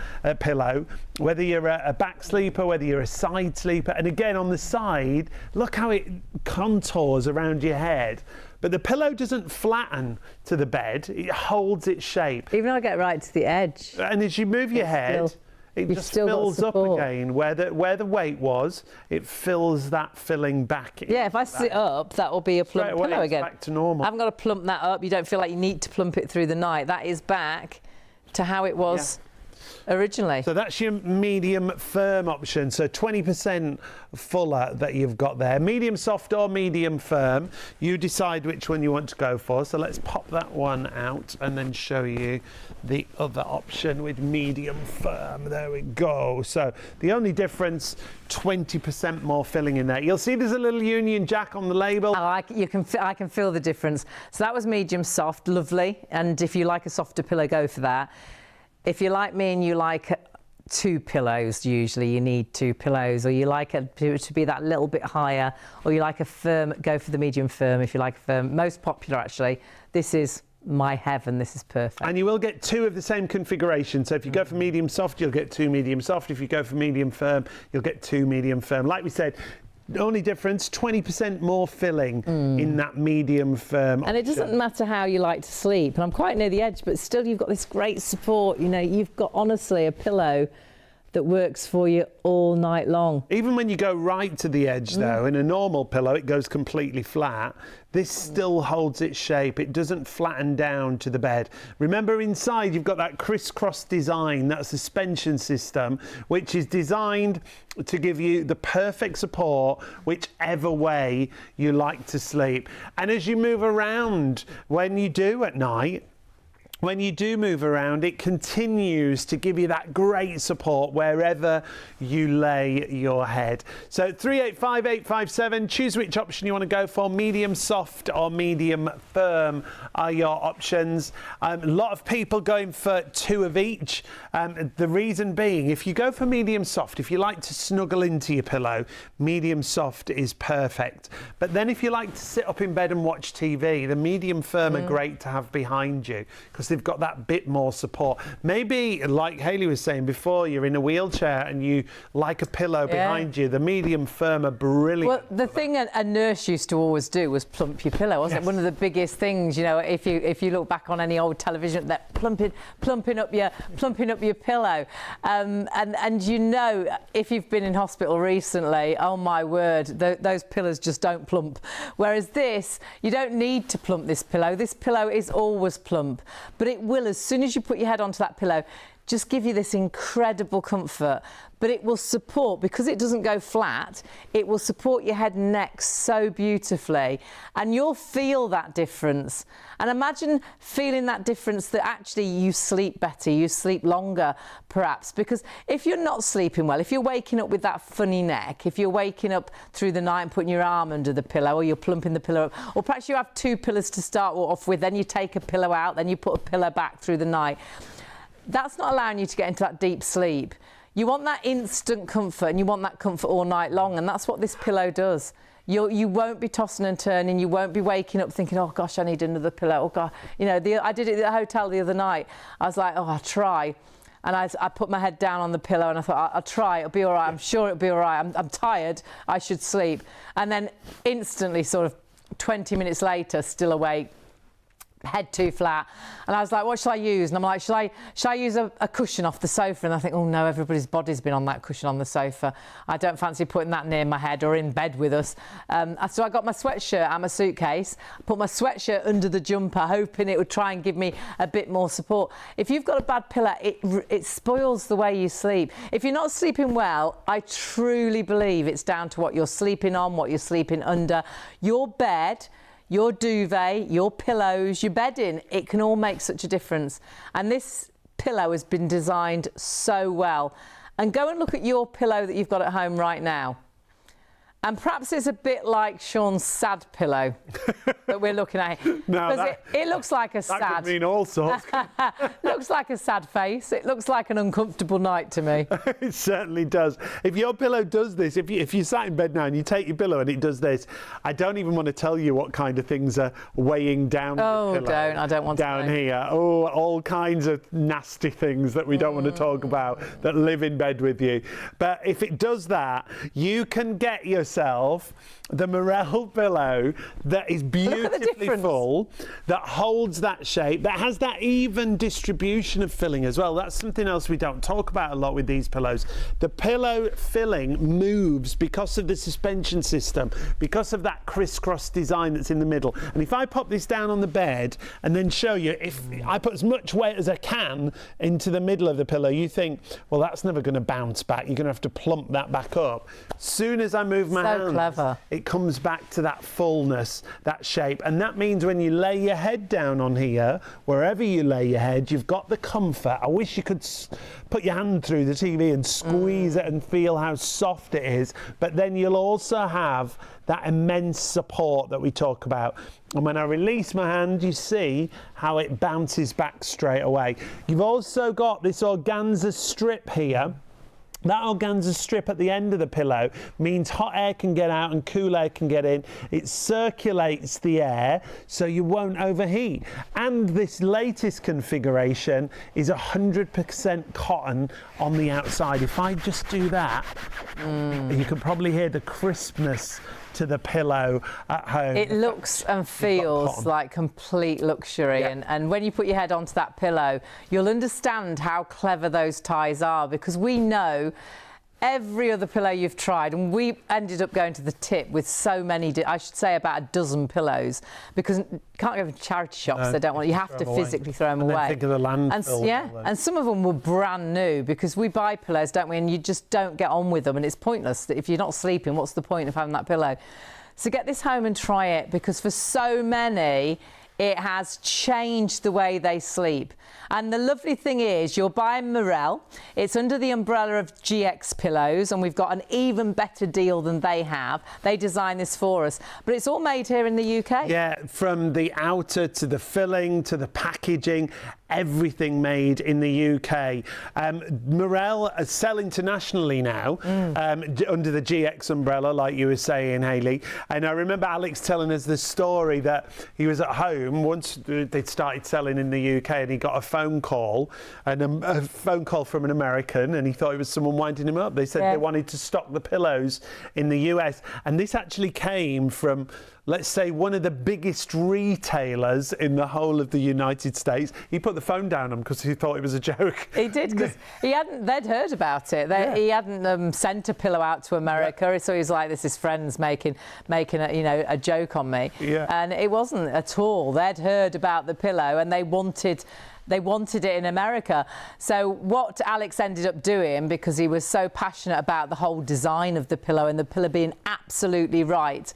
whether you're a back sleeper, whether you're a side sleeper. And again, on the side, look how it contours around your head. But the pillow doesn't flatten to the bed, it holds its shape. Even though I get right to the edge. And as you move your head, it just fills up again. Where the weight was, it fills that filling back. Yeah, if I sit up, that will be a plump pillow again. Back to normal. I haven't got to plump that up. You don't feel like you need to plump it through the night. That is back to how it was originally. So that's your medium firm option. So 20% fuller that you've got there. Medium soft or medium firm. You decide which one you want to go for. So let's pop that one out and then show you the other option with medium firm. There we go. So the only difference, 20% more filling in there. You'll see there's a little Union Jack on the label. I can feel the difference. So that was medium soft, lovely. And if you like a softer pillow, go for that. If you're like me and you like 2 pillows, usually you need 2 pillows, or you like it to be that little bit higher, or you like a firm, go for the medium firm if you like a firm. Most popular, actually. This is my heaven. This is perfect. And you will get 2 of the same configuration. So if you go for medium soft, you'll get 2 medium soft. If you go for medium firm, you'll get 2 medium firm. Like we said, the only difference, 20% more filling in that medium firm And it doesn't matter how you like to sleep. And I'm quite near the edge, but still you've got this great support. You know, you've got, honestly, a pillow that works for you all night long. Even when you go right to the edge, though, in a normal pillow, it goes completely flat. This still holds its shape. It doesn't flatten down to the bed. Remember, inside, you've got that crisscross design, that suspension system, which is designed to give you the perfect support whichever way you like to sleep. And as you move around, when you do at night, when you do move around, it continues to give you that great support wherever you lay your head. So 385857, choose which option you want to go for. Medium soft or medium firm are your options. A lot of people going for 2 of each. The reason being, if you go for medium soft, if you like to snuggle into your pillow, medium soft is perfect. But then if you like to sit up in bed and watch TV, the medium firm are great to have behind you because they've got that bit more support. Maybe, like Hayley was saying before, you're in a wheelchair and you like a pillow behind you. The medium firm are brilliant. Well, the thing a nurse used to always do was plump your pillow, wasn't it? One of the biggest things, you know, if you look back on any old television, that plumping up your pillow. And you know, if you've been in hospital recently, oh my word, those pillows just don't plump. Whereas this, you don't need to plump this pillow. This pillow is always plump, but it will, as soon as you put your head onto that pillow, just give you this incredible comfort. But it will support, because it doesn't go flat, it will support your head and neck so beautifully. And you'll feel that difference. And imagine feeling that difference, that actually you sleep better, you sleep longer perhaps. Because if you're not sleeping well, if you're waking up with that funny neck, if you're waking up through the night and putting your arm under the pillow, or you're plumping the pillow up, or perhaps you have 2 pillows to start off with, then you take a pillow out, then you put a pillow back through the night. That's not allowing you to get into that deep sleep. You want that instant comfort, and you want that comfort all night long, and that's what this pillow does. You won't be tossing and turning. You won't be waking up thinking, oh gosh, I need another pillow. Oh God, you know, I did it at the hotel the other night. I was like, oh, I'll try. And I put my head down on the pillow and I thought, I'll try, it'll be all right. I'm sure it'll be all right. I'm tired, I should sleep. And then instantly, sort of 20 minutes later, still awake, head too flat. And I was like, what shall I use? And I'm like, shall I use a cushion off the sofa? And I think, oh no, everybody's body's been on that cushion on the sofa. I don't fancy putting that near my head or in bed with us. So I got my sweatshirt and my suitcase, put my sweatshirt under the jumper, hoping it would try and give me a bit more support. If you've got a bad pillow, it spoils the way you sleep. If you're not sleeping well, I truly believe it's down to what you're sleeping on, what you're sleeping under. Your bed, your duvet, your pillows, your bedding, it can all make such a difference. And this pillow has been designed so well. And go and look at your pillow that you've got at home right now. And perhaps it's a bit like Sean's sad pillow that we're looking at here. No, it looks like a sad... That could mean all sorts. Looks like a sad face. It looks like an uncomfortable night to me. It certainly does. If your pillow does this, if you sat in bed now and you take your pillow and it does this, I don't even want to tell you what kind of things are weighing down the pillow. I don't want down to know. here. Oh, all kinds of nasty things that we don't want to talk about that live in bed with you. But if it does that, you can get yourself the Mirelle pillow that is beautifully full, that holds that shape, that has that even distribution of filling as well. That's something else we don't talk about a lot with these pillows. The pillow filling moves because of the suspension system, because of that crisscross design that's in the middle. And if I pop this down on the bed and then show you, if I put as much weight as I can into the middle of the pillow, you think, well, that's never going to bounce back. You're going to have to plump that back up. Soon as I move my hands, clever. It comes back to that fullness, that shape. And that means when you lay your head down on here, wherever you lay your head, you've got the comfort. I wish you could put your hand through the TV and squeeze it and feel how soft it is. But then you'll also have that immense support that we talk about. And when I release my hand, you see how it bounces back straight away. You've also got this organza strip here. That organza strip at the end of the pillow means hot air can get out and cool air can get in. It circulates the air so you won't overheat. And this latest configuration is 100% cotton on the outside. If I just do that, you can probably hear the crispness to the pillow at home. It looks and feels like complete luxury. Yeah. And when you put your head onto that pillow, you'll understand how clever those ties are, because we know every other pillow you've tried, and we ended up going to the tip with so many, I should say about a dozen pillows, because you can't go to charity shops, No, they don't want, you have to physically throw them and away. then think of the landfill. And some of them were brand new, because we buy pillows, don't we, and you just don't get on with them, and it's pointless. If you're not sleeping, what's the point of having that pillow? So get this home and try it, because for so many, it has changed the way they sleep. And the lovely thing is, you're buying Mirelle. It's under the umbrella of GX Pillows, and we've got an even better deal than they have. They designed this for us, but it's all made here in the UK. Yeah, from the outer to the filling to the packaging, everything made in the UK. Mirelle are sell internationally now under the GX umbrella, like you were saying, Hayley. And I remember Alex telling us the story that he was at home once they'd started selling in the UK, and he got a phone call, and a phone call from an American, and he thought it was someone winding him up. They said they wanted to stock the pillows in the US, and this actually came from, let's say, one of the biggest retailers in the whole of the United States. He put the phone down on him because he thought it was a joke. He did, because they'd heard about it. He hadn't sent a pillow out to America, so he was like, this is friends making a joke on me. Yeah. And it wasn't at all. They'd heard about the pillow, and they wanted they wanted it in America. So what Alex ended up doing, because he was so passionate about the whole design of the pillow and the pillow being absolutely right,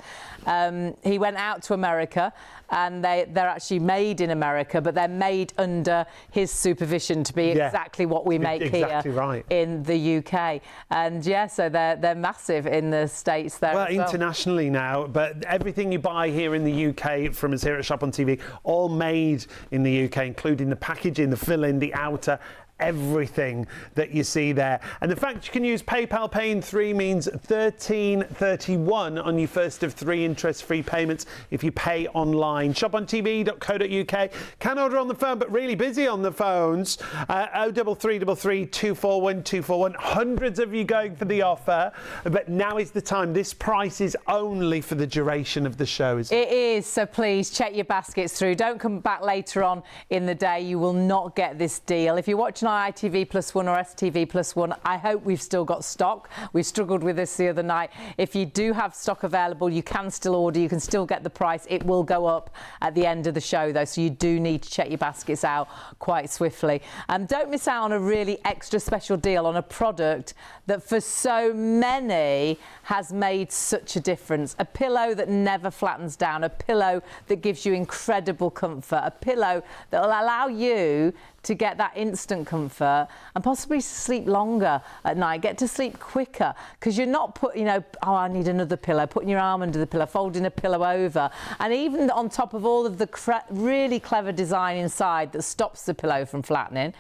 he went out to America, and they're actually made in America, but they're made under his supervision to be exactly what we make here in the UK. And yeah, so they're massive in the States there. Well, as well. Internationally now, but everything you buy here in the UK from us here at Shop on TV, all made in the UK, including the packaging, the filling, the outer, everything that you see there. And the fact you can use PayPal Pay in 3 means $13.31 on your first of 3 interest-free payments if you pay online. shopontv.co.uk. Can order on the phone, but really busy on the phones. 0333 241 241. Hundreds of you going for the offer, but now is the time. This price is only for the duration of the show. It is, so please check your baskets through. Don't come back later on in the day. You will not get this deal. If you're watching on ITV+1 or STV+1, I hope we've still got stock. We struggled with this the other night. If you do have stock available, you can still order. You can still get the price. It will go up at the end of the show, though, so you do need to check your baskets out quite swiftly. And don't miss out on a really extra special deal on a product that for so many has made such a difference. A pillow that never flattens down, a pillow that gives you incredible comfort, a pillow that will allow you to get that instant comfort and possibly sleep longer at night, get to sleep quicker, because you're not putting, oh, I need another pillow, putting your arm under the pillow, folding a pillow over. And even on top of all of the really clever design inside that stops the pillow from flattening,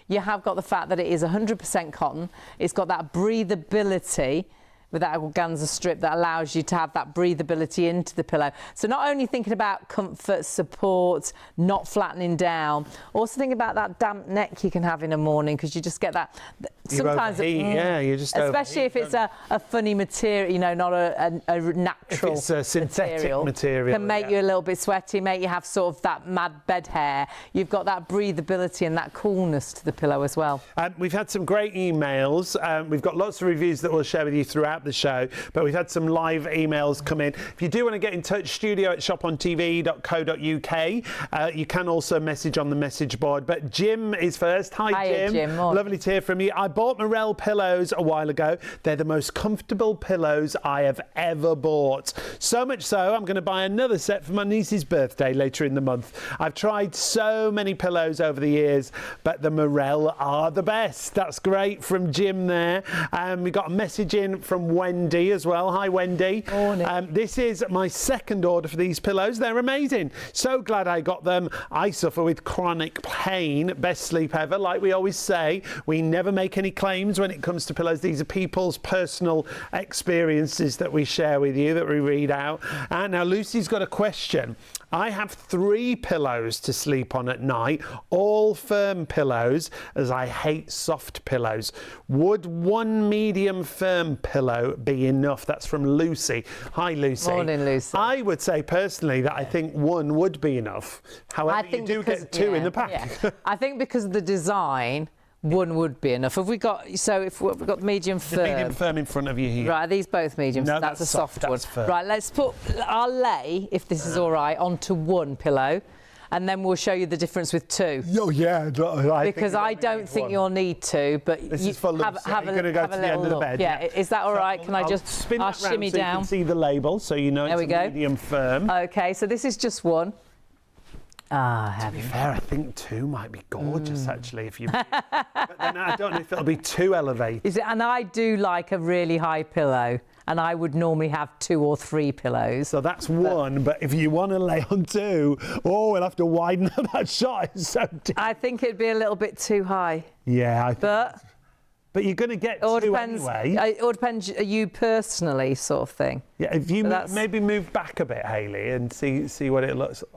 you have got the fact that it is 100% cotton. It's got that breathability with that organza strip that allows you to have that breathability into the pillow. So not only thinking about comfort, support, not flattening down, also think about that damp neck you can have in the morning, because you just get that. Sometimes, you just especially if it's a funny material, not a natural. If it's a synthetic material, can make you a little bit sweaty, make you have sort of that mad bed hair. You've got that breathability and that coolness to the pillow as well. We've had some great emails. We've got lots of reviews that we'll share with you throughout the show, but we've had some live emails come in. If you do want to get in touch, studio@shopontv.co.uk. You can also message on the message board. But Jim is first. Hi, Jim. Lovely to hear from you. I bought Mirelle Pillows a while ago. They're the most comfortable pillows I have ever bought. So much so, I'm going to buy another set for my niece's birthday later in the month. I've tried so many pillows over the years, but the Mirelle are the best. That's great from Jim there. We got a message in from Wendy as well. Hi, Wendy. Morning. This is my second order for these pillows. They're amazing. So glad I got them. I suffer with chronic pain. Best sleep ever. Like we always say, we never make any claims when it comes to pillows. These are people's personal experiences that we share with you, that we read out. And now Lucy's got a question. I have 3 pillows to sleep on at night, all firm pillows, as I hate soft pillows. Would 1 medium firm pillow be enough? That's from Lucy. Hi, Lucy. Morning, Lucy. I would say personally that I think 1 would be enough. However, you do get 2 in the pack. Yeah. I think because of the design, 1 would be enough. Have we got, so if we've got medium firm. The medium firm in front of you here. Right, are these both mediums? No, that's a soft one. That's firm. Right, let's put our lay, if this is all right, onto 1 pillow, and then we'll show you the difference with 2. Oh, yeah. Because I don't think you'll need 2, but this is for Lucy. You're going to go to the end of the bed. Yeah, is that all right? Can I just spin that shimmy round so down? you can see the label, so you know it's medium firm. Okay, so this is just 1. To be fair, I think 2 might be gorgeous, actually, if you. But then I don't know if it'll be too elevated. Is it? And I do like a really high pillow, and I would normally have 2 or 3 pillows. So that's 1, but if you want to lay on 2, we'll have to widen up that shot. It's so deep. I think it'd be a little bit too high. Yeah, I think. But you're going to get 2 anyway. It all depends, you personally, sort of thing. Yeah, if you maybe move back a bit, Hayley, and see what it looks like.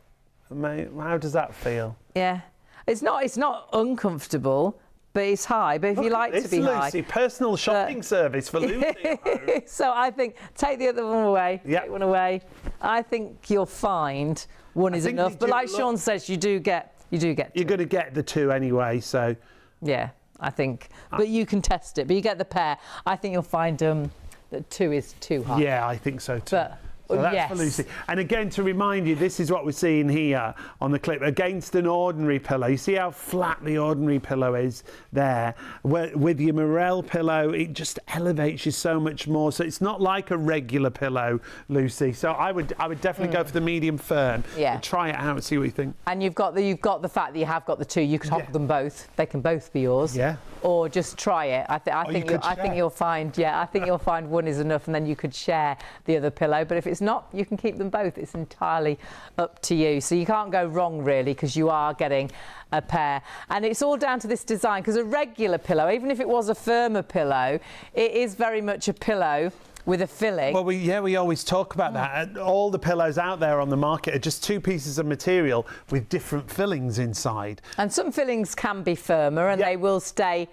How does that feel? Yeah, it's not uncomfortable, but it's high. But if you like to be high, Lucy, personal shopping service for Lucy. So I think take the other one away. Yeah. Take 1 away. I think you'll find 1 is enough. But like Sean says, you do get. 2. You're going to get the 2 anyway, so. Yeah, I think. But you can test it. But you get the pair. I think you'll find that 2 is too high. Yeah, I think so too. So that's yes. for Lucy. And again, to remind you, this is what we're seeing here on the clip against an ordinary pillow. You see how flat the ordinary pillow is there? With your Mirelle pillow, it just elevates you so much more. So it's not like a regular pillow, Lucy. So I would definitely go for the medium firm. Yeah. Try it out, see what you think. And you've got the fact that you have got the two. You could toggle them both. They can both be yours. Yeah. Or just try it. I think you'll find. Yeah, I think you'll find one is enough, and then you could share the other pillow. But if it's not, you can keep them both. It's entirely up to you. So you can't go wrong really, because you are getting a pair. And it's all down to this design, because a regular pillow, even if it was a firmer pillow, it is very much a pillow with a filling. Well, we always talk about that. All the pillows out there on the market are just two pieces of material with different fillings inside. And some fillings can be firmer, and they will stay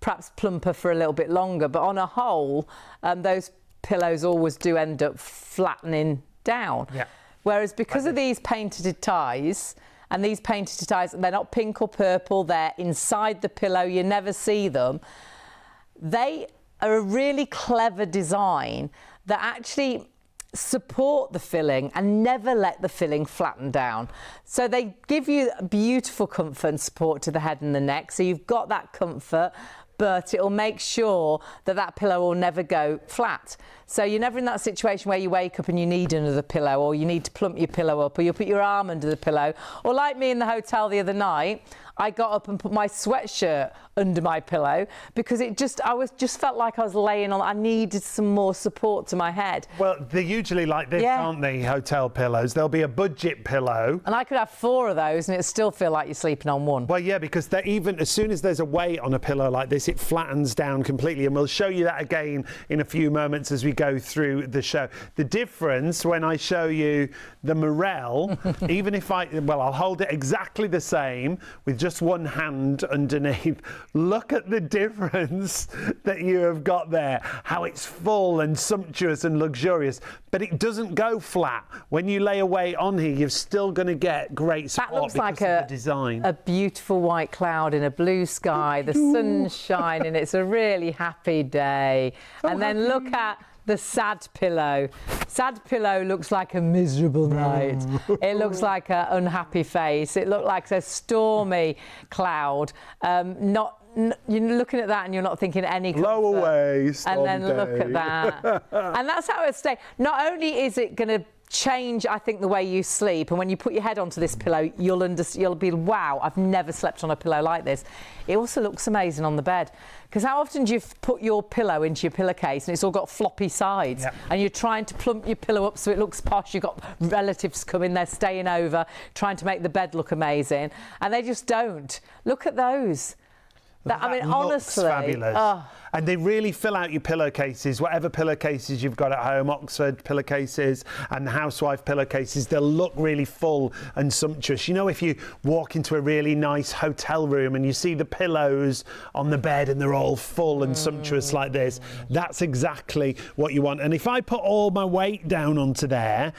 perhaps plumper for a little bit longer. But on a whole, those pillows always do end up flattening down. Yeah. Whereas because of these painted ties, and these painted ties, they're not pink or purple, they're inside the pillow, you never see them. They are a really clever design that actually support the filling and never let the filling flatten down. So they give you beautiful comfort and support to the head and the neck. So you've got that comfort, but it'll make sure that that pillow will never go flat. So you're never in that situation where you wake up and you need another pillow, or you need to plump your pillow up, or you'll put your arm under the pillow. Or like me in the hotel the other night, I got up and put my sweatshirt under my pillow because I just felt like I was laying on. I needed some more support to my head. Well, they're usually like this, aren't they? Hotel pillows. There'll be a budget pillow, and I could have 4 of those, and it still feel like you're sleeping on one. Well, yeah, because they're even as soon as there's a weight on a pillow like this, it flattens down completely, and we'll show you that again in a few moments as we go through the show. The difference when I show you the Mirelle, even if I'll hold it exactly the same with just one hand underneath. Look at the difference that you have got there, how it's full and sumptuous and luxurious, but it doesn't go flat. When you lay a weight on here, you're still going to get great support. That looks like the design. A beautiful white cloud in a blue sky, the sun's shining, it's a really happy day. And then look at the sad pillow. Sad pillow looks like a miserable night. It looks like an unhappy face. It looks like a stormy cloud. You're looking at that and you're not thinking any comfort. Blow away, and then day. look at that. And that's how it stays. Not only is it going to change, I think, the way you sleep, and when you put your head onto this pillow, you'll be, wow, I've never slept on a pillow like this. It also looks amazing on the bed, because how often do you put your pillow into your pillowcase and it's all got floppy sides, and you're trying to plump your pillow up so it looks posh, you've got relatives coming, they're staying over, trying to make the bed look amazing, and they just don't. Look at those. I mean, honestly, fabulous. And they really fill out your pillowcases, whatever pillowcases you've got at home, Oxford pillowcases and housewife pillowcases, they'll look really full and sumptuous. You know, if you walk into a really nice hotel room and you see the pillows on the bed and they're all full and sumptuous like this, that's exactly what you want. And if I put all my weight down onto there,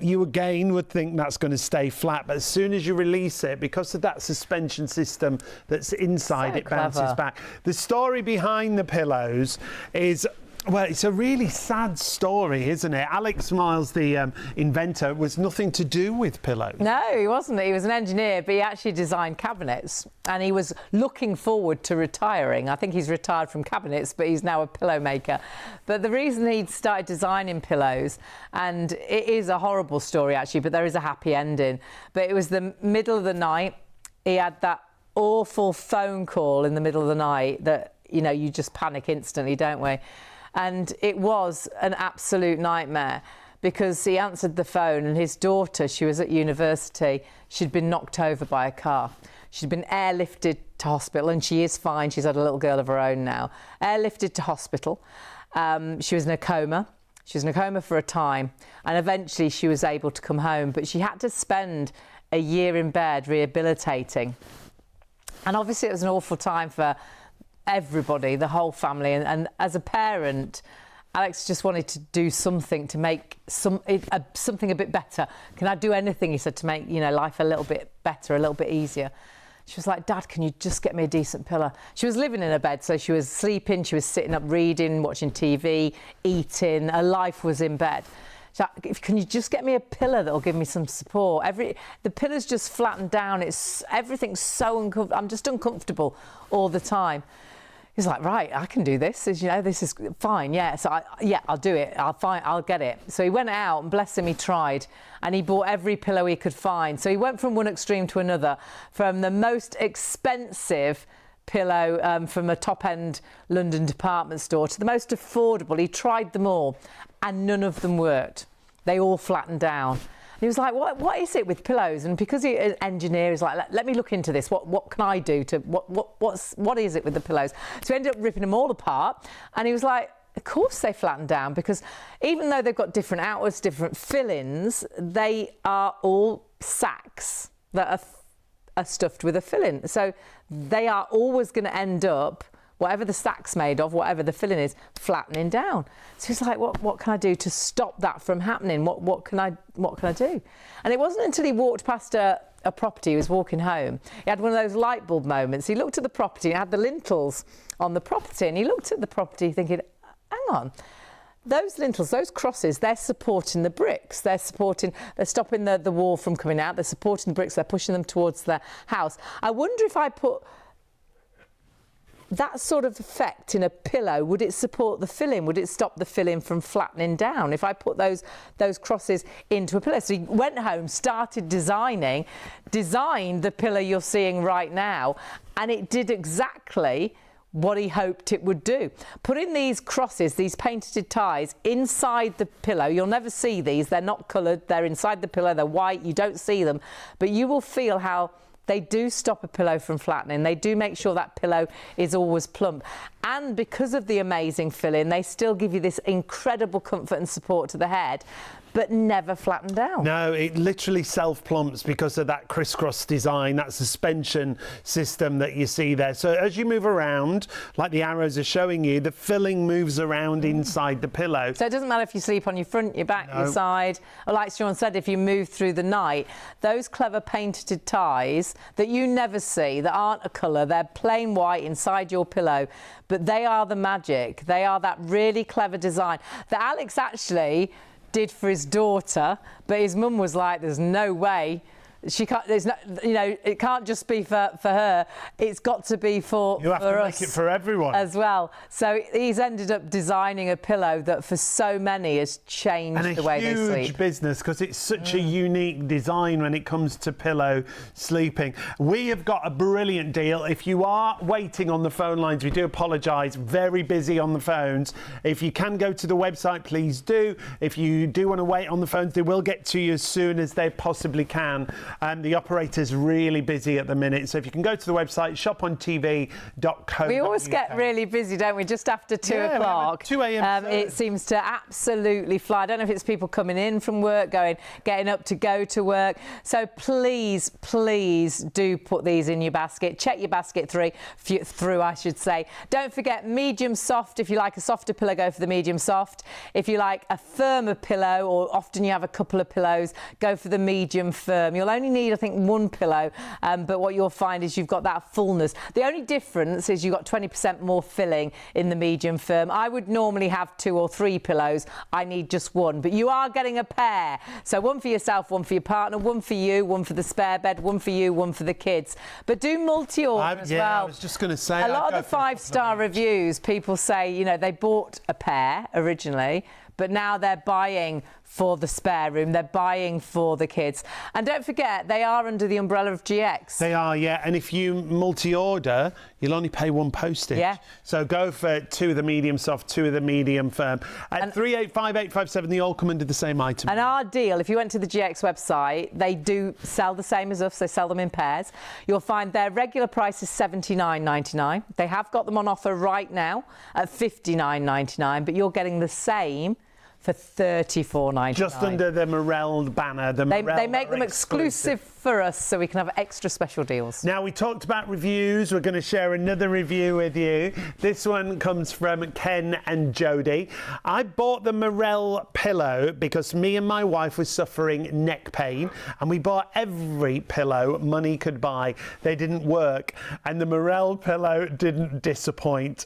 you again would think that's going to stay flat. But as soon as you release it, because of that suspension system that's inside, it bounces back. The story behind the pillows is, well, it's a really sad story, isn't it? Alex Miles, the inventor, was nothing to do with pillows. No, he wasn't. He was an engineer, but he actually designed cabinets, and he was looking forward to retiring. I think he's retired from cabinets, but he's now a pillow maker. But the reason he started designing pillows, and it is a horrible story actually, but there is a happy ending. But it was the middle of the night. He had that awful phone call in the middle of the night that, you know, you just panic instantly, don't we? And it was an absolute nightmare, because he answered the phone and his daughter, she was at university, she'd been knocked over by a car. She'd been airlifted to hospital, and she is fine. She's had a little girl of her own now. Airlifted to hospital. She was in a coma. She was in a coma for a time, and eventually she was able to come home, but she had to spend a year in bed rehabilitating. And obviously it was an awful time for everybody, the whole family, and as a parent, Alex just wanted to do something to make something a bit better. Can I do anything, he said, to make, you know, life a little bit better, a little bit easier? She was like, Dad, can you just get me a decent pillow? She was living in a bed, so she was sleeping, she was sitting up reading, watching TV, eating, her life was in bed. She's like, can you just get me a pillow that'll give me some support? The pillow's just flattened down. Everything's so uncomfortable. I'm just uncomfortable all the time. He's like, right, I can do this. As you know, this is fine. Yeah, so I'll do it. I'll get it. So he went out, and bless him, he tried, and he bought every pillow he could find. So he went from one extreme to another, from the most expensive pillow from a top-end London department store to the most affordable. He tried them all, and none of them worked. They all flattened down. He was like, what is it with pillows? And because he's an engineer, he's like, let me look into this. What can I do to, what is it with the pillows? So he ended up ripping them all apart. And he was like, of course they flatten down, because even though they've got different outwards, different fill-ins, they are all sacks that are stuffed with a fill-in. So they are always going to end up, whatever the sack's made of, whatever the filling is, flattening down. So he's like, what can I do to stop that from happening? What can I do? And it wasn't until he walked past a property, he was walking home, he had one of those light bulb moments. He looked at the property, and had the lintels on the property, and he looked at the property thinking, hang on, those lintels, those crosses, they're supporting the bricks. They're stopping the wall from coming out. They're supporting the bricks. They're pushing them towards the house. I wonder if I put that sort of effect in a pillow, would it support the filling? Would it stop the filling from flattening down if I put those crosses into a pillow? So he went home, started designed the pillow you're seeing right now, and it did exactly what he hoped it would do. Putting these crosses, these painted ties, inside the pillow, you'll never see these, they're not coloured, they're inside the pillow, they're white, you don't see them, but you will feel how they do stop a pillow from flattening. They do make sure that pillow is always plump. And because of the amazing fill-in, they still give you this incredible comfort and support to the head, but never flatten down. No, it literally self-plumps because of that crisscross design, that suspension system that you see there. So as you move around, like the arrows are showing you, the filling moves around inside the pillow. So it doesn't matter if you sleep on your front, your back, your side, or like Sean said, if you move through the night, those clever painted ties that you never see, that aren't a colour, they're plain white inside your pillow, but they are the magic. They are that really clever design that Alex actually did for his daughter, but his mum was like, there's no way. She can't, there's no, you know, it can't just be for her, it's got to be for us. You have to make it for everyone as well. So he's ended up designing a pillow that for so many has changed the way they sleep. And a huge business, because it's such a unique design when it comes to pillow sleeping. We have got a brilliant deal. If you are waiting on the phone lines, we do apologise, very busy on the phones. If you can go to the website, please do. If you do want to wait on the phones, they will get to you as soon as they possibly can. The operator's really busy at the minute, so if you can go to the website, shopontv.co.uk. We always get really busy, don't we, just after 2 o'clock. 2 a.m. It seems to absolutely fly. I don't know if it's people coming in from work, getting up to go to work. So please do put these in your basket. Check your basket through, I should say. Don't forget medium soft. If you like a softer pillow, go for the medium soft. If you like a firmer pillow, or often you have a couple of pillows, go for the medium firm. You'll only need, I think, one pillow, but what you'll find is you've got that fullness. The only difference is you've got 20% more filling in the medium firm. I would normally have 2 or 3 pillows. I need just one, but you are getting a pair. So one for yourself, one for your partner, one for you, one for the spare bed, one for you, one for the kids. But do multi-order as well. I was just going to say, a lot of the 5-star reviews, people say, you know, they bought a pair originally, but now they're buying for the spare room, they're buying for the kids. And don't forget, they are under the umbrella of GX. They are, yeah. And if you multi-order, you'll only pay one postage. Yeah. So go for 2 of the medium soft, 2 of the medium firm. At 385857, they all come under the same item. And our deal, if you went to the GX website, they do sell the same as us. They sell them in pairs. You'll find their regular price is $79.99. They have got them on offer right now at $59.99, but you're getting the same for $34.99. Just under the Mirelle banner. They make them exclusive for us so we can have extra special deals. Now, we talked about reviews. We're going to share another review with you. This one comes from Ken and Jody. I bought the Mirelle Pillow because me and my wife were suffering neck pain, and we bought every pillow money could buy. They didn't work, and the Mirelle Pillow didn't disappoint.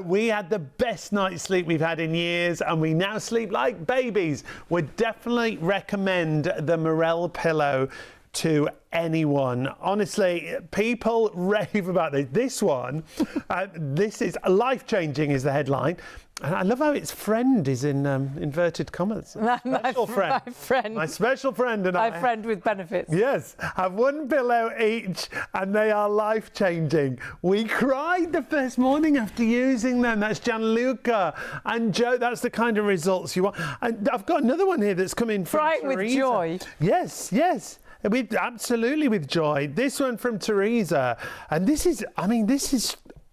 We had the best night's sleep we've had in years, and we now sleep like babies. Would definitely recommend the Mirelle Pillow to anyone. Honestly, people rave about this. This one, this is life-changing is the headline. And I love how its friend is in inverted commas. My friend. My special friend and My friend with benefits. Yes, have one pillow each and they are life-changing. We cried the first morning after using them. That's Gianluca and Joe. That's the kind of results you want. And I've got another one here that's coming from Right, Teresa. with joy. Yes, yes. Absolutely with joy. This one from Teresa. And this is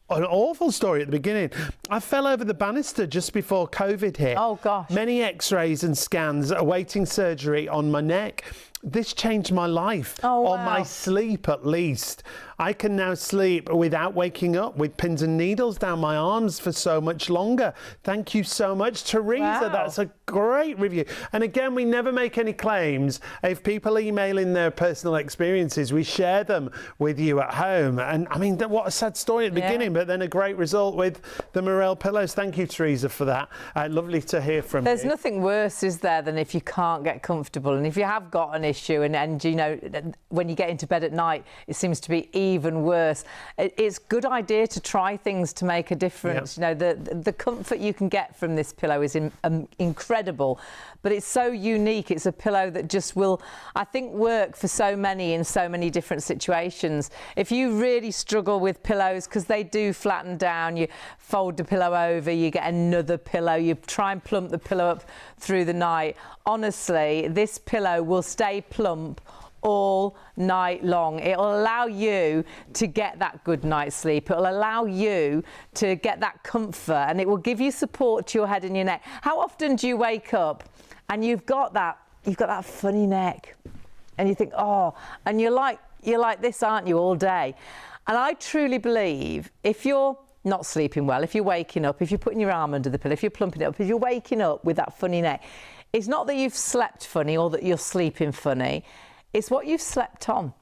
an awful story at the beginning. I fell over the banister just before COVID hit. Oh, gosh. Many x-rays and scans awaiting surgery on my neck. This changed my life, or my sleep at least. I can now sleep without waking up with pins and needles down my arms for so much longer. Thank you so much, Teresa. Wow. That's a great review. And again, we never make any claims. If people email in their personal experiences, we share them with you at home. And I mean, what a sad story at the beginning, but then a great result with the Mirelle Pillows. Thank you, Teresa, for that. Lovely to hear from you. There's nothing worse, is there, than if you can't get comfortable. And if you have got an issue and you know, when you get into bed at night, it seems to be even worse. It's a good idea to try things to make a difference. You know, the comfort you can get from this pillow is incredible, but it's so unique. It's a pillow that just will, I think, work for so many in so many different situations. If you really struggle with pillows, because they do flatten down, you fold the pillow over, you get another pillow, you try and plump the pillow up through the night. Honestly, this pillow will stay plump all night long. It'll allow you to get that good night's sleep. It'll allow you to get that comfort, and it will give you support to your head and your neck. How often do you wake up and you've got that funny neck, and you think, oh, and you're like this, aren't you, all day? And I truly believe if you're not sleeping well, if you're waking up, if you're putting your arm under the pillow, if you're plumping it up, if you're waking up with that funny neck, it's not that you've slept funny or that you're sleeping funny. It's what you've slept on.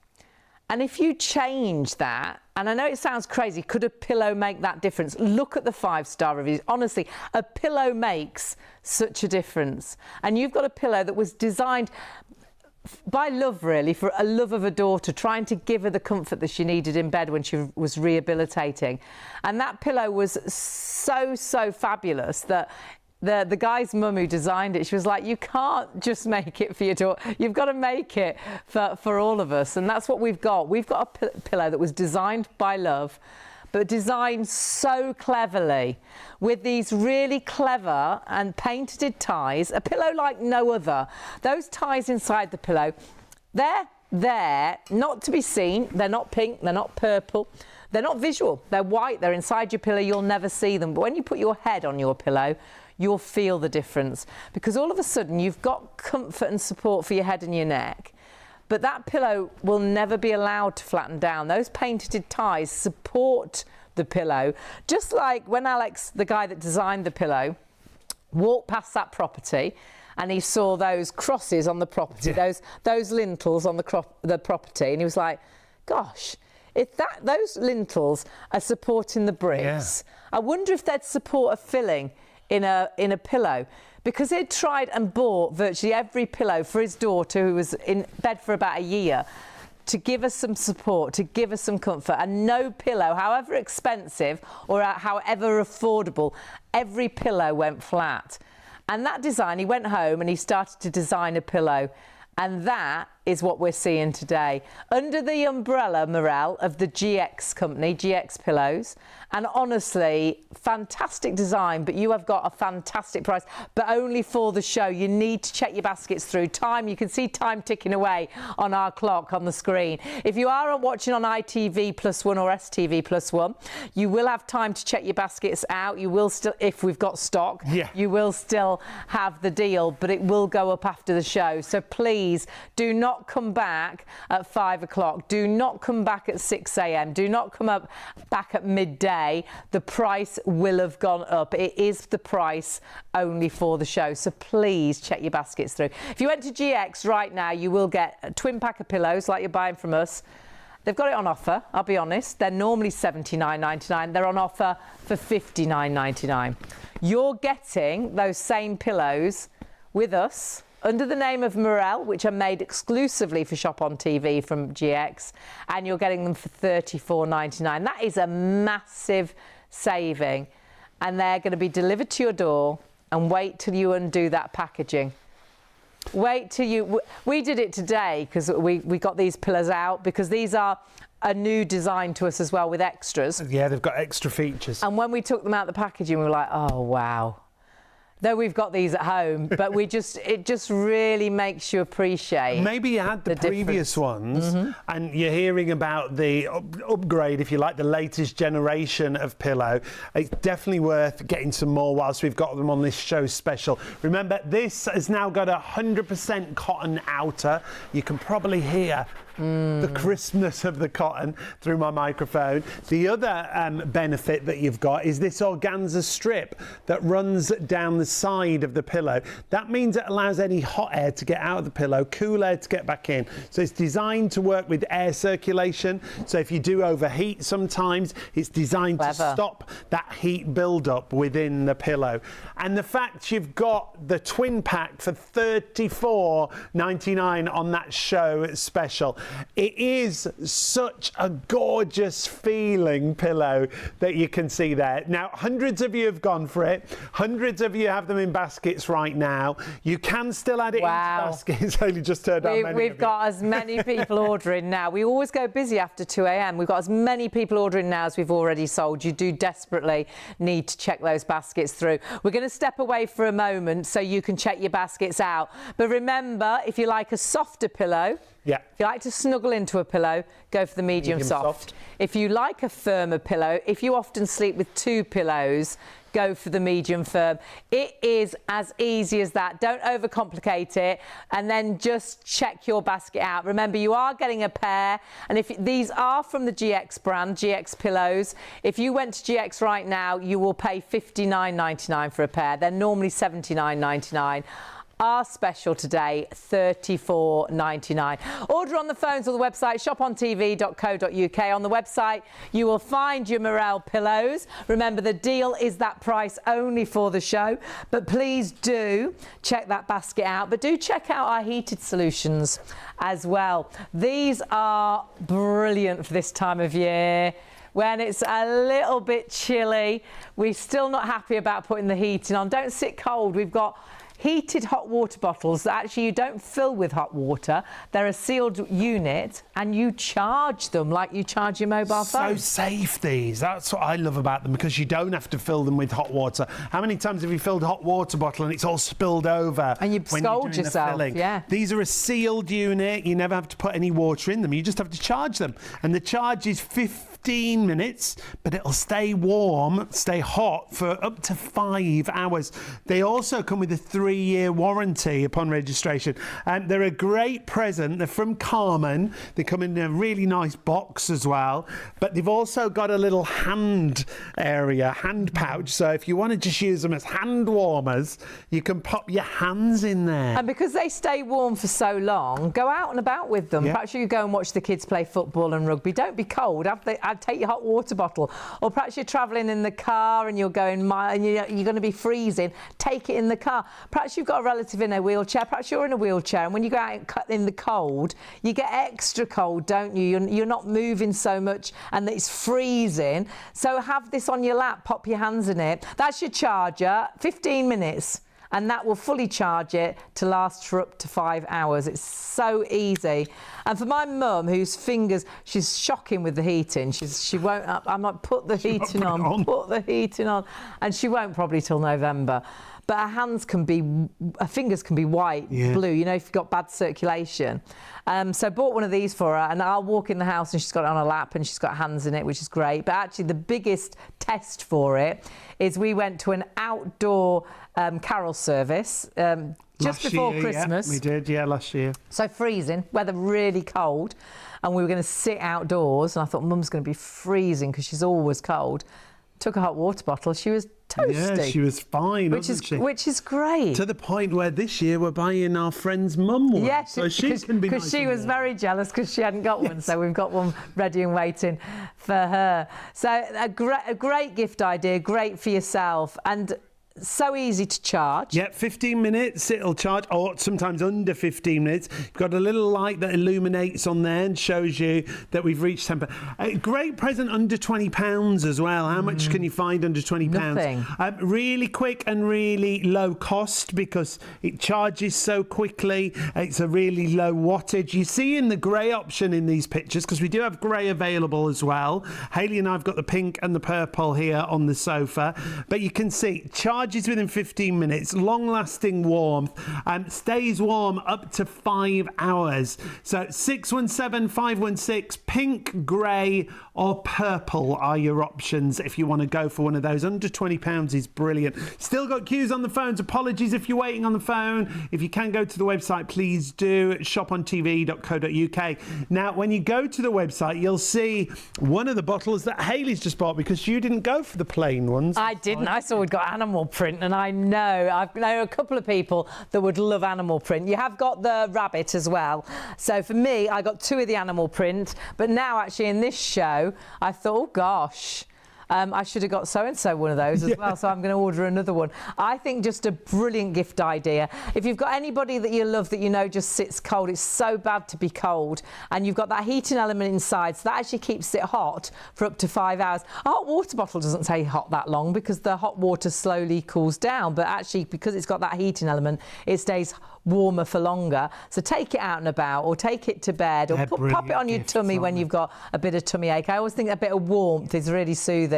And if you change that, and I know it sounds crazy, could a pillow make that difference? Look at the 5-star reviews. Honestly, a pillow makes such a difference. And you've got a pillow that was designed by love, really, for a love of a daughter, trying to give her the comfort that she needed in bed when she was rehabilitating. And that pillow was so fabulous that the guy's mum who designed it, she was like, you can't just make it for your daughter. You've got to make it for all of us. And that's what we've got. We've got a pillow that was designed by love, but designed so cleverly with these really clever and painted ties, a pillow like no other. Those ties inside the pillow, they're there not to be seen. They're not pink, they're not purple, they're not visual. They're white, they're inside your pillow, you'll never see them. But when you put your head on your pillow, you'll feel the difference, because all of a sudden you've got comfort and support for your head and your neck. But that pillow will never be allowed to flatten down. Those painted ties support the pillow. Just like when Alex, the guy that designed the pillow, walked past that property and he saw those crosses on the property, those lintels on the property, and he was like, gosh, if those lintels are supporting the bricks, I wonder if they'd support a filling in a pillow. Because he'd tried and bought virtually every pillow for his daughter, who was in bed for about a year, to give us some support, to give us some comfort. And no pillow, however expensive or however affordable, every pillow went flat. And that design, he went home and he started to design a pillow. And that is what we're seeing today. Under the umbrella, Mirelle, of the GX company, GX Pillows. And honestly, fantastic design, but you have got a fantastic price, but only for the show. You need to check your baskets through. Time, you can see time ticking away on our clock on the screen. If you are watching on ITV+1 or STV+1, you will have time to check your baskets out. You will still, if we've got stock, you will still have the deal, but it will go up after the show. So please do not not come back at 5 o'clock. Do not come back at 6 a.m. Do not come back at midday. The price will have gone up. It is the price only for the show. So please check your baskets through. If you went to GX right now, you will get a twin pack of pillows like you're buying from us. They've got it on offer, I'll be honest. They're normally $79.99. They're on offer for $59.99. You're getting those same pillows with us under the name of Mirelle, which are made exclusively for Shop on TV from GX, and you're getting them for $34.99. That is a massive saving, and they're going to be delivered to your door. And wait till you undo that packaging. Wait till you... We did it today because we got these pillows out because these are a new design to us as well with extras. Yeah, they've got extra features. And when we took them out of the packaging, we were like, oh, wow. Though we've got these at home, but it just really makes you appreciate. Maybe you had the previous ones and you're hearing about the upgrade, if you like, the latest generation of pillow. It's definitely worth getting some more whilst we've got them on this show special. Remember, this has now got 100% cotton outer. You can probably hear the crispness of the cotton through my microphone. The other benefit that you've got is this organza strip that runs down the side of the pillow. That means it allows any hot air to get out of the pillow, cool air to get back in. So it's designed to work with air circulation. So if you do overheat sometimes, it's designed to stop that heat build-up within the pillow. And the fact you've got the twin pack for $34.99 on that show special. It is such a gorgeous feeling pillow that you can see there. Now, hundreds of you have gone for it. Hundreds of you have them in baskets right now. You can still add it into baskets. Only just turned on. We've got as many people ordering now. We always go busy after 2 a.m. We've got as many people ordering now as we've already sold. You do desperately need to check those baskets through. We're going to step away for a moment so you can check your baskets out. But remember, if you like a softer pillow, if you like to snuggle into a pillow, go for the medium soft. If you like a firmer pillow, if you often sleep with 2 pillows, go for the medium firm. It is as easy as that. Don't overcomplicate it, and then just check your basket out. Remember, you are getting a pair, and if these are from the GX brand, GX Pillows, if you went to GX right now, you will pay $59.99 for a pair. They're normally $79.99. Our special today, $34.99. Order on the phones or the website, shopontv.co.uk. On the website, you will find your Mirelle pillows. Remember, the deal is that price only for the show. But please do check that basket out. But do check out our heated solutions as well. These are brilliant for this time of year. When it's a little bit chilly, we're still not happy about putting the heating on. Don't sit cold. We've got heated hot water bottles that actually you don't fill with hot water. They're a sealed unit and you charge them like you charge your mobile phone. So safe, these. That's what I love about them, because you don't have to fill them with hot water. How many times have you filled a hot water bottle and it's all spilled over? And you scold yourself. Yeah. These are a sealed unit. You never have to put any water in them. You just have to charge them. And the charge is 15 minutes, but it'll stay warm, stay hot for up to 5 hours. They also come with a 3-year warranty upon registration. And they're a great present. They're from Carmen. They come in a really nice box as well. But they've also got a little hand area, hand pouch. So if you want to just use them as hand warmers, you can pop your hands in there. And because they stay warm for so long, go out and about with them. Perhaps you go and watch the kids play football and rugby. Don't be cold. I'd take your hot water bottle. Or perhaps you're travelling in the car and you're going and you're going to be freezing. Take it in the car. Perhaps you've got a relative in a wheelchair. Perhaps you're in a wheelchair, and when you go out in the cold, you get extra cold, don't you? You're not moving so much and it's freezing. So have this on your lap, pop your hands in it. That's your charger, 15 minutes. And that will fully charge it to last for up to 5 hours. It's so easy. And for my mum, whose fingers, she's shocking with the heating. She won't. I'm like, put the heating on, put the heating on, and she won't probably till November. but her fingers can be white, blue, you know, if you've got bad circulation. So I bought one of these for her, and I'll walk in the house and she's got it on her lap and she's got hands in it, which is great. But actually the biggest test for it is we went to an outdoor carol service just before Christmas. Yeah, we did, last year. So freezing, weather really cold, and we were going to sit outdoors, and I thought Mum's going to be freezing because she's always cold. Took a hot water bottle, she was toasty. Yeah, she was fine, wasn't she? Which is great. To the point where this year we're buying our friend's mum one. Yeah, so she can be nice. Because she was very jealous because she hadn't got one, so we've got one ready and waiting for her. So a great gift idea, great for yourself, and so easy to charge. Yeah, 15 minutes it'll charge, or sometimes under 15 minutes. You've got a little light that illuminates on there and shows you that we've reached temper. A great present under £20 as well. How much can you find under £20? Nothing. Really quick and really low cost because it charges so quickly. It's a really low wattage. You see in the grey option in these pictures, because we do have grey available as well. Hayley and I've got the pink and the purple here on the sofa, but you can see charges within 15 minutes, long-lasting warmth, stays warm up to 5 hours. So 617-516, pink, grey or purple are your options if you want to go for one of those. Under £20 is brilliant. Still got queues on the phones. Apologies if you're waiting on the phone. If you can go to the website, please do. shopontv.co.uk. Now, when you go to the website, you'll see one of the bottles that Hayley's just bought because you didn't go for the plain ones. I didn't. I saw we'd got animal print, and I know a couple of people that would love animal print. You have got the rabbit as well. So for me, I got 2 of the animal print, but now actually in this show, I thought, oh gosh, I should have got so-and-so one of those as well, so I'm going to order another one. I think just a brilliant gift idea. If you've got anybody that you love that you know just sits cold, it's so bad to be cold, and you've got that heating element inside, so that actually keeps it hot for up to 5 hours. A hot water bottle doesn't stay hot that long because the hot water slowly cools down, but actually because it's got that heating element, it stays warmer for longer. So take it out and about, or take it to bed, or pop it on your tummy when you've got a bit of tummy ache. I always think a bit of warmth is really soothing.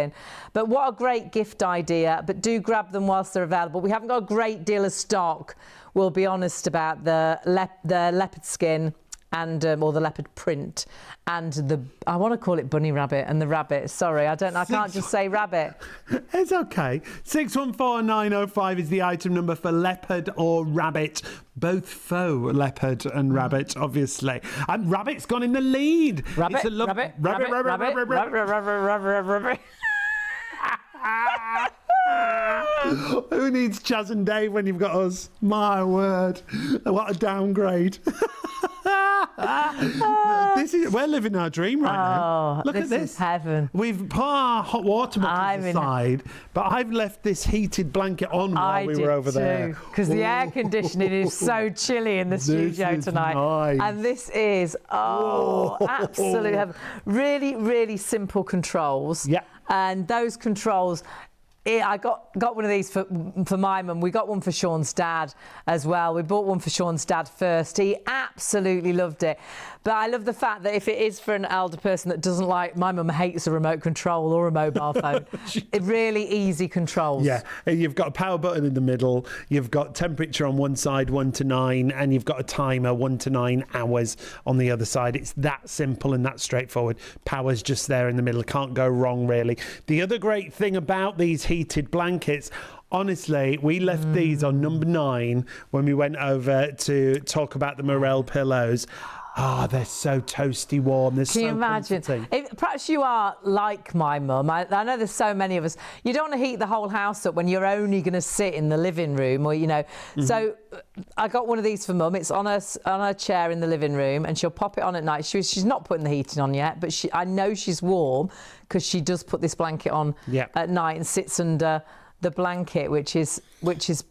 But what a great gift idea. But do grab them whilst they're available. We haven't got a great deal of stock, we'll be honest, about the leopard skin and or the leopard print and the, I want to call it bunny rabbit and the rabbit. Sorry, I can't just say rabbit. It's okay. 614905 is the item number for leopard or rabbit. Both faux leopard and rabbit, obviously. And rabbit's gone in the lead. Rabbit. Who needs Chaz and Dave when you've got us? My word. What a downgrade. We're living our dream right now. Look at this. Is heaven. We've put our hot water bottles aside, but I've left this heated blanket on while we were over there. Because the air conditioning is so chilly in the studio tonight. Nice. And this is, absolute heaven. Really, really simple controls. Yeah. And those controls, I got one of these for my mum. We got one for Sean's dad as well. We bought one for Sean's dad first. He absolutely loved it. But I love the fact that if it is for an elder person that doesn't like, my mum hates a remote control or a mobile phone. Really easy controls. Yeah, you've got a power button in the middle. You've got temperature on one side, 1 to 9, and you've got a timer, 1 to 9 hours on the other side. It's that simple and that straightforward. Power's just there in the middle. Can't go wrong, really. The other great thing about these heated blankets, honestly, we left these on number 9 when we went over to talk about the Mirelle pillows. They're so toasty warm. Can you imagine? Perhaps you are like my mum. I know there's so many of us. You don't want to heat the whole house up when you're only going to sit in the living room, or So I got one of these for mum. It's on her chair in the living room, and she'll pop it on at night. She's not putting the heating on yet, but I know she's warm because she does put this blanket on at night and sits under the blanket, which is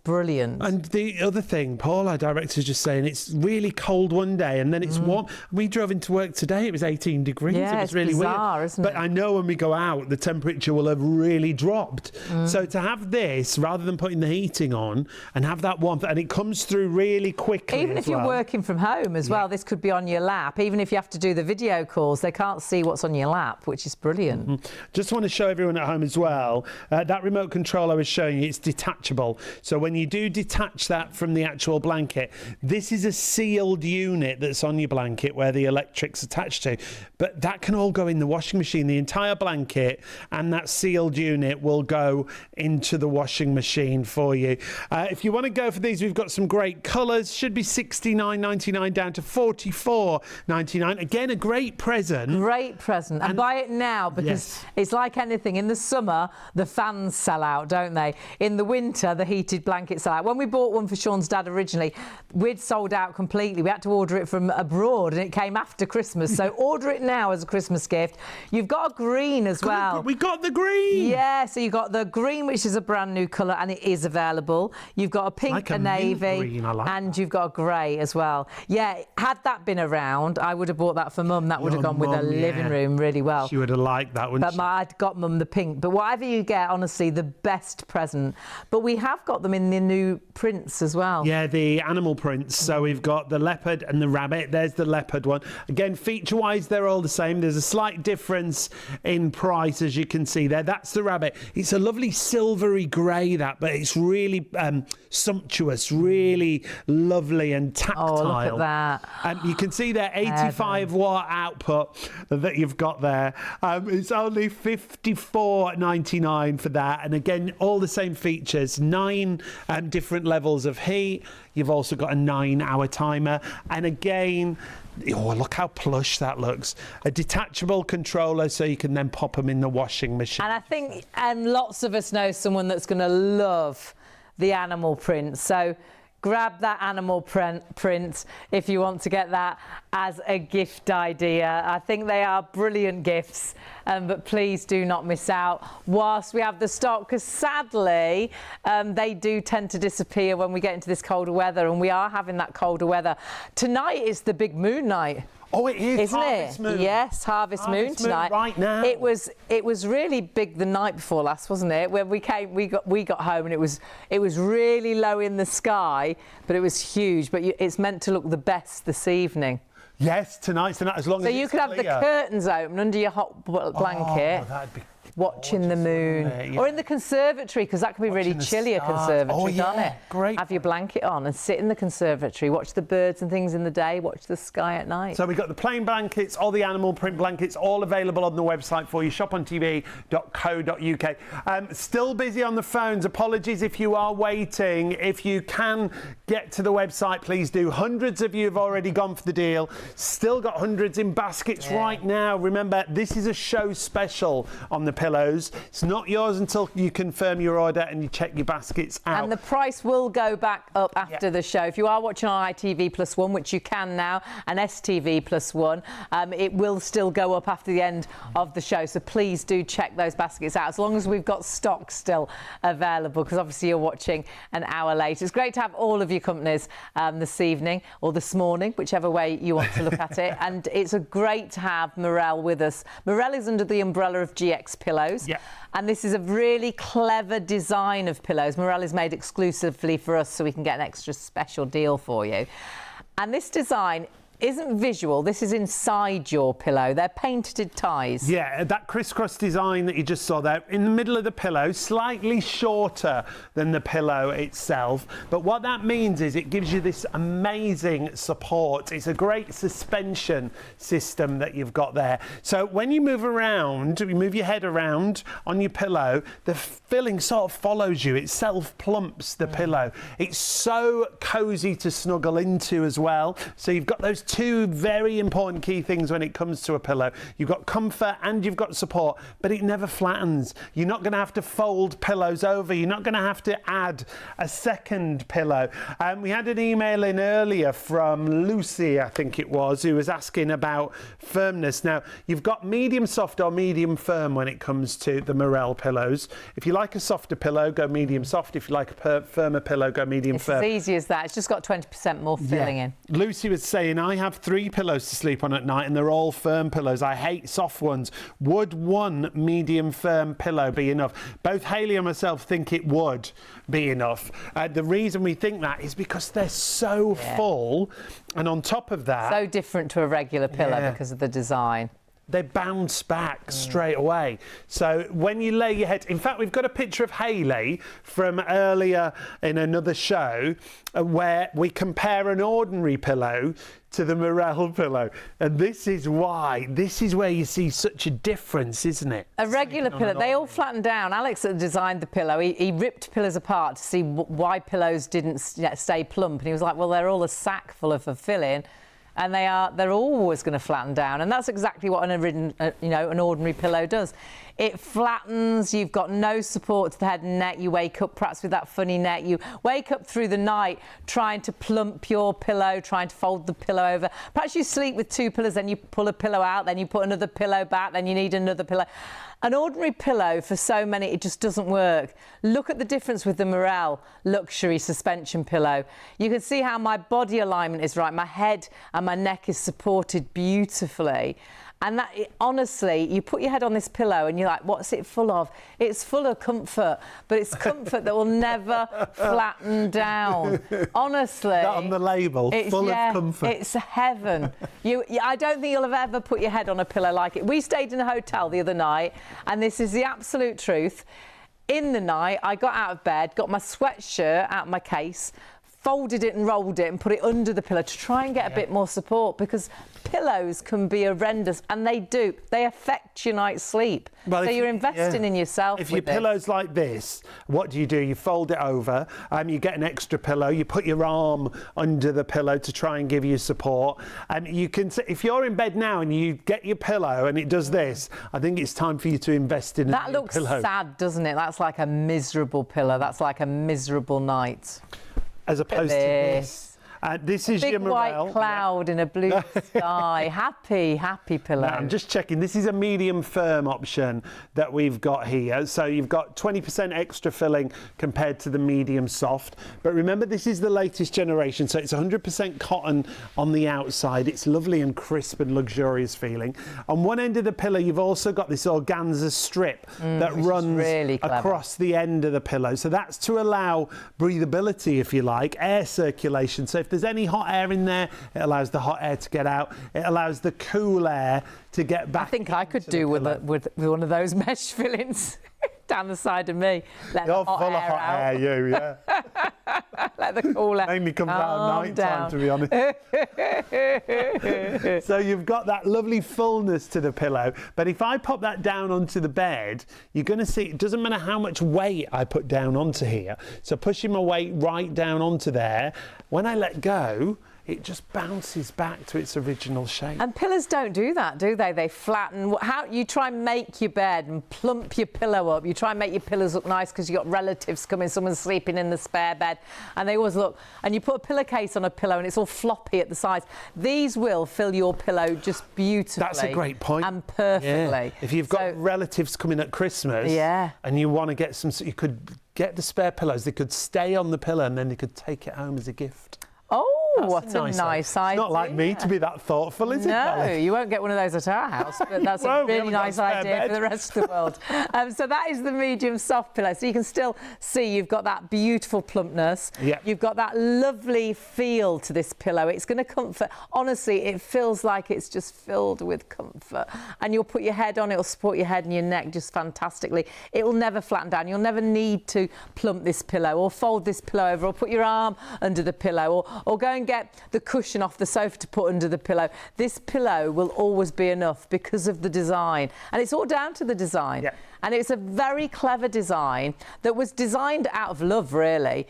brilliant. And the other thing, Paul, our director, is just saying it's really cold one day and then it's warm. We drove into work today, it was 18 degrees. Yeah, it was really bizarre, weird. Isn't it? But I know when we go out, the temperature will have really dropped. So to have this, rather than putting the heating on, and have that warmth, and it comes through really quickly. Even if you're working from home as well, this could be on your lap. Even if you have to do the video calls, they can't see what's on your lap, which is brilliant. Just want to show everyone at home as well, that remote control I was showing you, it's detachable. So when you do detach that from the actual blanket, this is a sealed unit that's on your blanket where the electric's attached to. But that can all go in the washing machine. The entire blanket and that sealed unit will go into the washing machine for you. If you want to go for these, we've got some great colours. Should be $69.99 down to $44.99. Again, a great present. Great present. And buy it now, because it's like anything. In the summer, the fans sell out, don't they? In the winter, the heated blankets sell out. When we bought one for Sean's dad originally, we'd sold out completely. We had to order it from abroad, and it came after Christmas. So order it now as a Christmas gift. You've got a green as well. We got the green. Yeah, so you've got the green, which is a brand new colour, and it is available. You've got a pink, like a navy, green, and you've got a grey as well. Yeah, had that been around, I would have bought that for Mum. That would have gone with the living room really well. She would have liked that, wouldn't she? But I'd got Mum the pink. But whatever you get, honestly, the best present. But we have got them in the new prints as well. Yeah, the animal prints. So we've got the leopard and the rabbit. There's the leopard one. Again, feature-wise, they're all the same. There's a slight difference in price, as you can see there. That's the rabbit. It's a lovely silvery grey, that, but it's really sumptuous, really lovely and tactile. Oh, look at that. You can see there, 85-watt output that you've got there. It's only $54.99 for that. And again, all the same features, 9 different levels of heat. You've also got a 9-hour timer. And again, oh, look how plush that looks. A detachable controller, so you can then pop them in the washing machine. And I think lots of us know someone that's going to love the animal print. So grab that animal print if you want to get that as a gift idea. I think they are brilliant gifts, but please do not miss out whilst we have the stock, because sadly they do tend to disappear when we get into this colder weather, and we are having that colder weather. Tonight is the big moon night. Oh, it is, isn't Harvest it? Moon. Yes, Harvest Moon tonight. Right now. It was really big the night before last, wasn't it? When we got home, and it was really low in the sky, but it was huge. But it's meant to look the best this evening. Yes, tonight's the night, as long as it's So you could have the curtains open under your hot blanket. Oh, that'd be watching the moon, or in the conservatory, because that can be really chilly, a conservatory, can't it? Great. Have your blanket on and sit in the conservatory, watch the birds and things in the day, watch the sky at night. So we've got the plain blankets, all the animal print blankets, all available on the website for you, shopontv.co.uk. Still busy on the phones. Apologies if you are waiting. If you can get to the website, please do. Hundreds of you have already gone for the deal. Still got hundreds in baskets right now. Remember, this is a show special on the pillows. It's not yours until you confirm your order and you check your baskets out. And the price will go back up after the show. If you are watching on ITV+1, which you can now, and STV+1, it will still go up after the end of the show. So please do check those baskets out, as long as we've got stock still available, because obviously you're watching an hour late. It's great to have all of your companies this evening, or this morning, whichever way you want to look at it. And it's great to have Mirelle with us. Mirelle is under the umbrella of GX Pillows. Yeah. And this is a really clever design of pillows. Mirelle is made exclusively for us, so we can get an extra special deal for you. And this design isn't visual, this is inside your pillow. They're painted ties. Yeah, that crisscross design that you just saw there in the middle of the pillow, slightly shorter than the pillow itself. But what that means is it gives you this amazing support. It's a great suspension system that you've got there. So when you move around, you move your head around on your pillow, the filling sort of follows you. It self-plumps the pillow. It's so cozy to snuggle into as well. So you've got those two very important key things when it comes to a pillow. You've got comfort and you've got support, but it never flattens. You're not going to have to fold pillows over. You're not going to have to add a second pillow. We had an email in earlier from Lucy, I think it was, who was asking about firmness. Now, you've got medium soft or medium firm when it comes to the Mirelle pillows. If you like a softer pillow, go medium soft. If you like a firmer pillow, go medium firm. It's as easy as that. It's just got 20% more filling in. Lucy was saying, I have 3 pillows to sleep on at night and they're all firm pillows. I hate soft ones. Would one medium firm pillow be enough? Both Hayley and myself think it would be enough. The reason we think that is because they're so full, and on top of that... So different to a regular pillow because of the design. they bounce back straight away. So when you lay your head, in fact, we've got a picture of Hayley from earlier in another show where we compare an ordinary pillow to the Mirelle pillow. And this is where you see such a difference, isn't it? A regular pillow, they all flatten down. Alex that designed the pillow, he ripped pillows apart to see why pillows didn't stay plump. And he was like, well, they're all a sack full of filling. And they're always going to flatten down, and that's exactly what an ordinary pillow does. It flattens. You've got no support to the head and neck. You wake up perhaps with that funny neck. You wake up through the night trying to plump your pillow, trying to fold the pillow over. Perhaps you sleep with two pillows, then you pull a pillow out, then you put another pillow back, then you need another pillow. An ordinary pillow, for so many, it just doesn't work. Look at the difference with the Mirelle luxury suspension pillow. You can see how my body alignment is right. My head and my neck is supported beautifully. And that, honestly, you put your head on this pillow and you're like, what's it full of? It's full of comfort, but it's comfort that will never flatten down. Honestly. That on the label, full of comfort. It's heaven. I don't think you'll have ever put your head on a pillow like it. We stayed in a hotel the other night, and this is the absolute truth. In the night, I got out of bed, got my sweatshirt out of my case, folded it and rolled it and put it under the pillow to try and get a bit more support, because pillows can be horrendous, and they do. They affect your night's sleep. Well, so you're investing in yourself. If your pillow's like this, what do? You fold it over, you get an extra pillow, you put your arm under the pillow to try and give you support. And you can, if you're in bed now and you get your pillow and it does this, I think it's time for you to invest in a That new looks pillow. sad, doesn't it? That's like a miserable pillow. That's like a miserable night. As opposed to this. This is your Mirelle. Big white cloud in a blue sky. Happy pillow. Now, I'm just checking. This is a medium firm option that we've got here. So you've got 20% extra filling compared to the medium soft. But remember, this is the latest generation. So it's 100% cotton on the outside. It's lovely and crisp and luxurious feeling. On one end of the pillow, you've also got this organza strip that runs really across the end of the pillow. So that's to allow breathability, if you like, air circulation. So if there's any hot air in there, it allows the hot air to get out. It allows the cool air to get back. I think I could do with one of those mesh fillings down the side of me. Let You're full of hot air, you, yeah. Let the cool air mainly comes out at night time, to be honest. So you've got that lovely fullness to the pillow. But if I pop that down onto the bed, you're going to see it doesn't matter how much weight I put down onto here. So pushing my weight right down onto there, when I let go, it just bounces back to its original shape. And pillows don't do that, do they? They flatten. How you try and make your bed and plump your pillow up. You try and make your pillows look nice because you've got relatives coming, someone's sleeping in the spare bed, and they always look. And you put a pillowcase on a pillow and it's all floppy at the sides. These will fill your pillow just beautifully. That's a great point. And perfectly. Yeah. If you've got relatives coming at Christmas, and you want to get some, you could get the spare pillows. They could stay on the pillow and then they could take it home as a gift. Oh, what a nice idea. It's not like me to be that thoughtful, is it? No, you won't get one of those at our house, but that's a really nice idea for the rest of the world. So that is the medium soft pillow. So you can still see you've got that beautiful plumpness. Yeah. You've got that lovely feel to this pillow. It's going to comfort. Honestly, it feels like it's just filled with comfort. And you'll put your head on, it'll support your head and your neck just fantastically. It will never flatten down. You'll never need to plump this pillow or fold this pillow over or put your arm under the pillow or go and get the cushion off the sofa to put under the pillow. This pillow will always be enough because of the design, and it's all down to the design. Yeah. And it's a very clever design that was designed out of love, really.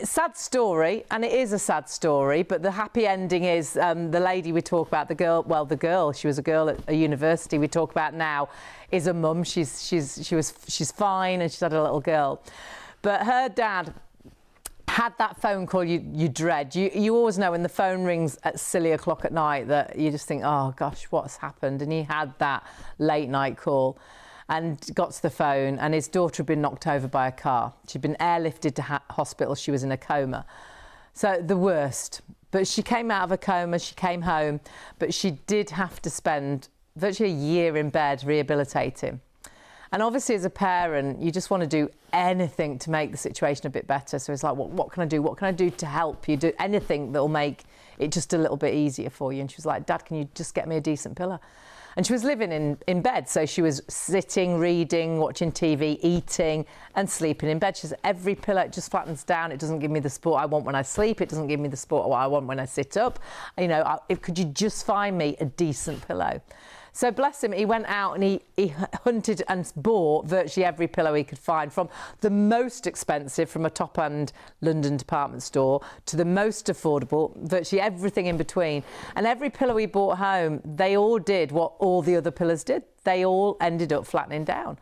Sad story, and it is a sad story, but the happy ending is the lady we talk about, the girl, she was a girl at a university we talk about now, is a mum. She's fine, and she's had a little girl. But her dad had that phone call you dread. You always know when the phone rings at silly o'clock at night that you just think, oh gosh, what's happened? And he had that late night call and got to the phone, and his daughter had been knocked over by a car. She'd been airlifted to hospital. She was in a coma. So the worst. But she came out of a coma, she came home, but she did have to spend virtually a year in bed rehabilitating. And obviously, as a parent, you just want to do anything to make the situation a bit better. So it's like, what can I do? What can I do to help you? Do anything that will make it just a little bit easier for you. And she was like, Dad, can you just get me a decent pillow? And she was living in bed, so she was sitting, reading, watching TV, eating and sleeping in bed. She said, every pillow, it just flattens down. It doesn't give me the support I want when I sleep. It doesn't give me the support I want when I sit up. You know, could you just find me a decent pillow? So bless him, he went out and he hunted and bought virtually every pillow he could find, from the most expensive from a top-end London department store to the most affordable, virtually everything in between. And every pillow he bought home, they all did what all the other pillows did. They all ended up flattening down.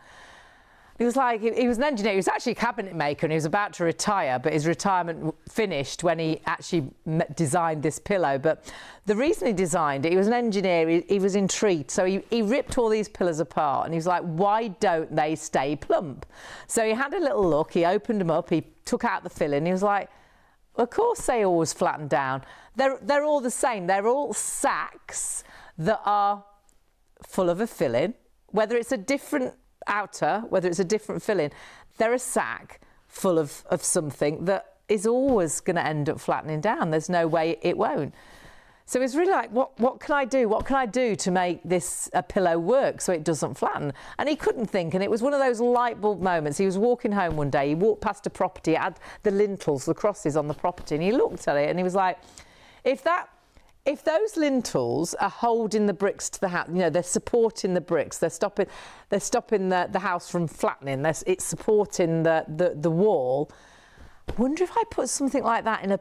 He was like, he was an engineer, he was actually a cabinet maker and he was about to retire, but his retirement finished when he actually designed this pillow. But the reason he designed it, he was an engineer, he was intrigued. So he ripped all these pillows apart and he was like, why don't they stay plump? So he had a little look, he opened them up, he took out the filling, he was like, of course they always flatten down. They're all the same, they're all sacks that are full of a filling, whether it's a different outer, whether it's a different filling, they're a sack full of something that is always going to end up flattening down. There's no way it won't. So it's really like, what can I do? What can I do to make this a pillow work so it doesn't flatten? And he couldn't think, and it was one of those light bulb moments. He was walking home one day, he walked past a property, it had the lintels, the crosses on the property, and he looked at it and he was like, if those lintels are holding the bricks to the house, you know, they're supporting the bricks, they're stopping the house from flattening, it's supporting the wall. I wonder if I put something like that in a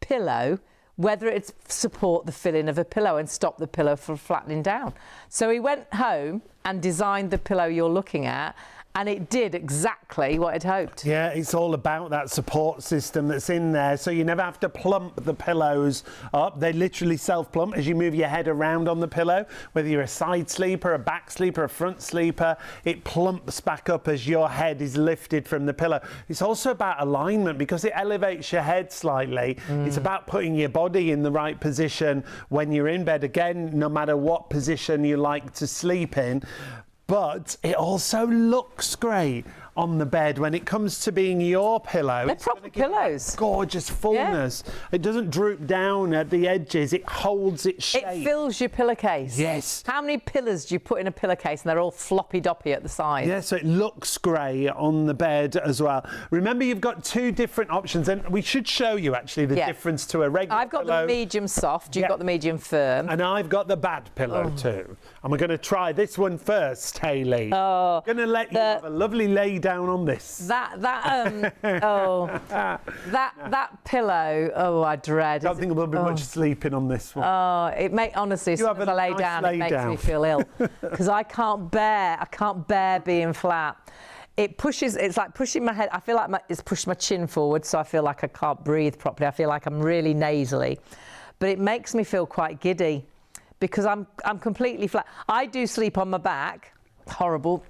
pillow, whether it's support the filling of a pillow and stop the pillow from flattening down. So he went home and designed the pillow you're looking at, and it did exactly what it hoped. Yeah, it's all about that support system that's in there, so you never have to plump the pillows up. They literally self-plump as you move your head around on the pillow. Whether you're a side sleeper, a back sleeper, a front sleeper, it plumps back up as your head is lifted from the pillow. It's also about alignment because it elevates your head slightly. It's about putting your body in the right position when you're in bed, again, no matter what position you like to sleep in. But it also looks great on the bed when it comes to being your pillow. They're proper pillows. Gorgeous fullness. Yeah. It doesn't droop down at the edges. It holds its shape. It fills your pillowcase. Yes. How many pillows do you put in a pillowcase and they're all floppy-doppy at the side? Yeah, so it looks great on the bed as well. Remember, you've got two different options, and we should show you actually the difference to a regular I've got pillow. the medium soft, you've got the medium firm. And I've got the bad pillow too. And we're going to try this one first, Hayley. Oh, I'm going to let you have a lovely lay down on this. That pillow, oh, I dread. I don't think there'll be much sleeping on this one. Oh, honestly, as soon as I lay down, it makes me feel ill because I can't bear being flat. It's like pushing my head. I feel like it's pushed my chin forward, so I feel like I can't breathe properly. I feel like I'm really nasally, but it makes me feel quite giddy because I'm completely flat. I do sleep on my back. Horrible.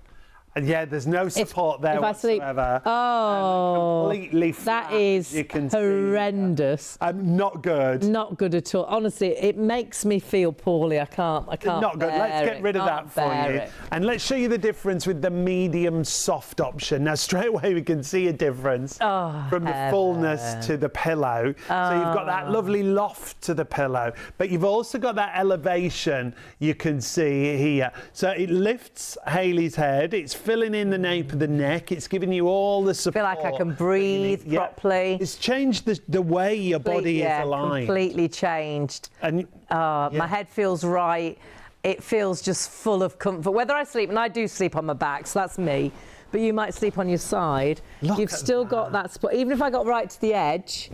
And yeah, there's no support there whatsoever. Completely flat, that is horrendous. Not good. Not good at all. Honestly, it makes me feel poorly. I can't. Not good. Let's get rid of that for you. And let's show you the difference with the medium soft option. Now, straight away, we can see a difference from the fullness to the pillow. So you've got that lovely loft to the pillow, but you've also got that elevation you can see here. So it lifts Hayley's head. It's filling in the nape of the neck. It's giving you all the support. I feel like I can breathe properly. It's changed the way your body is aligned. Completely changed. And my head feels right. It feels just full of comfort. Whether I sleep, and I do sleep on my back, so that's me, but you might sleep on your side. You've still got that support. Even if I got right to the edge,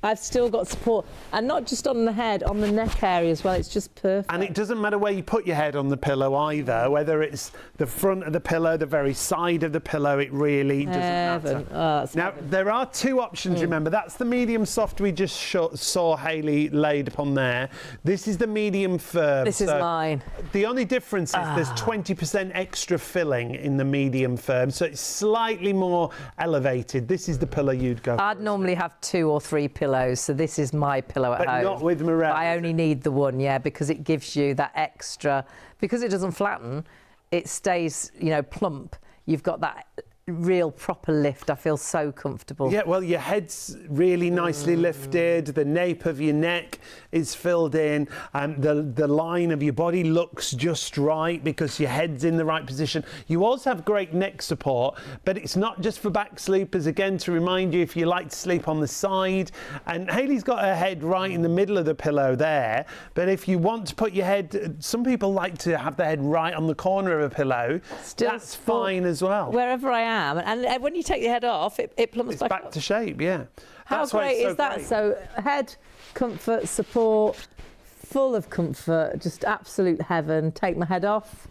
I've still got support, and not just on the head, on the neck area as well. It's just perfect. And it doesn't matter where you put your head on the pillow either, whether it's the front of the pillow, the very side of the pillow, it really doesn't matter. Now, there are two options, remember. That's the medium soft we just saw Hayley laid upon there. This is the medium firm. This is mine. The only difference is there's 20% extra filling in the medium firm, so it's slightly more elevated. This is the pillow you'd go for. I'd normally have 2 or 3 pillows, so this is my pillow at home. But not with Mirelle. I only need the one, because it gives you that extra, because it doesn't flatten, it stays, plump. You've got that real proper lift. I feel so comfortable. Yeah, well, your head's really nicely lifted. The nape of your neck is filled in. The line of your body looks just right because your head's in the right position. You also have great neck support, but it's not just for back sleepers. Again, to remind you, if you like to sleep on the side, and Hayley's got her head right in the middle of the pillow there, but if you want to put your head, some people like to have their head right on the corner of a pillow. That's fine as well. Wherever I am, and when you take your head off, it plummets It's back up. to shape, yeah. How That's why great it's so is that? great. So head, comfort, support, full of comfort, just absolute heaven. Take my head off.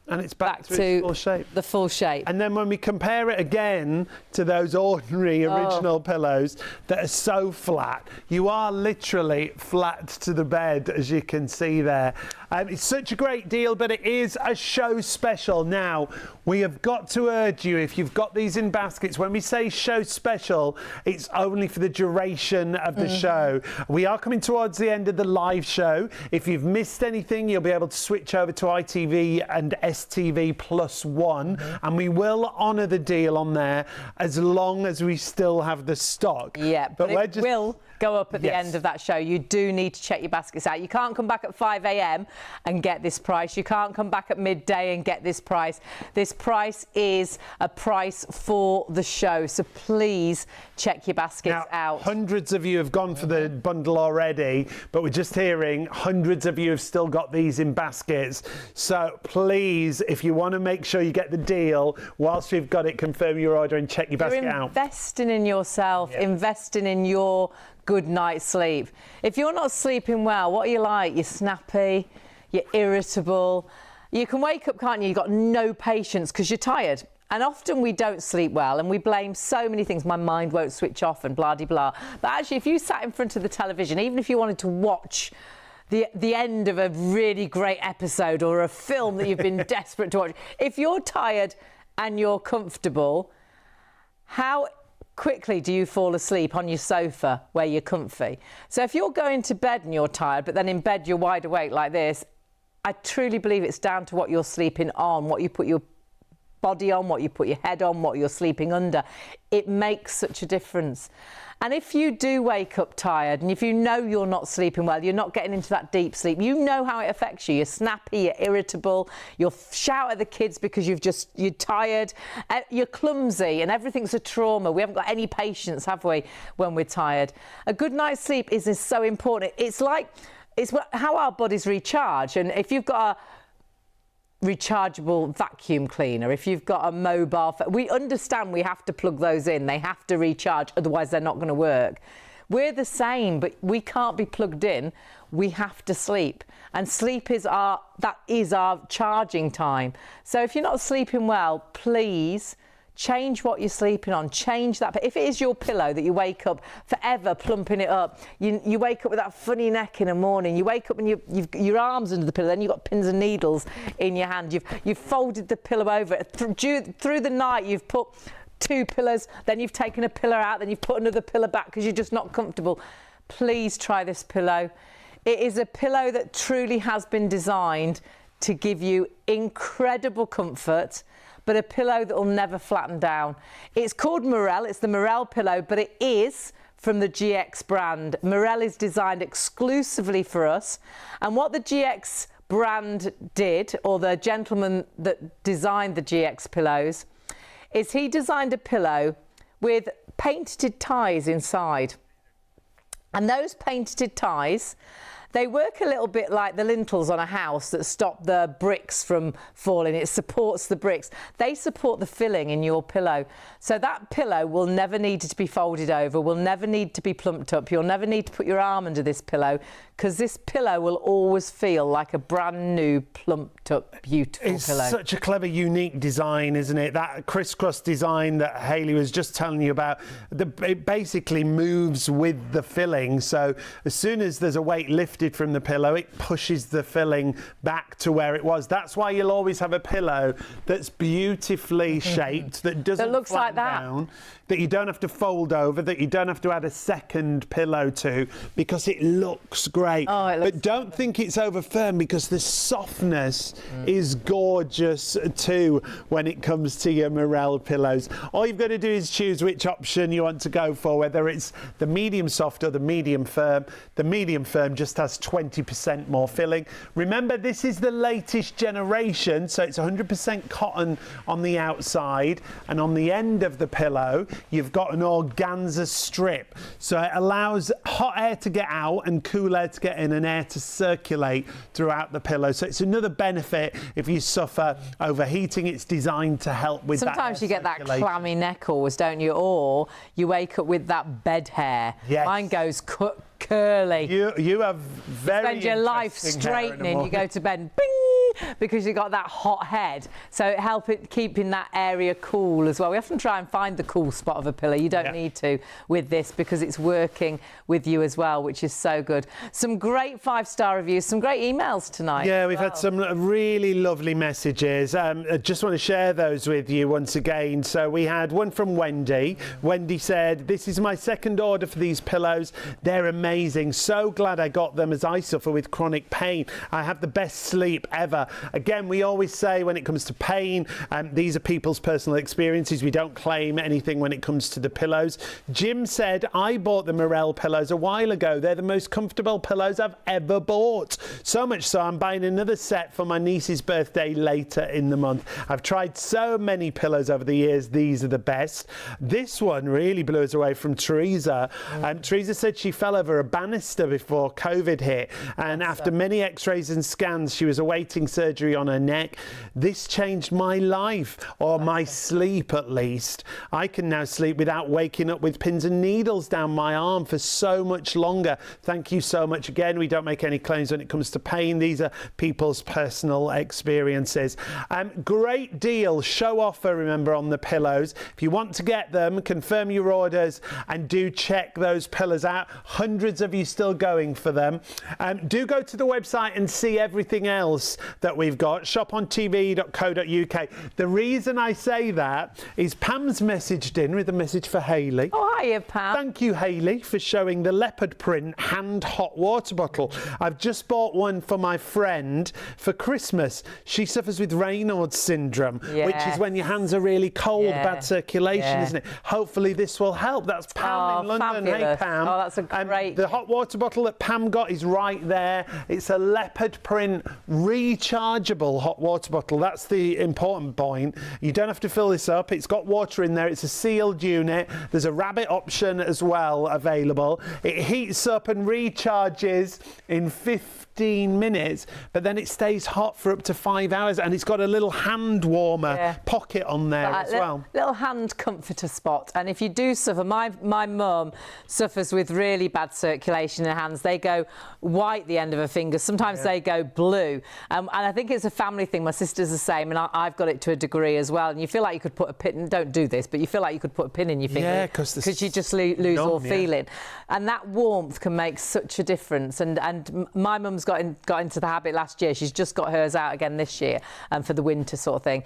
And it's back to its full shape. The full shape. And then when we compare it again to those ordinary original pillows that are so flat, you are literally flat to the bed, as you can see there. It's such a great deal, but it is a show special. Now, we have got to urge you, if you've got these in baskets, when we say show special, it's only for the duration of the show. We are coming towards the end of the live show. If you've missed anything, you'll be able to switch over to ITV and STV +1, and we will honour the deal on there as long as we still have the stock. Yeah, but it will go up at the end of that show. You do need to check your baskets out. You can't come back at 5 a.m. and get this price. You can't come back at midday and get this price. This price is a price for the show, so please check your baskets out. Hundreds of you have gone for the bundle already, but we're just hearing hundreds of you have still got these in baskets. So please, if you want to make sure you get the deal whilst we've got it, confirm your order and check your basket out. Investing in yourself, investing in your good night's sleep. If you're not sleeping well, what are you like? You're snappy, you're irritable. You can wake up, can't you? You've got no patience because you're tired. And often we don't sleep well and we blame so many things. My mind won't switch off and blah, de blah. But actually, if you sat in front of the television, even if you wanted to watch the end of a really great episode or a film that you've been desperate to watch, if you're tired and you're comfortable, how quickly do you fall asleep on your sofa where you're comfy? So if you're going to bed and you're tired, but then in bed you're wide awake like this, I truly believe it's down to what you're sleeping on, what you put your body on, what you put your head on, what you're sleeping under. It makes such a difference. And if you do wake up tired and if you know you're not sleeping well, you're not getting into that deep sleep, you know how it affects you. You're snappy, you're irritable, you'll shout at the kids because you're tired, you're clumsy and everything's a trauma. We haven't got any patience, have we, when we're tired? A good night's sleep is so important. It's how our bodies recharge. And if you've got a rechargeable vacuum cleaner, if you've got a mobile phone, we understand we have to plug those in, they have to recharge, otherwise they're not going to work. We're the same, but we can't be plugged in, we have to sleep, and sleep is our charging time. So if you're not sleeping well, please change what you're sleeping on, change that. But if it is your pillow that you wake up forever plumping it up, you wake up with that funny neck in the morning, you wake up and you've your arms under the pillow, then you've got pins and needles in your hand, you've folded the pillow over, through the night you've put two pillows, then you've taken a pillow out, then you've put another pillow back because you're just not comfortable. Please try this pillow. It is a pillow that truly has been designed to give you incredible comfort, but a pillow that will never flatten down. It's called Mirelle, it's the Mirelle Pillow, but it is from the GX brand. Mirelle is designed exclusively for us. And what the GX brand did, or the gentleman that designed the GX pillows, is he designed a pillow with painted ties inside. And those painted ties, they work a little bit like the lintels on a house that stop the bricks from falling. It supports the bricks. They support the filling in your pillow. So that pillow will never need to be folded over, will never need to be plumped up. You'll never need to put your arm under this pillow because this pillow will always feel like a brand new, plumped up, beautiful pillow. It's such a clever, unique design, isn't it? That crisscross design that Hayley was just telling you about, it basically moves with the filling. So as soon as there's a weight lifted lifted from the pillow, it pushes the filling back to where it was. That's why you'll always have a pillow that's beautifully shaped, that doesn't looks like that. down, that you don't have to fold over, that you don't have to add a second pillow to, because it looks great. Oh, it looks but don't think it's over firm, because the softness is gorgeous too when it comes to your Mirelle pillows. All you've got to do is choose which option you want to go for, whether it's the medium soft or the medium firm. The medium firm just has 20% more filling. Remember, this is the latest generation, so it's 100% cotton on the outside, and on the end of the pillow you've got an organza strip, so it allows hot air to get out and cool air to get in, and air to circulate throughout the pillow. So it's another benefit if you suffer overheating. It's designed to help with that. Sometimes you get that clammy neck always, don't you? Or you wake up with that bed hair. Yes. Mine goes curly. You have very spend your life interesting hair in the straightening. You morning. go to bed and bing, because you got that hot head. So it helps it keeping that area cool as well. We often try and find the cool spot of a pillow. You don't need to with this, because it's working with you as well, which is so good. Some great 5-star reviews, some great emails tonight. Yeah, we've had some really lovely messages. I just want to share those with you once again. So we had one from Wendy. Wendy said, "This is my second order for these pillows. They're amazing. So glad I got them, as I suffer with chronic pain. I have the best sleep ever." Again, we always say when it comes to pain, these are people's personal experiences. We don't claim anything when it comes to the pillows. Jim said, "I bought the Mirelle pillows a while ago. They're the most comfortable pillows I've ever bought. So much so I'm buying another set for my niece's birthday later in the month. I've tried so many pillows over the years. These are the best." This one really blew us away from Teresa. Teresa said she fell over a banister before COVID hit, and after many x-rays and scans, she was awaiting surgery on her neck. "This changed my life, or my sleep at least. I can now sleep without waking up with pins and needles down my arm for so much longer. Thank you so much." Again, we don't make any claims when it comes to pain. These are people's personal experiences. Great deal, show offer, remember, on the pillows. If you want to get them, confirm your orders and do check those pillows out. Hundreds of you still going for them. Do go to the website and see everything else that we've got. shopontv.co.uk. The reason I say that is Pam's messaged in with a message for Hayley. Oh, hiya, Pam. Thank you, Hayley, for showing the leopard print hand hot water bottle. I've just bought one for my friend for Christmas. She suffers with Raynaud's syndrome, which is when your hands are really cold, bad circulation, isn't it? Hopefully this will help. That's Pam in London. Fabulous. Hey, Pam. Oh, that's a great... The hot water bottle that Pam got is right there. It's a leopard print rechargeable hot water bottle. That's the important point. You don't have to fill this up. It's got water in there. It's a sealed unit. There's a rabbit option as well available. It heats up and recharges in 15 minutes, but then it stays hot for up to 5 hours, and it's got a little hand warmer pocket on there as well. Little hand comforter spot. And if you do suffer, my mum suffers with really bad circulation in her hands. They go white the end of her fingers. Sometimes they go blue. And I think it's a family thing. My sister's the same, and I've got it to a degree as well. And you feel like you could put a pin, don't do this, but you feel like you could put a pin in your finger. Yeah, because you just lose all feeling. And that warmth can make such a difference. And my mum's got into the habit last year. She's just got hers out again this year, for the winter sort of thing.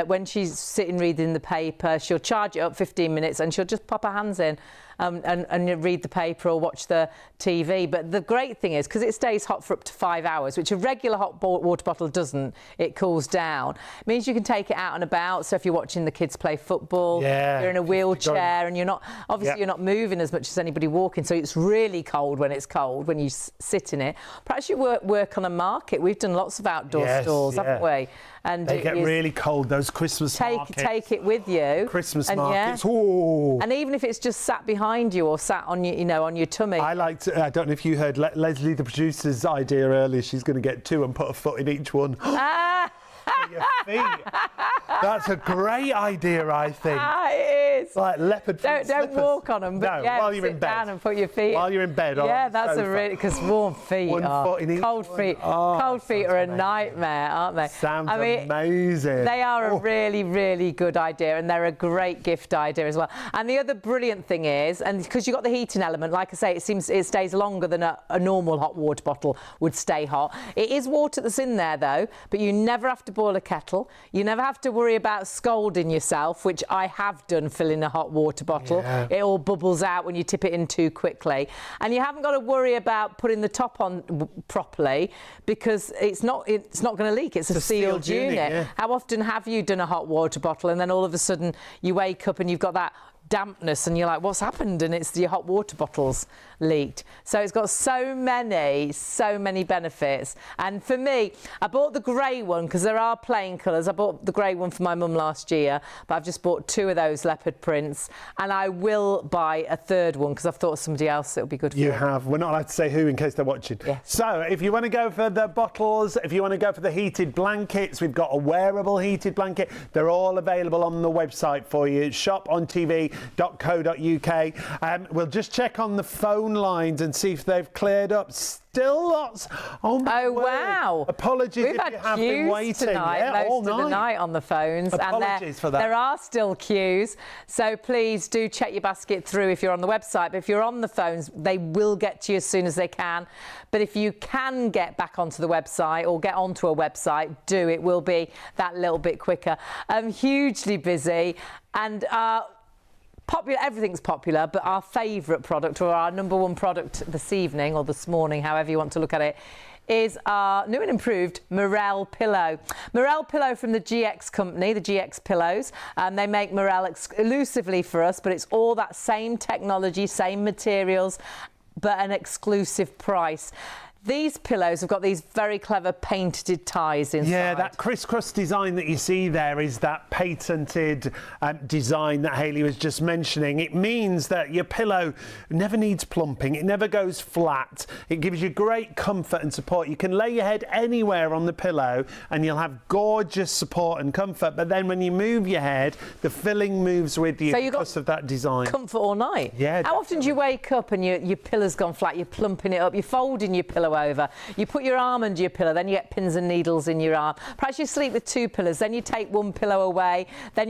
When she's sitting reading the paper, she'll charge it up 15 minutes and she'll just pop her hands in and read the paper or watch the TV. But the great thing is, because it stays hot for up to 5 hours, which a regular hot water bottle doesn't, it cools down. It means you can take it out and about. So if you're watching the kids play football, you're in a wheelchair and you're not, obviously you're not moving as much as anybody walking. So it's really cold when it's cold, when you sit in it. Perhaps you work on a market. We've done lots of outdoor stores, haven't we? And they get really cold, those Christmas markets. Take it with you. Christmas markets. Ooh. And even if it's just sat behind you or sat on your, on your tummy. I like to, I don't know if you heard Leslie, the producer's idea earlier. She's going to get 2 and put a foot in each one. For your feet. That's a great idea, I think. It is. Like leopard print Don't slippers. walk on them, but No, yeah, while you're in sit bed. down and put your feet. While you're in bed. Yeah, on the that's a sofa. really, because warm feet One are foot in each cold one. feet. Oh, Cold feet sounds are a amazing. nightmare, aren't they? Sounds I mean, amazing. They are Oh. a really, really good idea, and they're a great gift idea as well. And the other brilliant thing is, and because you've got the heating element, like I say, it stays longer than a normal hot water bottle would stay hot. It is water that's in there though, but you never have to boil a kettle. You never have to worry about scalding yourself, which I have done filling a hot water bottle. Yeah. It all bubbles out when you tip it in too quickly. And you haven't got to worry about putting the top on properly, because it's not going to leak. It's a sealed unit. Yeah. How often have you done a hot water bottle and then all of a sudden you wake up and you've got that dampness and you're like, what's happened? And it's your hot water bottle's leaked. So it's got so many benefits. And for me, I bought the grey one because there are plain colours. I bought the grey one for my mum last year, but I've just bought 2 of those leopard prints, and I will buy a third one because I've thought of somebody else that would be good for. You have. We're not allowed to say who in case they're watching. Yes. So if you want to go for the bottles, if you want to go for the heated blankets, we've got a wearable heated blanket. They're all available on the website for you. shopontv.co.uk. We'll just check on the phone lines and see if they've cleared up. Still lots. Oh, my Oh, word. wow. Apologies We've if had you have queues been waiting. tonight, Yeah, all most of the night on the phones. Apologies and for that. There are still queues, so please do check your basket through if you're on the website. But if you're on the phones, they will get to you as soon as they can. But if you can get back onto the website or get onto a website, do. It will be that little bit quicker. Hugely busy, and popular, everything's popular, but our favourite product, or our #1 product this evening or this morning, however you want to look at it, is our new and improved Mirelle Pillow. Mirelle Pillow from the GX company, the GX Pillows. They make Mirelle exclusively for us, but it's all that same technology, same materials, but an exclusive price. These pillows have got these very clever painted ties inside. Yeah, that crisscross design that you see there is that patented design that Hayley was just mentioning. It means that your pillow never needs plumping. It never goes flat. It gives you great comfort and support. You can lay your head anywhere on the pillow and you'll have gorgeous support and comfort. But then when you move your head, the filling moves with you, So you've because of that design. Comfort all night. Yeah, How often do you wake up and your pillow's gone flat? You're plumping it up. You're folding your pillow over. You put your arm under your pillow, then you get pins and needles in your arm. Perhaps you sleep with 2 pillows, then you take one pillow away, then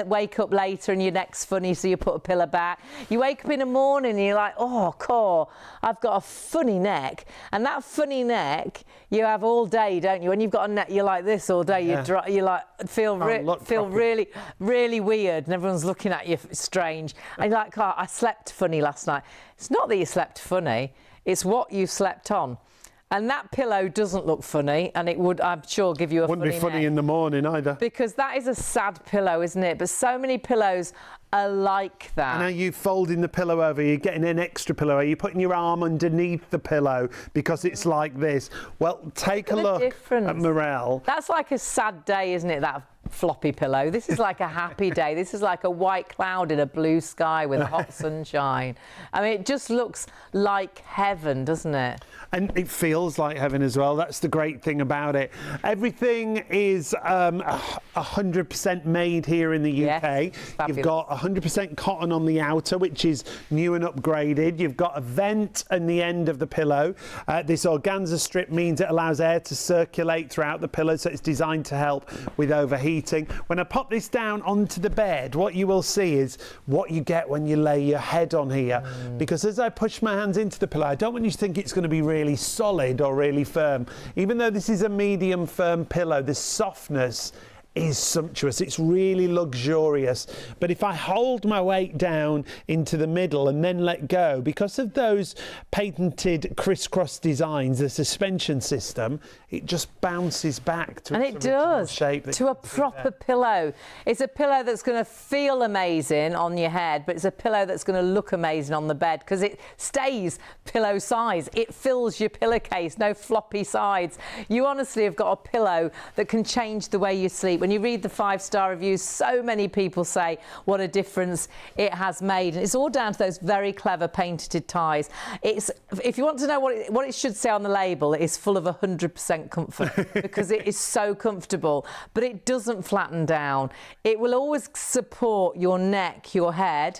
wake up later and your neck's funny, so you put a pillow back. You wake up in the morning and you're like, oh, core, I've got a funny neck. And that funny neck you have all day, don't you? When you've got a neck, you're like this all day. Yeah. You like feel really, really weird, and everyone's looking at you strange. And you're like, oh, I slept funny last night. It's not that you slept funny. It's what you slept on. And that pillow doesn't look funny, and it would, I'm sure, give you a Wouldn't be funny in the morning either. because that is a sad pillow, isn't it? But so many pillows are like that. And are you folding the pillow over? You're getting an extra pillow. Are you putting your arm underneath the pillow because it's like this? Well, take a look at Mirelle. That's like a sad day, isn't it? That floppy pillow. This is like a happy day. This is like a white cloud in a blue sky with hot sunshine. I mean, it just looks like heaven, doesn't it? And it feels like heaven as well. That's the great thing about it. Everything is 100% made here in the UK. Yes, You've got 100% cotton on the outer, which is new and upgraded. You've got a vent in the end of the pillow. This organza strip means it allows air to circulate throughout the pillow, so it's designed to help with overheating. When I pop this down onto the bed, what you will see is what you get when you lay your head on here. Because as I push my hands into the pillow, I don't want you to think it's going to be really solid or really firm. Even though this is a medium firm pillow, the softness is sumptuous. It's really luxurious. But if I hold my weight down into the middle and then let go, because of those patented crisscross designs, the suspension system, it just bounces back to its original shape. To a proper pillow. It's a pillow that's going to feel amazing on your head, but it's a pillow that's going to look amazing on the bed because it stays pillow size. It fills your pillowcase, no floppy sides. You honestly have got a pillow that can change the way you sleep. When you read the 5-star reviews, so many people say what a difference it has made. And it's all down to those very clever painted ties. If you want to know what it should say on the label, it is full of 100% comfort because it is so comfortable, but it doesn't flatten down. It will always support your neck, your head,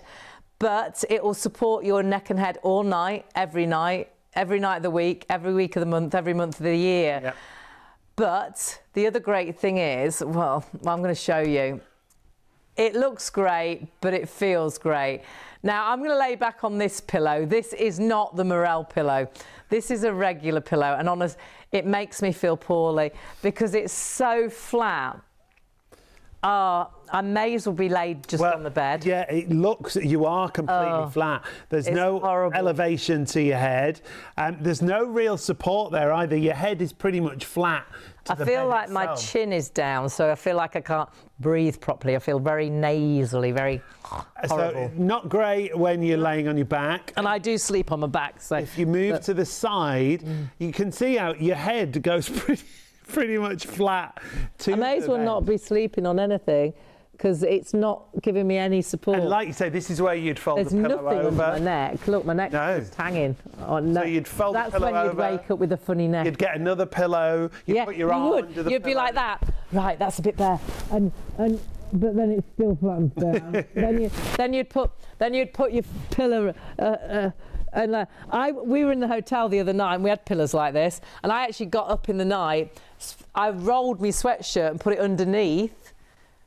but it will support your neck and head all night, every night of the week, every week of the month, every month of the year. Yep. But the other great thing is, well, I'm going to show you. It looks great, but it feels great. Now, I'm going to lay back on this pillow. This is not the Mirelle pillow. This is a regular pillow, and honest, it makes me feel poorly because it's so flat. I may as well be laid just on the bed. Yeah, it looks, you are completely flat. There's no elevation to your head. There's no real support there either. Your head is pretty much flat. I feel like my chin is down, so I feel like I can't breathe properly. I feel very nasally, very horrible. So not great when you're laying on your back. And I do sleep on my back. So if you move to the side, you can see how your head goes pretty much flat. I may as well not be sleeping on anything because it's not giving me any support. And like you say, this is where you'd fold the pillow over. There's nothing under my neck. Look, my neck's just hanging. So you'd fold the pillow over. That's when you'd wake up with a funny neck. You'd get another pillow. You'd put your arm under the You'd be like that. Right, that's a bit bare. But then it still flattens down. then you'd put your pillow. We were in the hotel the other night and we had pillows like this, and I actually got up in the night. I rolled my sweatshirt and put it underneath,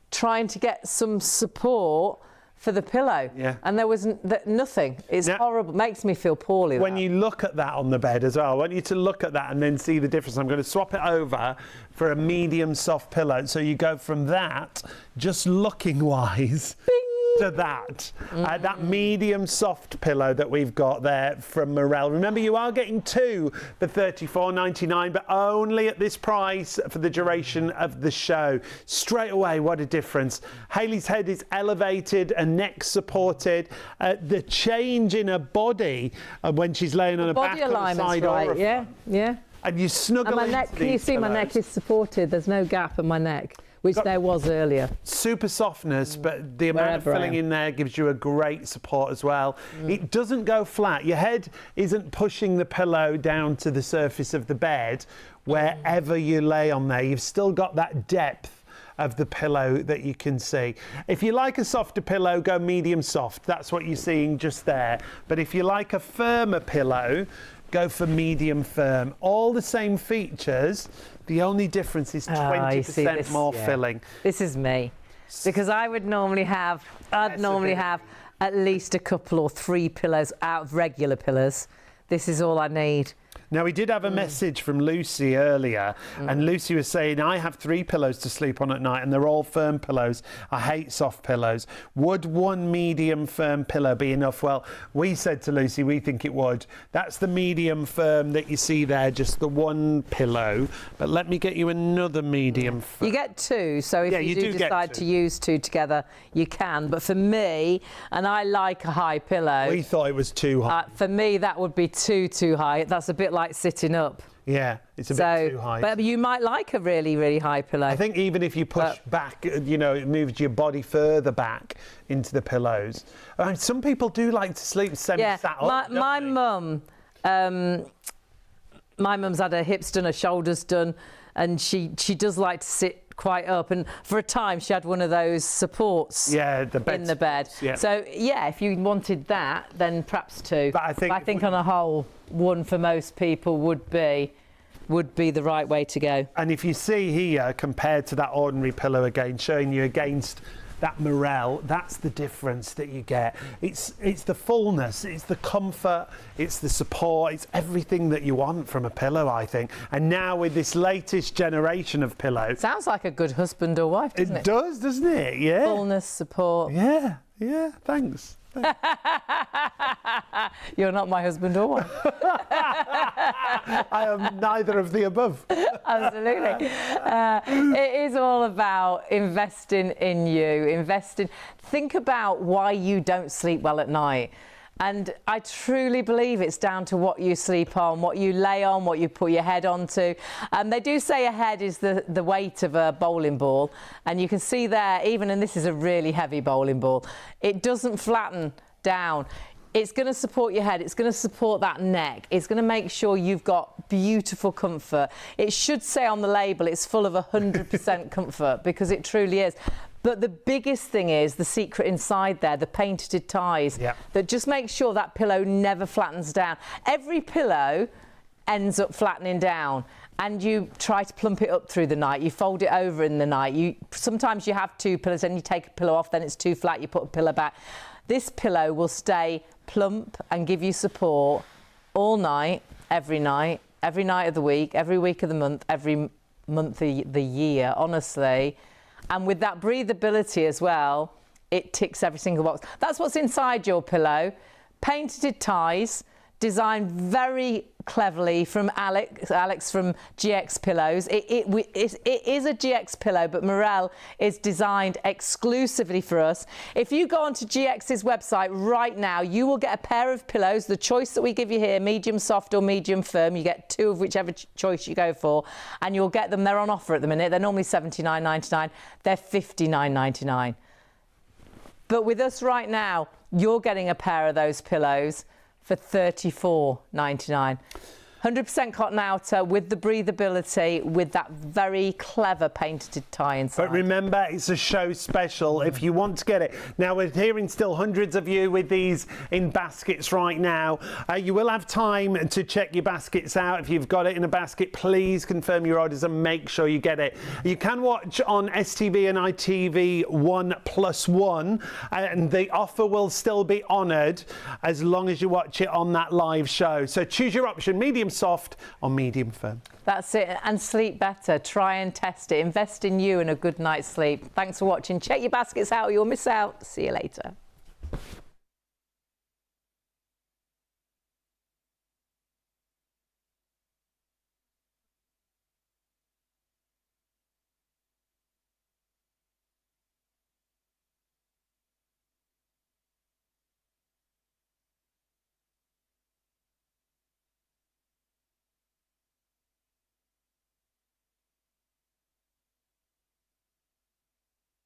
trying to get some support for the pillow. Yeah. And there was nothing. It's horrible. Makes me feel poorly. When you look at that on the bed as well, I want you to look at that and then see the difference. I'm going to swap it over for a medium soft pillow. So you go from that, just looking wise, to that. That medium soft pillow that we've got there from Mirelle. Remember, you are getting 2 for $34.99, but only at this price for the duration of the show. Straight away, what a difference. Hayley's head is elevated and neck supported. The change in her body when she's laying on her back on the side or yeah. And you snuggle into these Can you see my neck is supported? There's no gap in my neck, which there was earlier. Super softness, but the amount of filling in there gives you a great support as well. It doesn't go flat. Your head isn't pushing the pillow down to the surface of the bed. Wherever you lay on there, you've still got that depth of the pillow that you can see. If you like a softer pillow, go medium soft. That's what you're seeing just there. But if you like a firmer pillow, go for medium firm. All the same features. The only difference is 20% more filling. This is me, because I would normally have, at least a couple or 3 pillows out of regular pillows. This is all I need. Now, we did have a message from Lucy earlier, and Lucy was saying, I have 3 pillows to sleep on at night, and they're all firm pillows. I hate soft pillows. Would one medium firm pillow be enough? Well, we said to Lucy, we think it would. That's the medium firm that you see there, just the one pillow. But let me get you another medium firm. You get 2, so if you do decide to use 2 together, you can. But for me, and I like a high pillow. We thought it was too high. For me, that would be too high. That's a bit like sitting up. Yeah, it's a bit too high. But you might like a really high pillow. I think even if you push back, you know, it moves your body further back into the pillows. I mean, some people do like to sleep sat up. My mum, my mum's had her hips done, her shoulders done, and she does like to sit quite up, and for a time she had one of those supports in the bed. Yeah. So if you wanted that, then perhaps 2. But I think on a whole, 1 for most people would be the right way to go. And if you see here, compared to that ordinary pillow, again showing you against that Mirelle, that's the difference that you get. It's the fullness, it's the comfort, it's the support, it's everything that you want from a pillow, I think. And now with this latest generation of pillows, sounds like a good husband or wife, doesn't it? It does, doesn't it? Yeah. Fullness, support. Yeah, thanks. You're not my husband or wife. I am neither of the above. Absolutely. It is all about investing in you. Think about why you don't sleep well at night. And I truly believe it's down to what you sleep on, what you lay on, what you put your head onto. They do say a head is the weight of a bowling ball. And you can see there, even, and this is a really heavy bowling ball, it doesn't flatten down. It's going to support your head. It's going to support that neck. It's going to make sure you've got beautiful comfort. It should say on the label it's full of 100% comfort, because it truly is. But the biggest thing is the secret inside there, the painted ties, that just make sure that pillow never flattens down. Every pillow ends up flattening down, and you try to plump it up through the night. You fold it over in the night. Sometimes you have two pillows and you take a pillow off, then it's too flat, you put a pillow back. This pillow will stay plump and give you support all night, every night of the week, every week of the month, every month of the year, honestly. And with that breathability as well, it ticks every single box. That's what's inside your pillow. Painted ties, designed very cleverly from Alex from GX Pillows. It is a GX pillow, but Mirelle is designed exclusively for us. If you go onto GX's website right now, you will get a pair of pillows, the choice that we give you here, medium soft or medium firm. You get two of whichever choice you go for, and you'll get them. They're on offer at the minute. They're normally $79.99. They're $59.99. But with us right now, you're getting a pair of those pillows for $34.99. 100% cotton outer with the breathability, with that very clever painted tie inside. But remember, it's a show special if you want to get it. Now, we're hearing still hundreds of you with these in baskets right now. You will have time to check your baskets out. If you've got it in a basket, please confirm your orders and make sure you get it. You can watch on STV and ITV1+1, and the offer will still be honoured as long as you watch it on that live show. So choose your option, medium soft or medium firm. That's it. And sleep better. Try and test it. Invest in you and a good night's sleep. Thanks for watching. Check your baskets out or you'll miss out. See you later.